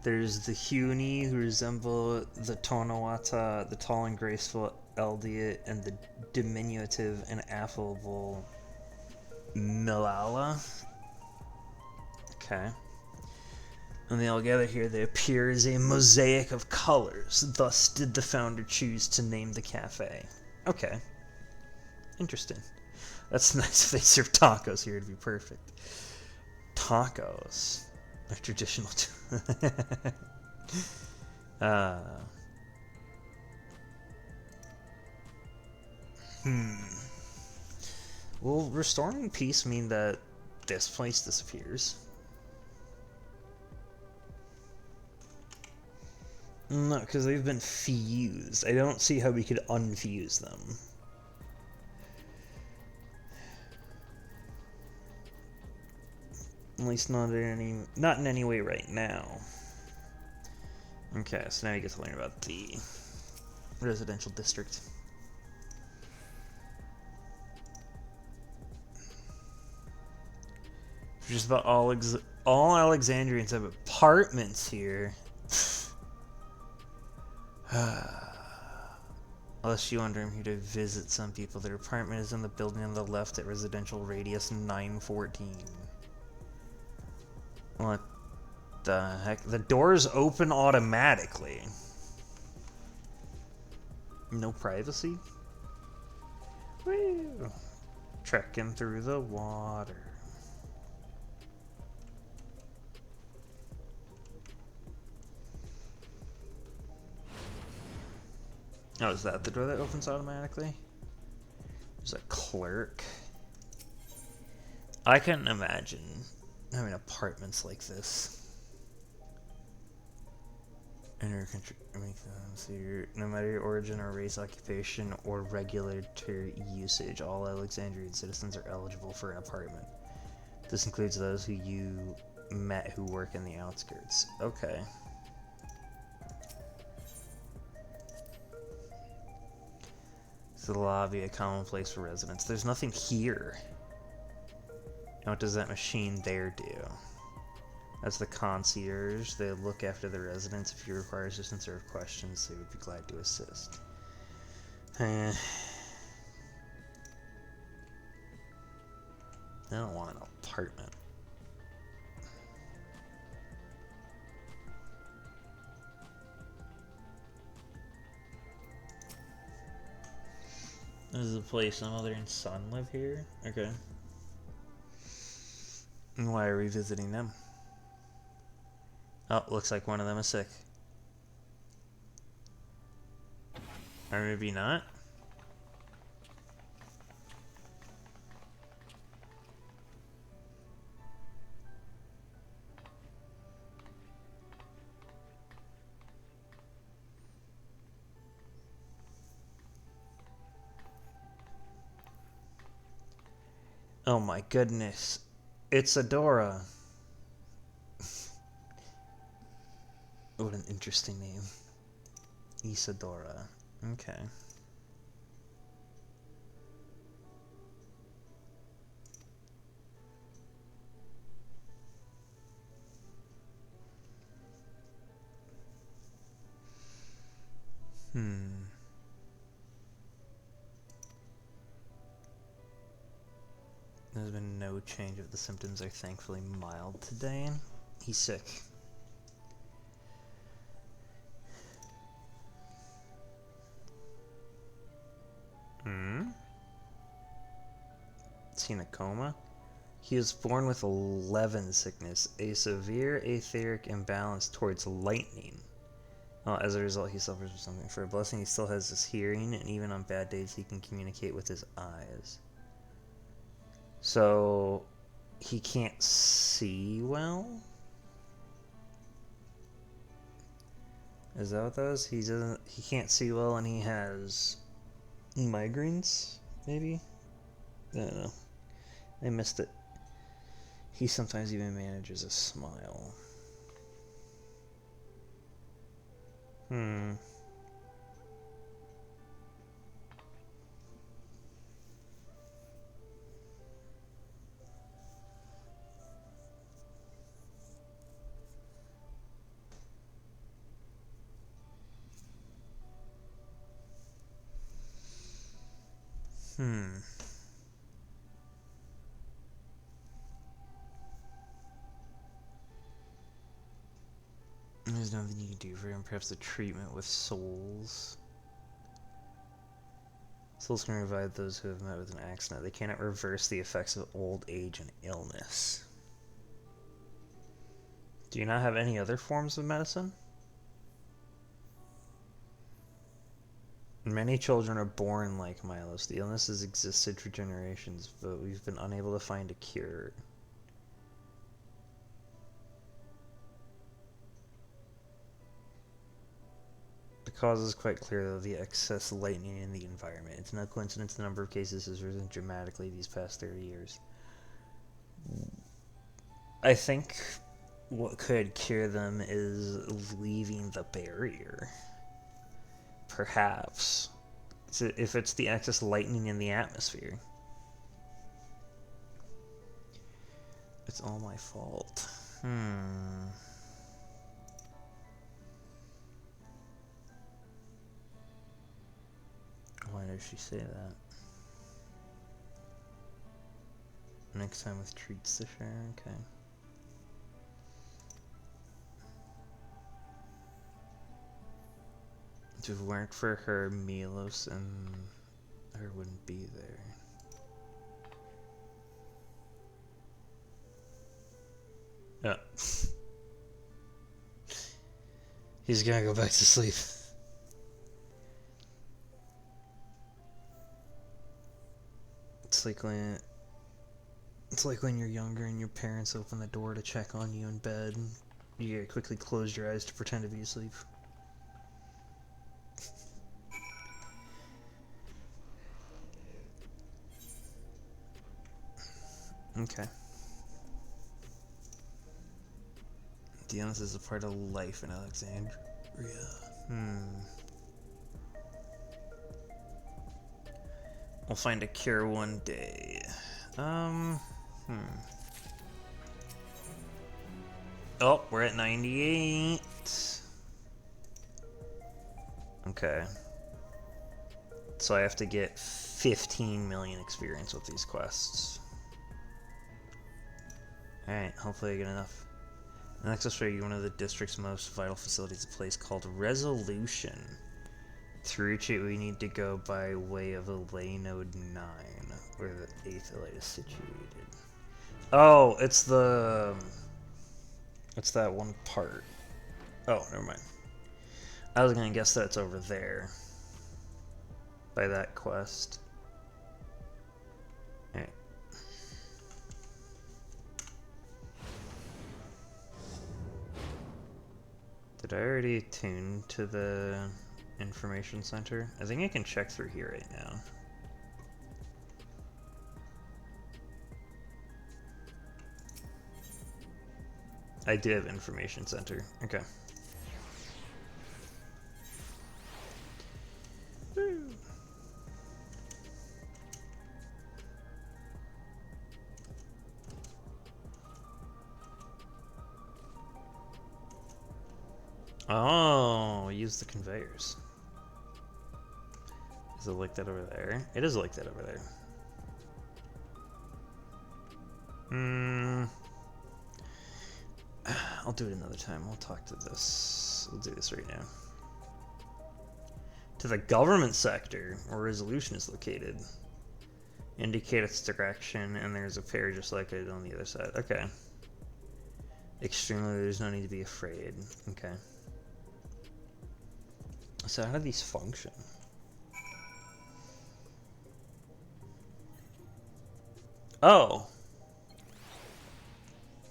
There's the Huni, who resemble the Tonawata, the tall and graceful Eldiot, and the diminutive and affable Milala. Okay. And they all gather here, they appear as a mosaic of colors. Thus did the founder choose to name the cafe. Okay. Interesting. That's nice if they serve tacos here, it'd be perfect. Tacos. A traditional... Will restoring peace mean that this place disappears? No, because they've been fused. I don't see how we could unfuse them. At least not in any way right now. Okay, so now you get to learn about the residential district. Just about all Alexandrians have apartments here. Unless you wonder, I'm here to visit some people. Their apartment is in the building on the left at residential radius 914. What the heck? The doors open automatically. No privacy? Woo! Trekking through the water. Oh, is that the door that opens automatically? There's a clerk. I couldn't imagine having apartments like this. No matter your origin or race, occupation, or regulatory usage, all Alexandrian citizens are eligible for an apartment. This includes those who you met who work in the outskirts. Okay. Is the lobby a common place for residents? There's nothing here. Now what does that machine there do? That's the concierge. They look after the residents. If you require assistance or have questions, they would be glad to assist. I don't want an apartment. This is a place my mother and son live here? Okay. And why are we visiting them? Oh, looks like one of them is sick. Or maybe not? Oh my goodness. It's Adora. What an interesting name. Isadora. Okay. There's been no change of the symptoms are thankfully mild today. He's sick. Is he in a coma? He was born with 11 sickness, a severe etheric imbalance towards lightning. As a result, he suffers from something. For a blessing, he still has his hearing, and even on bad days, he can communicate with his eyes. So, he can't see well? Is that what that is? He can't see well, and he has migraines, maybe? I don't know. I missed it. He sometimes even manages a smile. There's nothing you can do for him. Perhaps the treatment with souls. Souls can revive those who have met with an accident. They cannot reverse the effects of old age and illness. Do you not have any other forms of medicine? Many children are born like Milos. The illness has existed for generations, but we've been unable to find a cure. The cause is quite clear, though: the excess lightning in the environment. It's no coincidence the number of cases has risen dramatically these past 30 years. I think what could cure them is leaving the barrier. Perhaps. If it's the excess lightning in the atmosphere. It's all my fault. Why does she say that? Next time with treats to share, okay. If it weren't for her, Milos and her wouldn't be there. Yeah. He's gonna go back to sleep. It's like when you're younger and your parents open the door to check on you in bed. You gotta quickly close your eyes to pretend to be asleep. Okay. The illness is a part of life in Alexandria. We'll find a cure one day. Oh, we're at 98. Okay. So I have to get 15 million experience with these quests. Alright, hopefully I get enough. Next, I'll show you one of the district's most vital facilities, a place called Resolution. To reach it, we need to go by way of Lay Node 9, where the 8th light is situated. Oh, it's the... It's that one part. Oh, never mind. I was gonna guess that it's over there. By that quest. Alright. Did I already attune to the information center? I think I can check through here right now. I did have information center. Okay. Oh, use the conveyors. Is it like that over there? It is like that over there. I'll do it another time. We'll talk to this. We'll do this right now. To the government sector, where resolution is located. Indicate its direction, and there's a pair just like it on the other side. Okay. Extremely, there's no need to be afraid. Okay. So how do these function? Oh.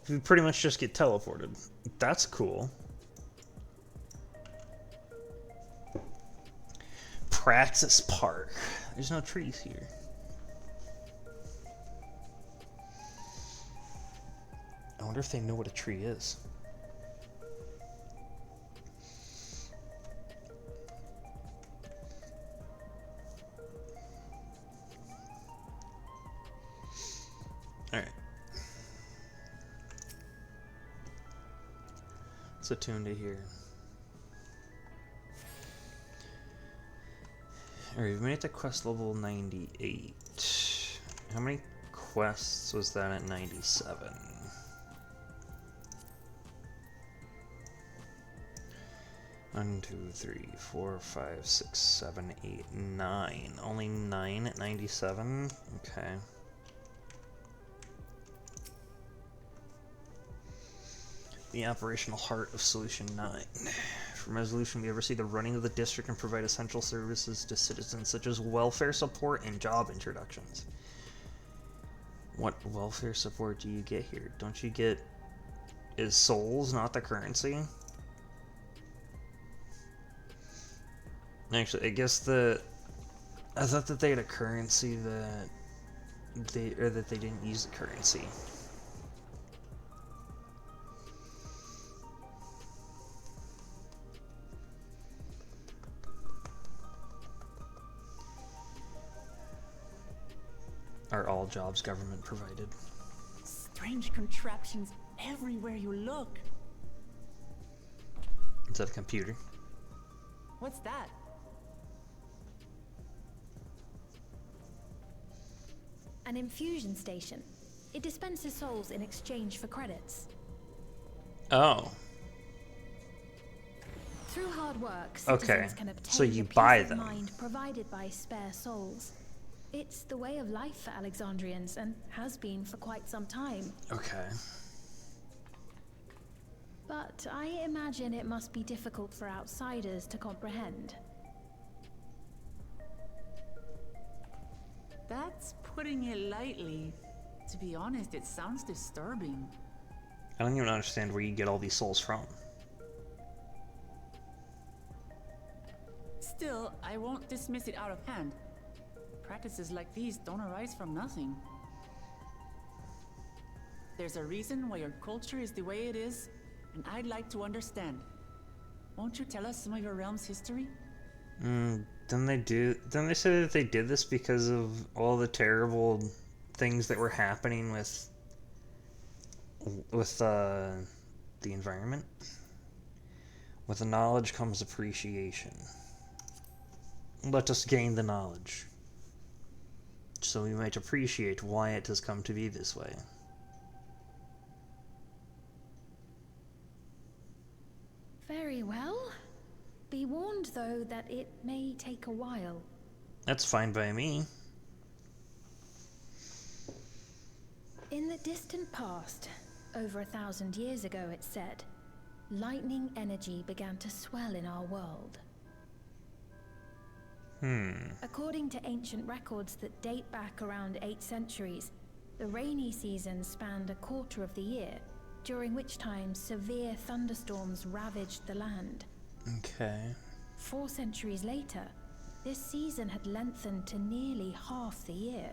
We pretty much just get teleported. That's cool. Praxis Park. There's no trees here. I wonder if they know what a tree is. Alright. Let's attune to here. Alright, we've made it to quest level 98. How many quests was that at 97? One, 2, 3, 4, 5, 6, 7, 8, 9. Only 9 at 97? Okay. The operational heart of Solution 9. From Resolution, we oversee the running of the district and provide essential services to citizens such as welfare support and job introductions. What welfare support do you get here? Don't you get... Is souls not the currency? Actually, I guess I thought that they had a currency that they didn't use the currency. Are all jobs government provided? Strange contraptions everywhere you look. Is that a computer? What's that? An infusion station. It dispenses souls in exchange for credits. Oh. Through hard work, Okay, citizens can obtain so you the peace buy of them. mind provided by spare souls. It's the way of life for Alexandrians and has been for quite some time. Okay. But I imagine it must be difficult for outsiders to comprehend. That's putting it lightly. To be honest, it sounds disturbing. I don't even understand where you get all these souls from. Still, I won't dismiss it out of hand. Practices like these don't arise from nothing. There's a reason why your culture is the way it is, and I'd like to understand. Won't you tell us some of your realm's history? Didn't they say that they did this because of all the terrible things that were happening with the environment? With the knowledge comes appreciation. Let us gain the knowledge, so we might appreciate why it has come to be this way. Very well. Be warned, though, that it may take a while. That's fine by me. In the distant past, over 1,000 years ago, it's said, lightning energy began to swell in our world. According to ancient records that date back around 8 centuries, the rainy season spanned a quarter of the year, during which time severe thunderstorms ravaged the land. Okay. 4 centuries later, this season had lengthened to nearly half the year.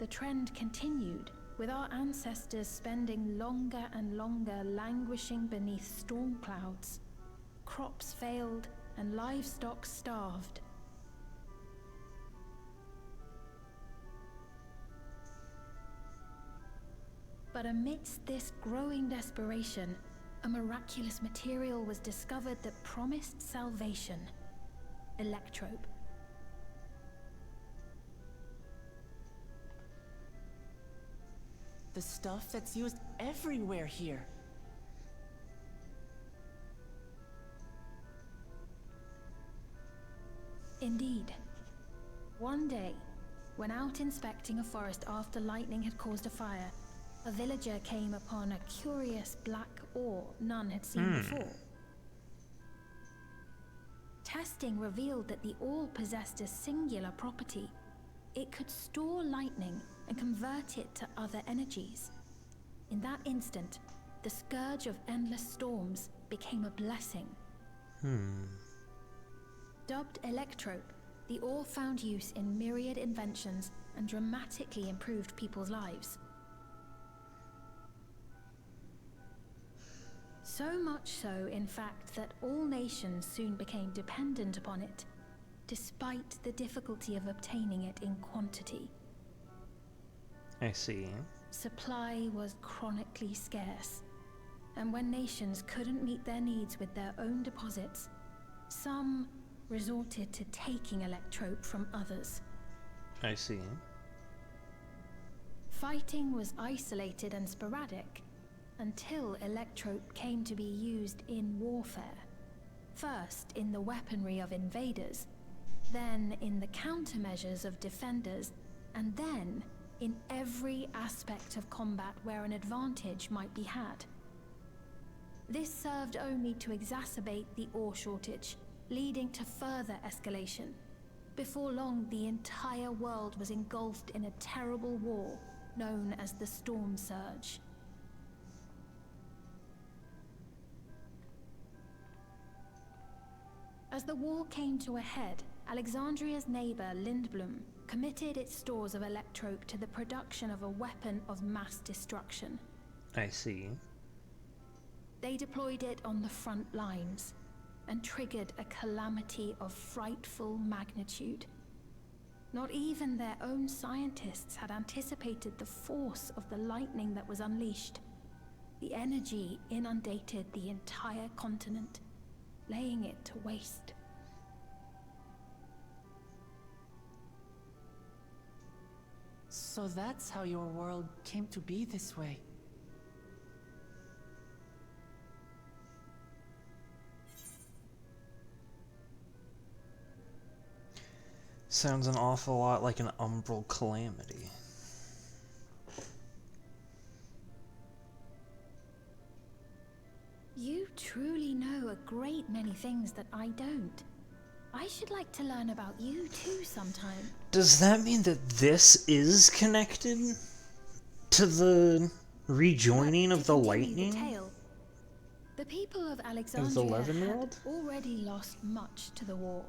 The trend continued, with our ancestors spending longer and longer languishing beneath storm clouds. Crops failed and livestock starved. But amidst this growing desperation, a miraculous material was discovered that promised salvation. Electrope. The stuff that's used everywhere here. Indeed. One day, when out inspecting a forest after lightning had caused a fire, a villager came upon a curious black ore none had seen before. Testing revealed that the ore possessed a singular property. It could store lightning and convert it to other energies. In that instant, the scourge of endless storms became a blessing. Dubbed Electrope, the ore found use in myriad inventions and dramatically improved people's lives. So much so, in fact, that all nations soon became dependent upon it, despite the difficulty of obtaining it in quantity. I see. Supply was chronically scarce, and when nations couldn't meet their needs with their own deposits, some resorted to taking Electrope from others. I see. Fighting was isolated and sporadic until Electrope came to be used in warfare. First in the weaponry of invaders, then in the countermeasures of defenders, and then in every aspect of combat where an advantage might be had. This served only to exacerbate the ore shortage, leading to further escalation. Before long, the entire world was engulfed in a terrible war known as the Storm Surge. As the war came to a head, Alexandria's neighbor, Lindblom, committed its stores of Electrope to the production of a weapon of mass destruction. I see. They deployed it on the front lines and triggered a calamity of frightful magnitude. Not even their own scientists had anticipated the force of the lightning that was unleashed. The energy inundated the entire continent, laying it to waste. So that's how your world came to be this way. Sounds an awful lot like an umbral calamity. You truly know a great many things that I don't. I should like to learn about you too sometime. Does that mean that this is connected to the rejoining of the lightning? The people of Alexandria Levin had world? already lost much to the war.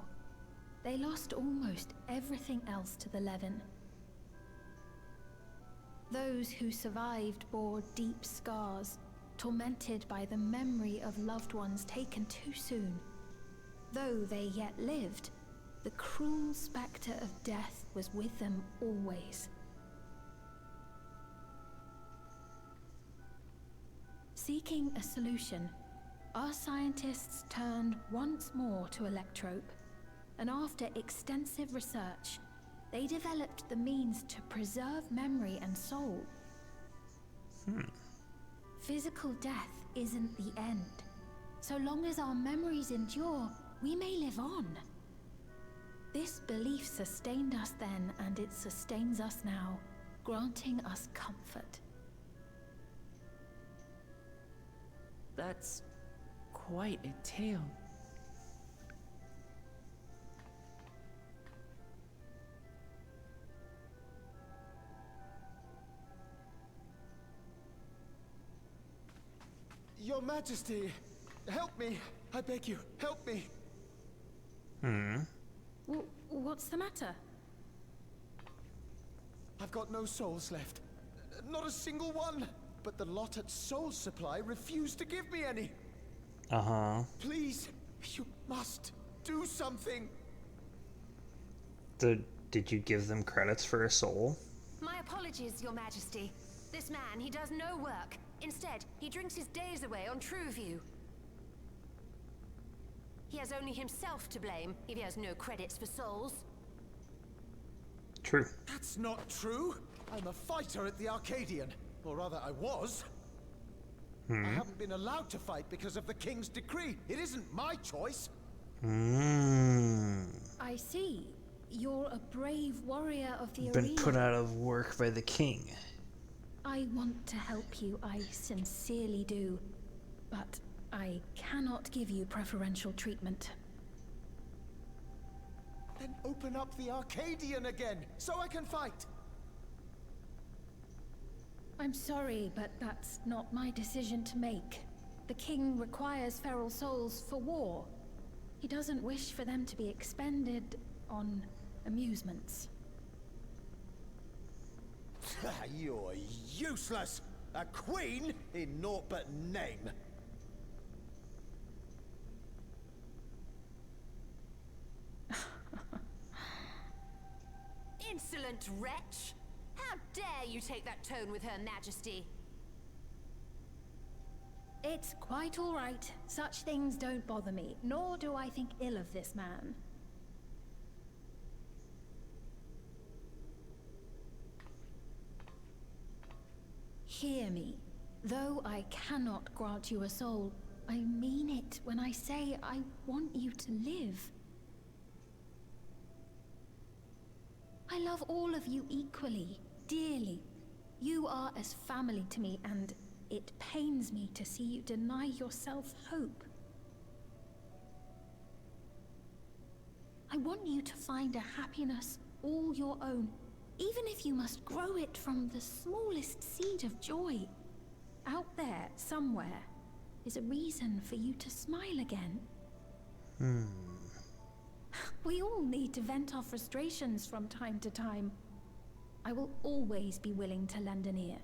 They lost almost everything else to the Levin. Those who survived bore deep scars, tormented by the memory of loved ones taken too soon. Though they yet lived, the cruel spectre of death was with them always. Seeking a solution, our scientists turned once more to Electrope, and after extensive research, they developed the means to preserve memory and soul. Physical death isn't the end. So long as our memories endure, we may live on. This belief sustained us then, and it sustains us now, granting us comfort. That's quite a tale. Your Majesty, help me! I beg you, help me! What's the matter? I've got no souls left. Not a single one! But the lot at Soul Supply refused to give me any! Please, you must do something! Did you give them credits for a soul? My apologies, Your Majesty. This man, he does no work. Instead, he drinks his days away on Trueview. He has only himself to blame if he has no credits for souls. True. That's not true. I'm a fighter at the Arcadian. Or rather, I was. I haven't been allowed to fight because of the King's decree. It isn't my choice. I see. You're a brave warrior of the Been arena. put out of work by the king. I want to help you, I sincerely do. But I cannot give you preferential treatment. Then open up the Arcadian again, so I can fight. I'm sorry, but that's not my decision to make. The king requires feral souls for war. He doesn't wish for them to be expended on amusements. You're useless. A queen in naught but name. Insolent wretch! How dare you take that tone with Her Majesty? It's quite all right. Such things don't bother me, nor do I think ill of this man. Hear me. Though I cannot grant you a soul, I mean it when I say I want you to live. I love all of you equally, dearly. You are as family to me, and it pains me to see you deny yourself hope. I want you to find a happiness all your own, even if you must grow it from the smallest seed of joy. Out there, somewhere, is a reason for you to smile again. We all need to vent our frustrations from time to time. I will always be willing to lend an ear.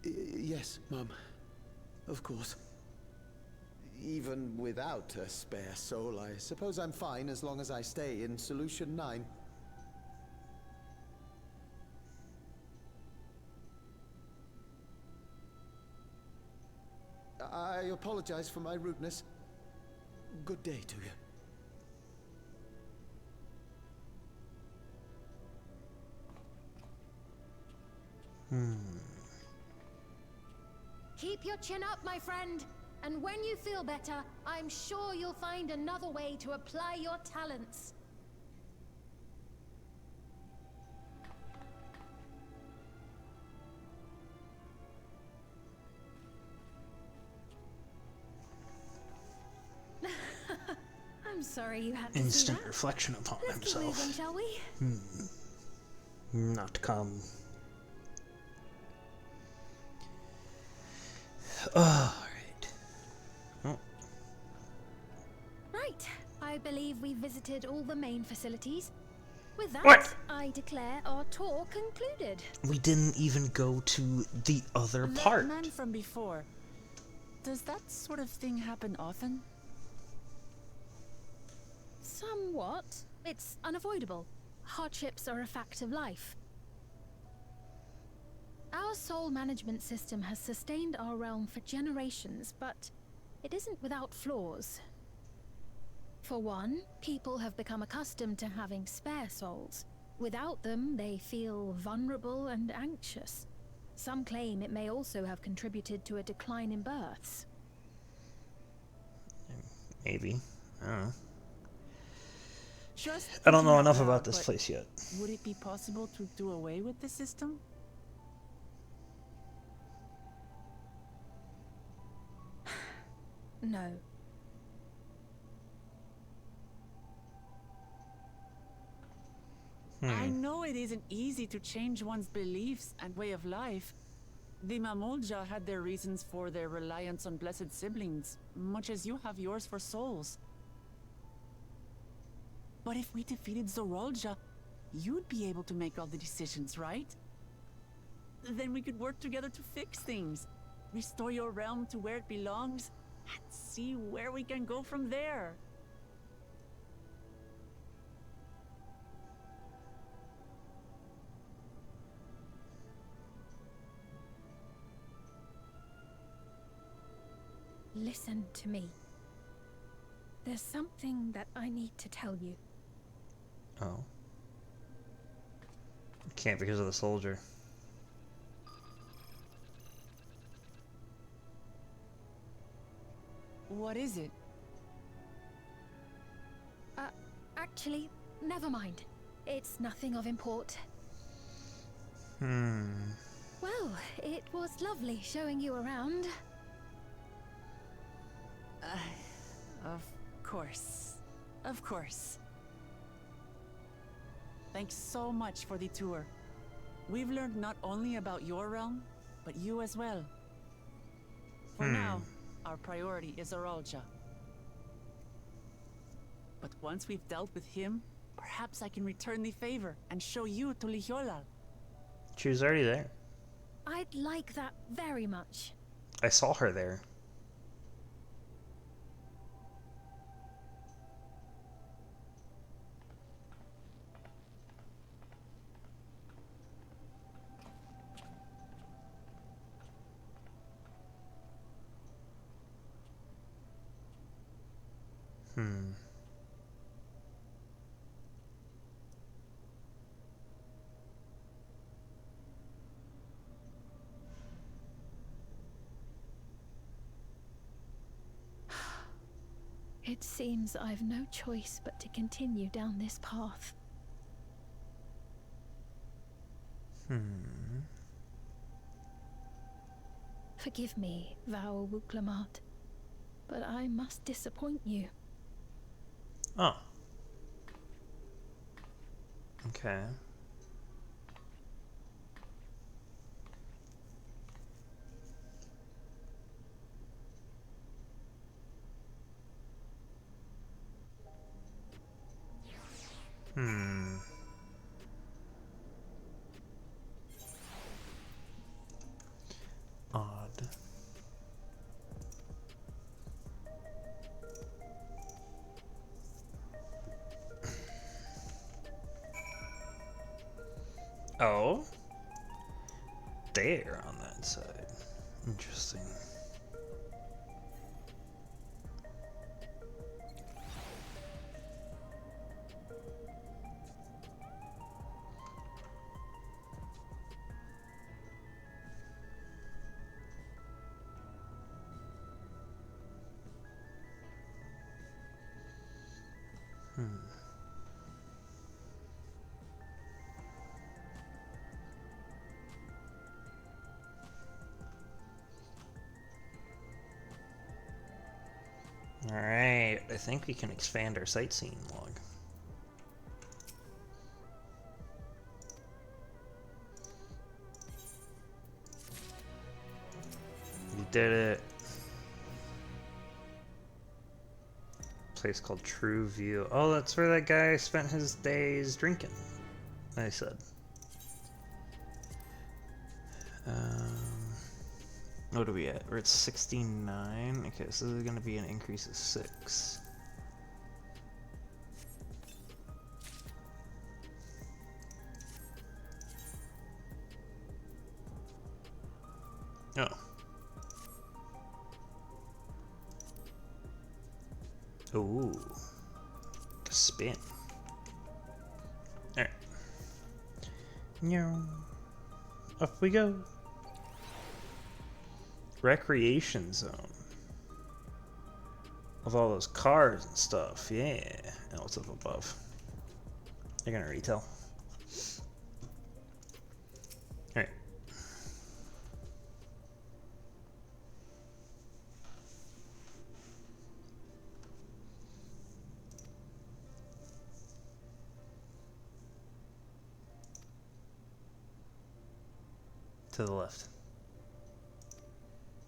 Yes, Mum. Of course. Even without a spare soul, I suppose I'm fine as long as I stay in Solution 9. I apologize for my rudeness. Good day to you. Keep your chin up, my friend. And when you feel better, I'm sure you'll find another way to apply your talents. I'm sorry you had to see Instant that. reflection upon Let's keep himself. moving, shall we? Not to come. Alright. Oh, Right. I believe we visited all the main facilities. With that, What? I declare our tour concluded. we didn't even go to the other That part. man from before. Does that sort of thing happen often? Somewhat. It's unavoidable. Hardships are a fact of life. Our soul management system has sustained our realm for generations, but it isn't without flaws. For one, people have become accustomed to having spare souls. Without them, they feel vulnerable and anxious. Some claim it may also have contributed to a decline in births. Maybe. I don't know. Just I don't know thinking out enough loud, about this but place yet. Would it be possible to do away with the system? No. I know it isn't easy to change one's beliefs and way of life. The Mamolja had their reasons for their reliance on blessed siblings, much as you have yours for souls. But if we defeated Zorolja, you'd be able to make all the decisions, right? Then we could work together to fix things, restore your realm to where it belongs, and see where we can go from there. Listen to me. There's something that I need to tell you. Oh. Can't because of the soldier. What is it? Actually, never mind. It's nothing of import. Well, it was lovely showing you around. Of course. Of course. Thanks so much for the tour. We've learned not only about your realm, but you as well. For now, our priority is Aralja. But once we've dealt with him, perhaps I can return the favor and show you to Lihiolal. She was already there. I'd like that very much. I saw her there. It seems I've no choice but to continue down this path. Forgive me, Val Wuklamat, but I must disappoint you. Oh. Okay. Odd. Oh? There on that side. Interesting. Alright, I think we can expand our sightseeing log. We did it. Place called True View. Oh, that's where that guy spent his days drinking, I said. What are we at? We're at 69. Okay, so this is going to be an increase of 6. Oh. Ooh. A spin. Alright. No. Up we go. Recreation zone. With all those cars and stuff. Yeah. And what's up above? They're gonna retail. Alright. To the left.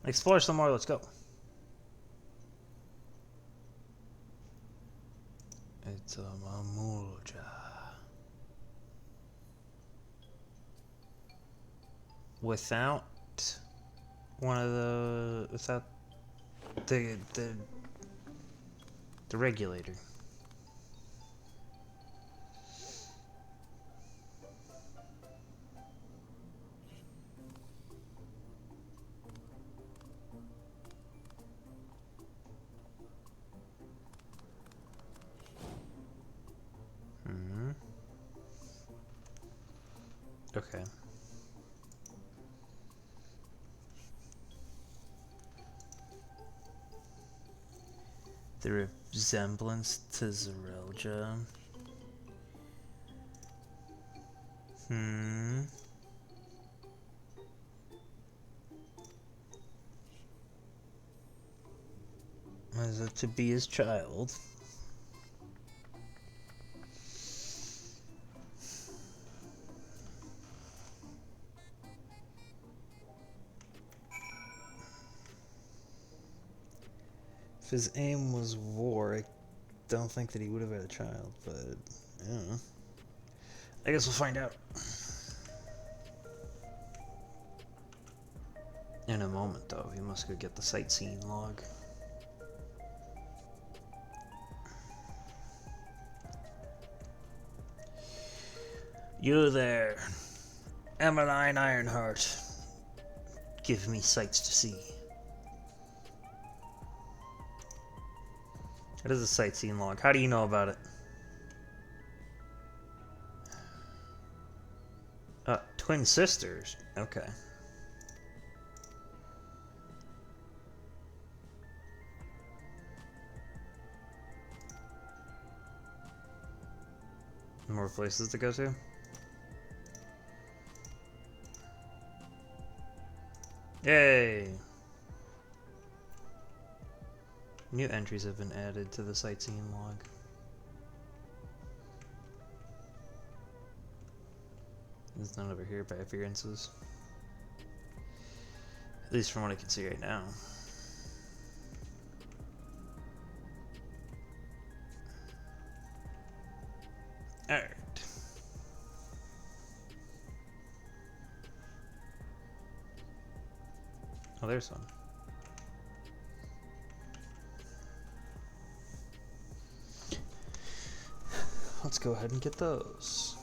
Explore some more, let's go. It's a Mamulja. Without one of the without the regulator. Okay. The resemblance to Zerelja. Is it to be his child? If his aim was war, I don't think that he would have had a child, but I don't know. I guess we'll find out. In a moment, though, we must go get the sightseeing log. You there, Emmeline Ironheart. Give me sights to see. It is a sightseeing log. How do you know about it? Twin sisters. Okay. More places to go to? Yay! New entries have been added to the sightseeing log. There's none over here by appearances. At least from what I can see right now. Alright. Oh, there's one. Let's go ahead and get those.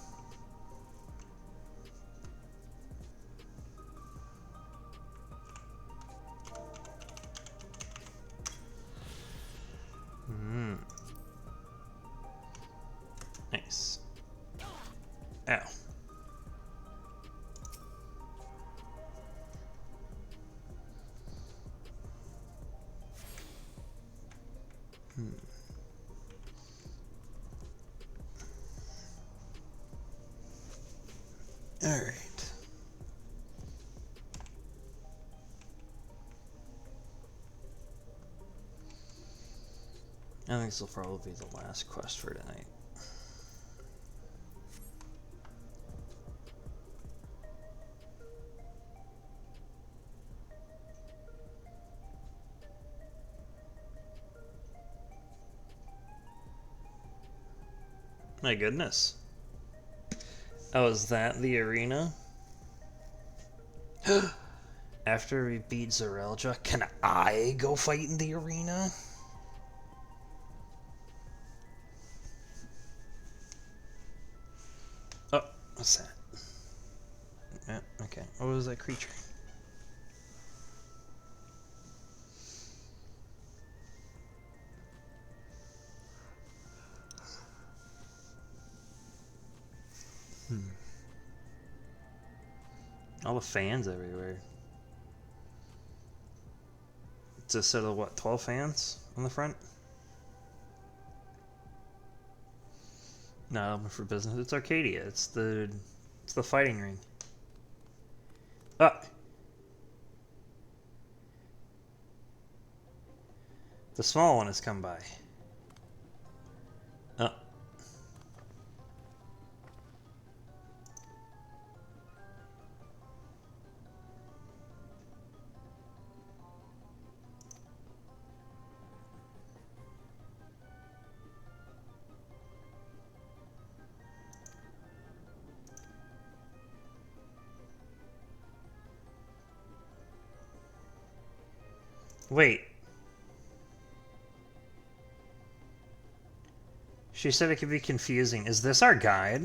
Nice. Ow. All right. I think this will probably be the last quest for tonight. My goodness. Oh, is that the arena? After we beat Zerelja, can I go fight in the arena? Oh, what's that? Yeah, okay. What was that creature? All the fans everywhere. It's a set of what, 12 fans on the front? Not open for business. It's Arcadia. It's the fighting ring. Ah! The small one has come by. Oh. Wait. She said it could be confusing. Is this our guide?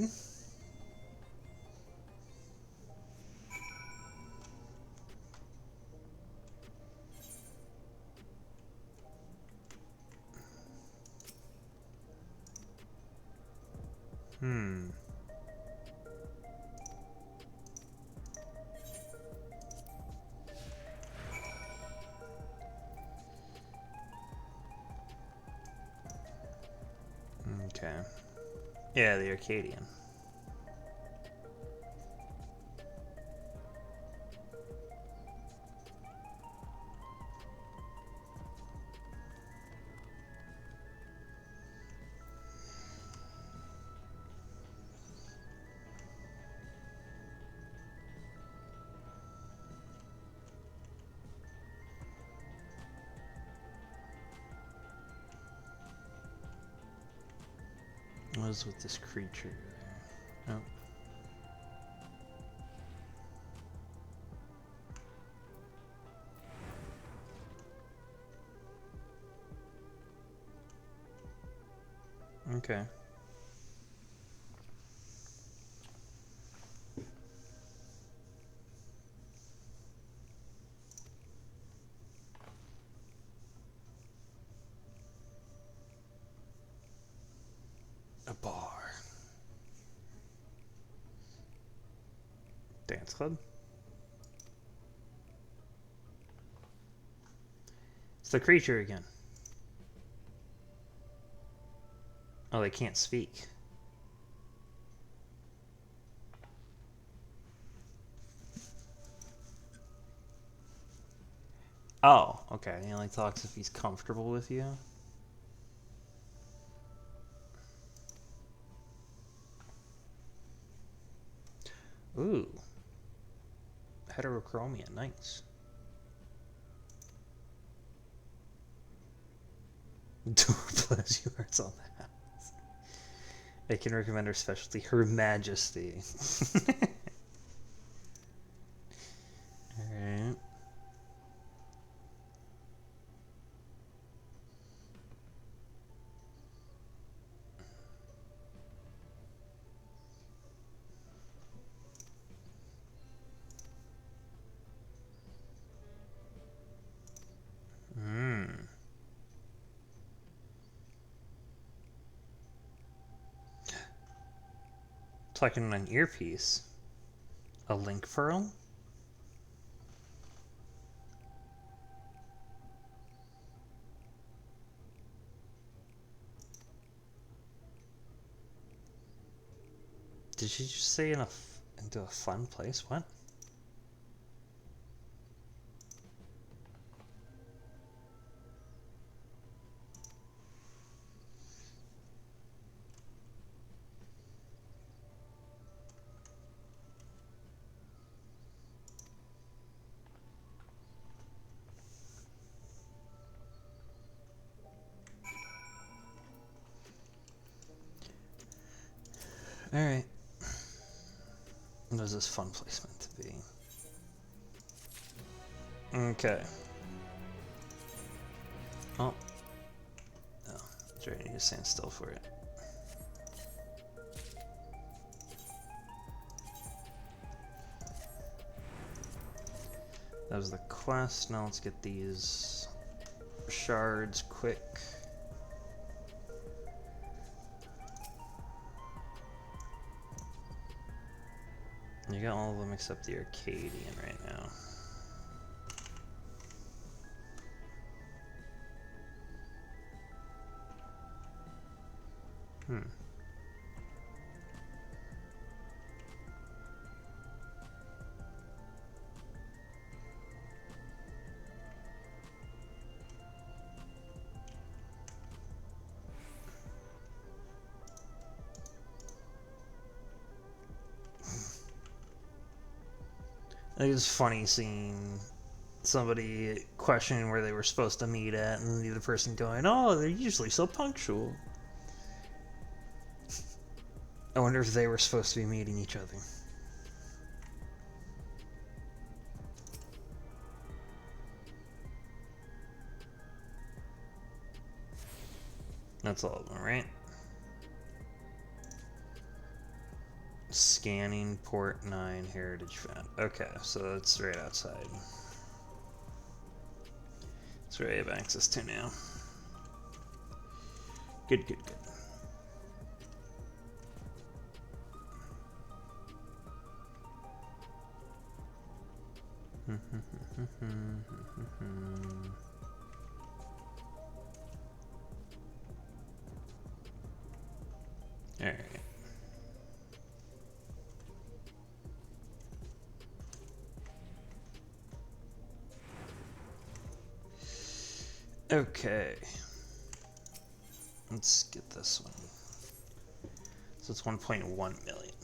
Okay. Yeah, the Arcadian. What is with this creature there? Oh. Okay. A bar. Dance club? It's the creature again. Oh, they can't speak. Oh, okay. He only talks if he's comfortable with you. Ooh. Heterochromia, nice. Bless you, hearts on the house. I can recommend her specialty, Her Majesty. Alright. Talking on an earpiece. A link pearl? Did she just say into a fun place? What? Alright. What is this fun place meant to be? Okay. Oh. Oh. Sorry, I need to stand still for it. That was the quest. Now let's get these shards quick. You got all of them except the Arcadian right now. It was funny seeing somebody questioning where they were supposed to meet at, and the other person going, "Oh, they're usually so punctual." I wonder if they were supposed to be meeting each other. That's all of them, right? Scanning port 9 heritage found. Okay, so that's right outside. That's where I have access to now. Good, good, good. Alright. Okay. Let's get this one. So it's 1.1 million.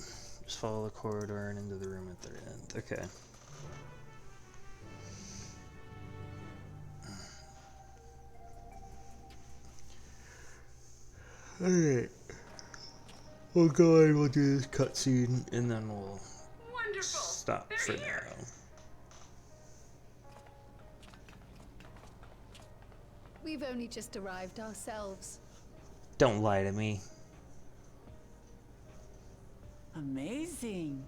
Just follow the corridor and into the room at their end. Okay. Alright. We'll go ahead, we'll do this cutscene, and then we'll stop for now. We've only just arrived ourselves. Don't lie to me. Amazing.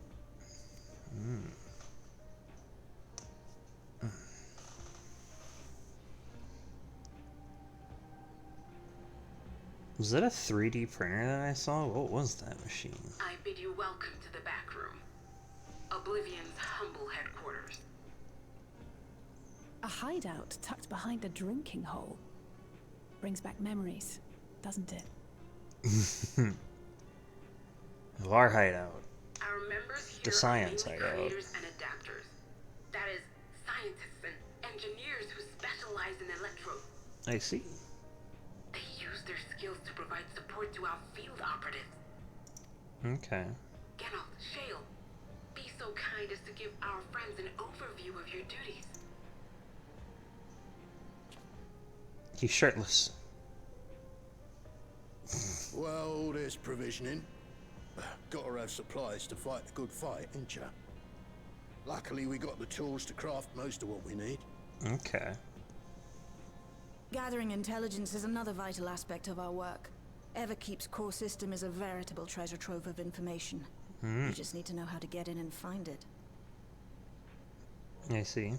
Was that a 3D printer that I saw? What was that machine? I bid you welcome to the back room. Oblivion's humble headquarters. A hideout tucked behind a drinking hole. Brings back memories, doesn't it? Of our hideout. Our members here The science are mainly hideout. creators and adapters. That is, scientists and engineers who specialize in electro. I see. They use their skills to provide support to our field operatives. Okay. Geralt, Shale, be so kind as to give our friends an overview of your duties. He's shirtless. Well, there's provisioning. Gotta have supplies to fight a good fight, ain't ya? Luckily, we got the tools to craft most of what we need. Okay. Gathering intelligence is another vital aspect of our work. Everkeep's core system is a veritable treasure trove of information. You just need to know how to get in and find it. I see.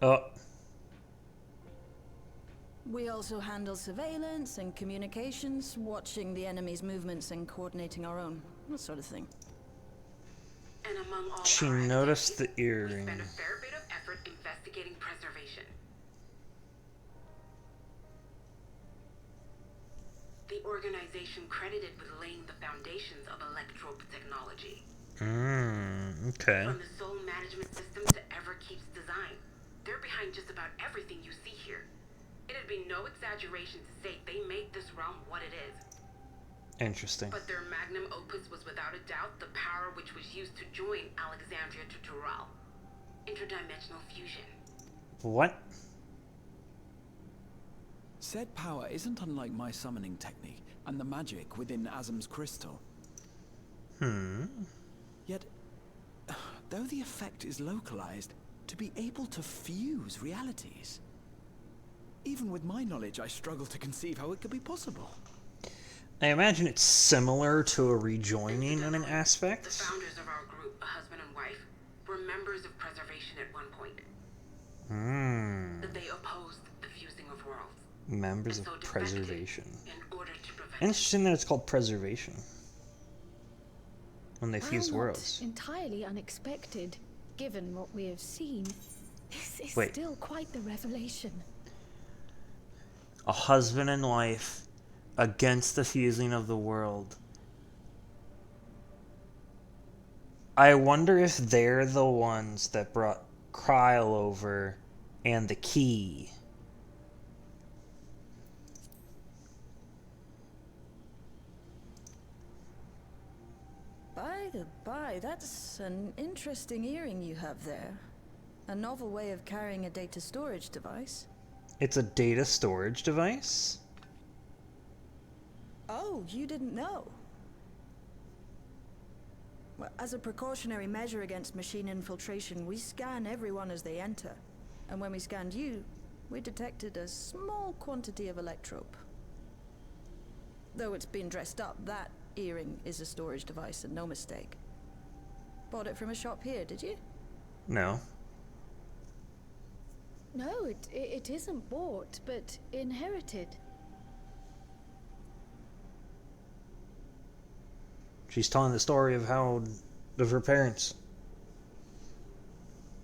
Oh. We also handle surveillance and communications, watching the enemy's movements and coordinating our own, that sort of thing. And among all She our noticed the activities, earring. we spend a fair bit of effort investigating preservation. The organization credited with laying the foundations of electrope technology. Okay. From the soul management system to Everkeep's design, they're behind just about everything you see here. It'd be no exaggeration to say they made this realm what it is. Interesting. But their magnum opus was without a doubt the power which was used to join Alexandria to Tural. Interdimensional fusion. What? Said power isn't unlike my summoning technique and the magic within Azam's crystal. Yet, though the effect is localized, to be able to fuse realities. Even with my knowledge, I struggle to conceive how it could be possible. I imagine it's similar to a rejoining in an aspect. The founders of our group, a husband and wife, were members of preservation at one point. That they opposed the fusing of worlds. Members and of so preservation. In order to prevent Interesting that it's called preservation. When they fuse While not worlds. entirely unexpected, given what we have seen, this is Wait. still quite the revelation. A husband and wife against the fusing of the world. I wonder if they're the ones that brought Kryl over and the key. By the by, that's an interesting earring you have there. A novel way of carrying a data storage device. It's a data storage device? Oh, you didn't know? Well, as a precautionary measure against machine infiltration, we scan everyone as they enter. And when we scanned you, we detected a small quantity of electrope. Though it's been dressed up, that earring is a storage device and no mistake. Bought it from a shop here, did you? No. No, it isn't bought, but inherited. She's telling the story of her parents.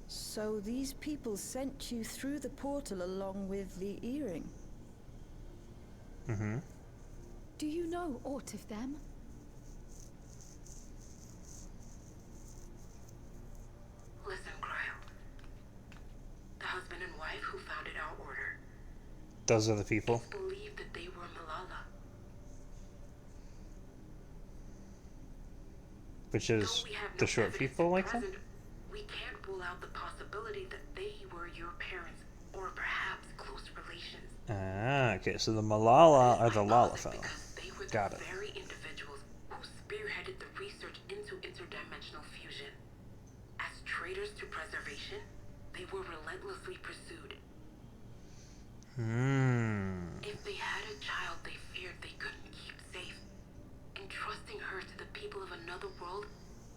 So these people sent you through the portal along with the earring? Mm-hmm. Do you know aught of them? Listen, Cryle. The husband and wife who founded our order. Those are the people. It's believed that they were Malala. Which is the short people like that? We can't rule out the possibility that they were your parents, or perhaps close relations. Ah, okay, so the Malala are the Lalafell. Got it. Very individuals who spearheaded the research into interdimensional fusion. As traitors to preservation, they were relentlessly pursued. If they had a child they feared they couldn't keep safe, entrusting her to the people of another world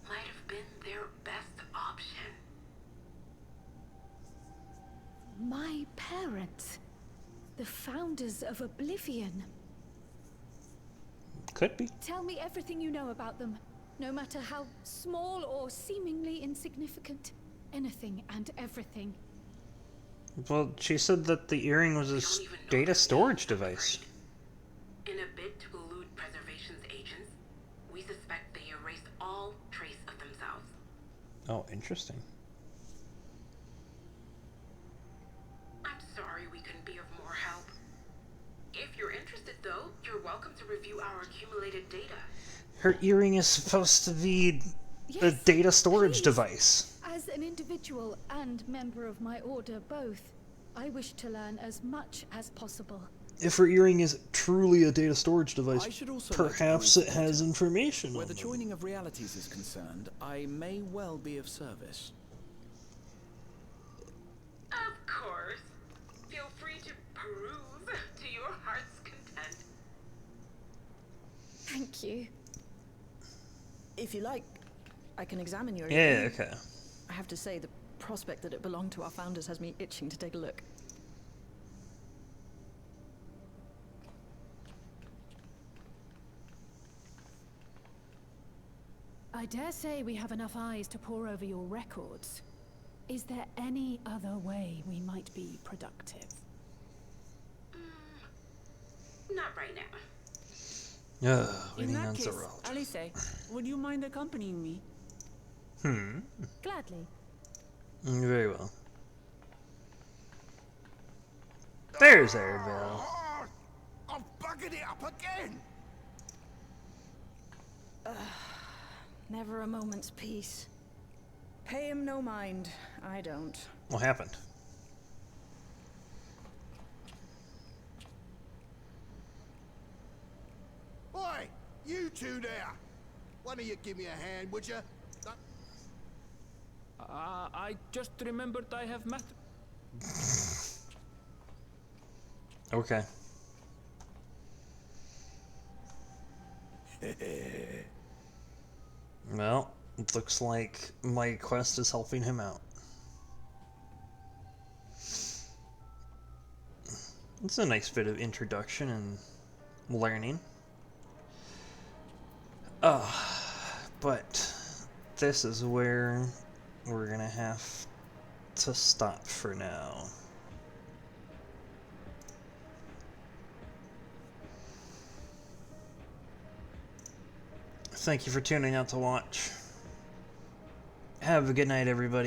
might have been their best option. My parents, the founders of Oblivion. Could be. Tell me everything you know about them, no matter how small or seemingly insignificant. Anything and everything. Well, she said that the earring was a data storage device. In a bid to elude preservation's agents, we suspect they erased all trace of themselves. Oh, interesting. I'm sorry we couldn't be of more help. If you're interested, though, you're welcome to review our accumulated data. Her earring is supposed to be a data storage device. As an individual and member of my order both, I wish to learn as much as possible. If her earring is truly a data storage device, I should also perhaps it has information where on the them. joining of realities is concerned, I may well be of service. Of course. Feel free to peruse to your heart's content. Thank you. If you like, I can examine your Yeah, earring. okay. I have to say, the prospect that it belonged to our founders has me itching to take a look. I dare say we have enough eyes to pore over your records. Is there any other way we might be productive? Not right now. In that case, around. Alice, would you mind accompanying me? Gladly. Very well. There's Airville. I've buggered it up again! Never a moment's peace. Pay him no mind. I don't. What happened? Oi! You two there! One of you give me a hand, would you? I just remembered I have met. Okay. Well, it looks like my quest is helping him out. It's a nice bit of introduction and learning. But this is where we're gonna have to stop for now. Thank you for tuning out to watch. Have a good night, everybody.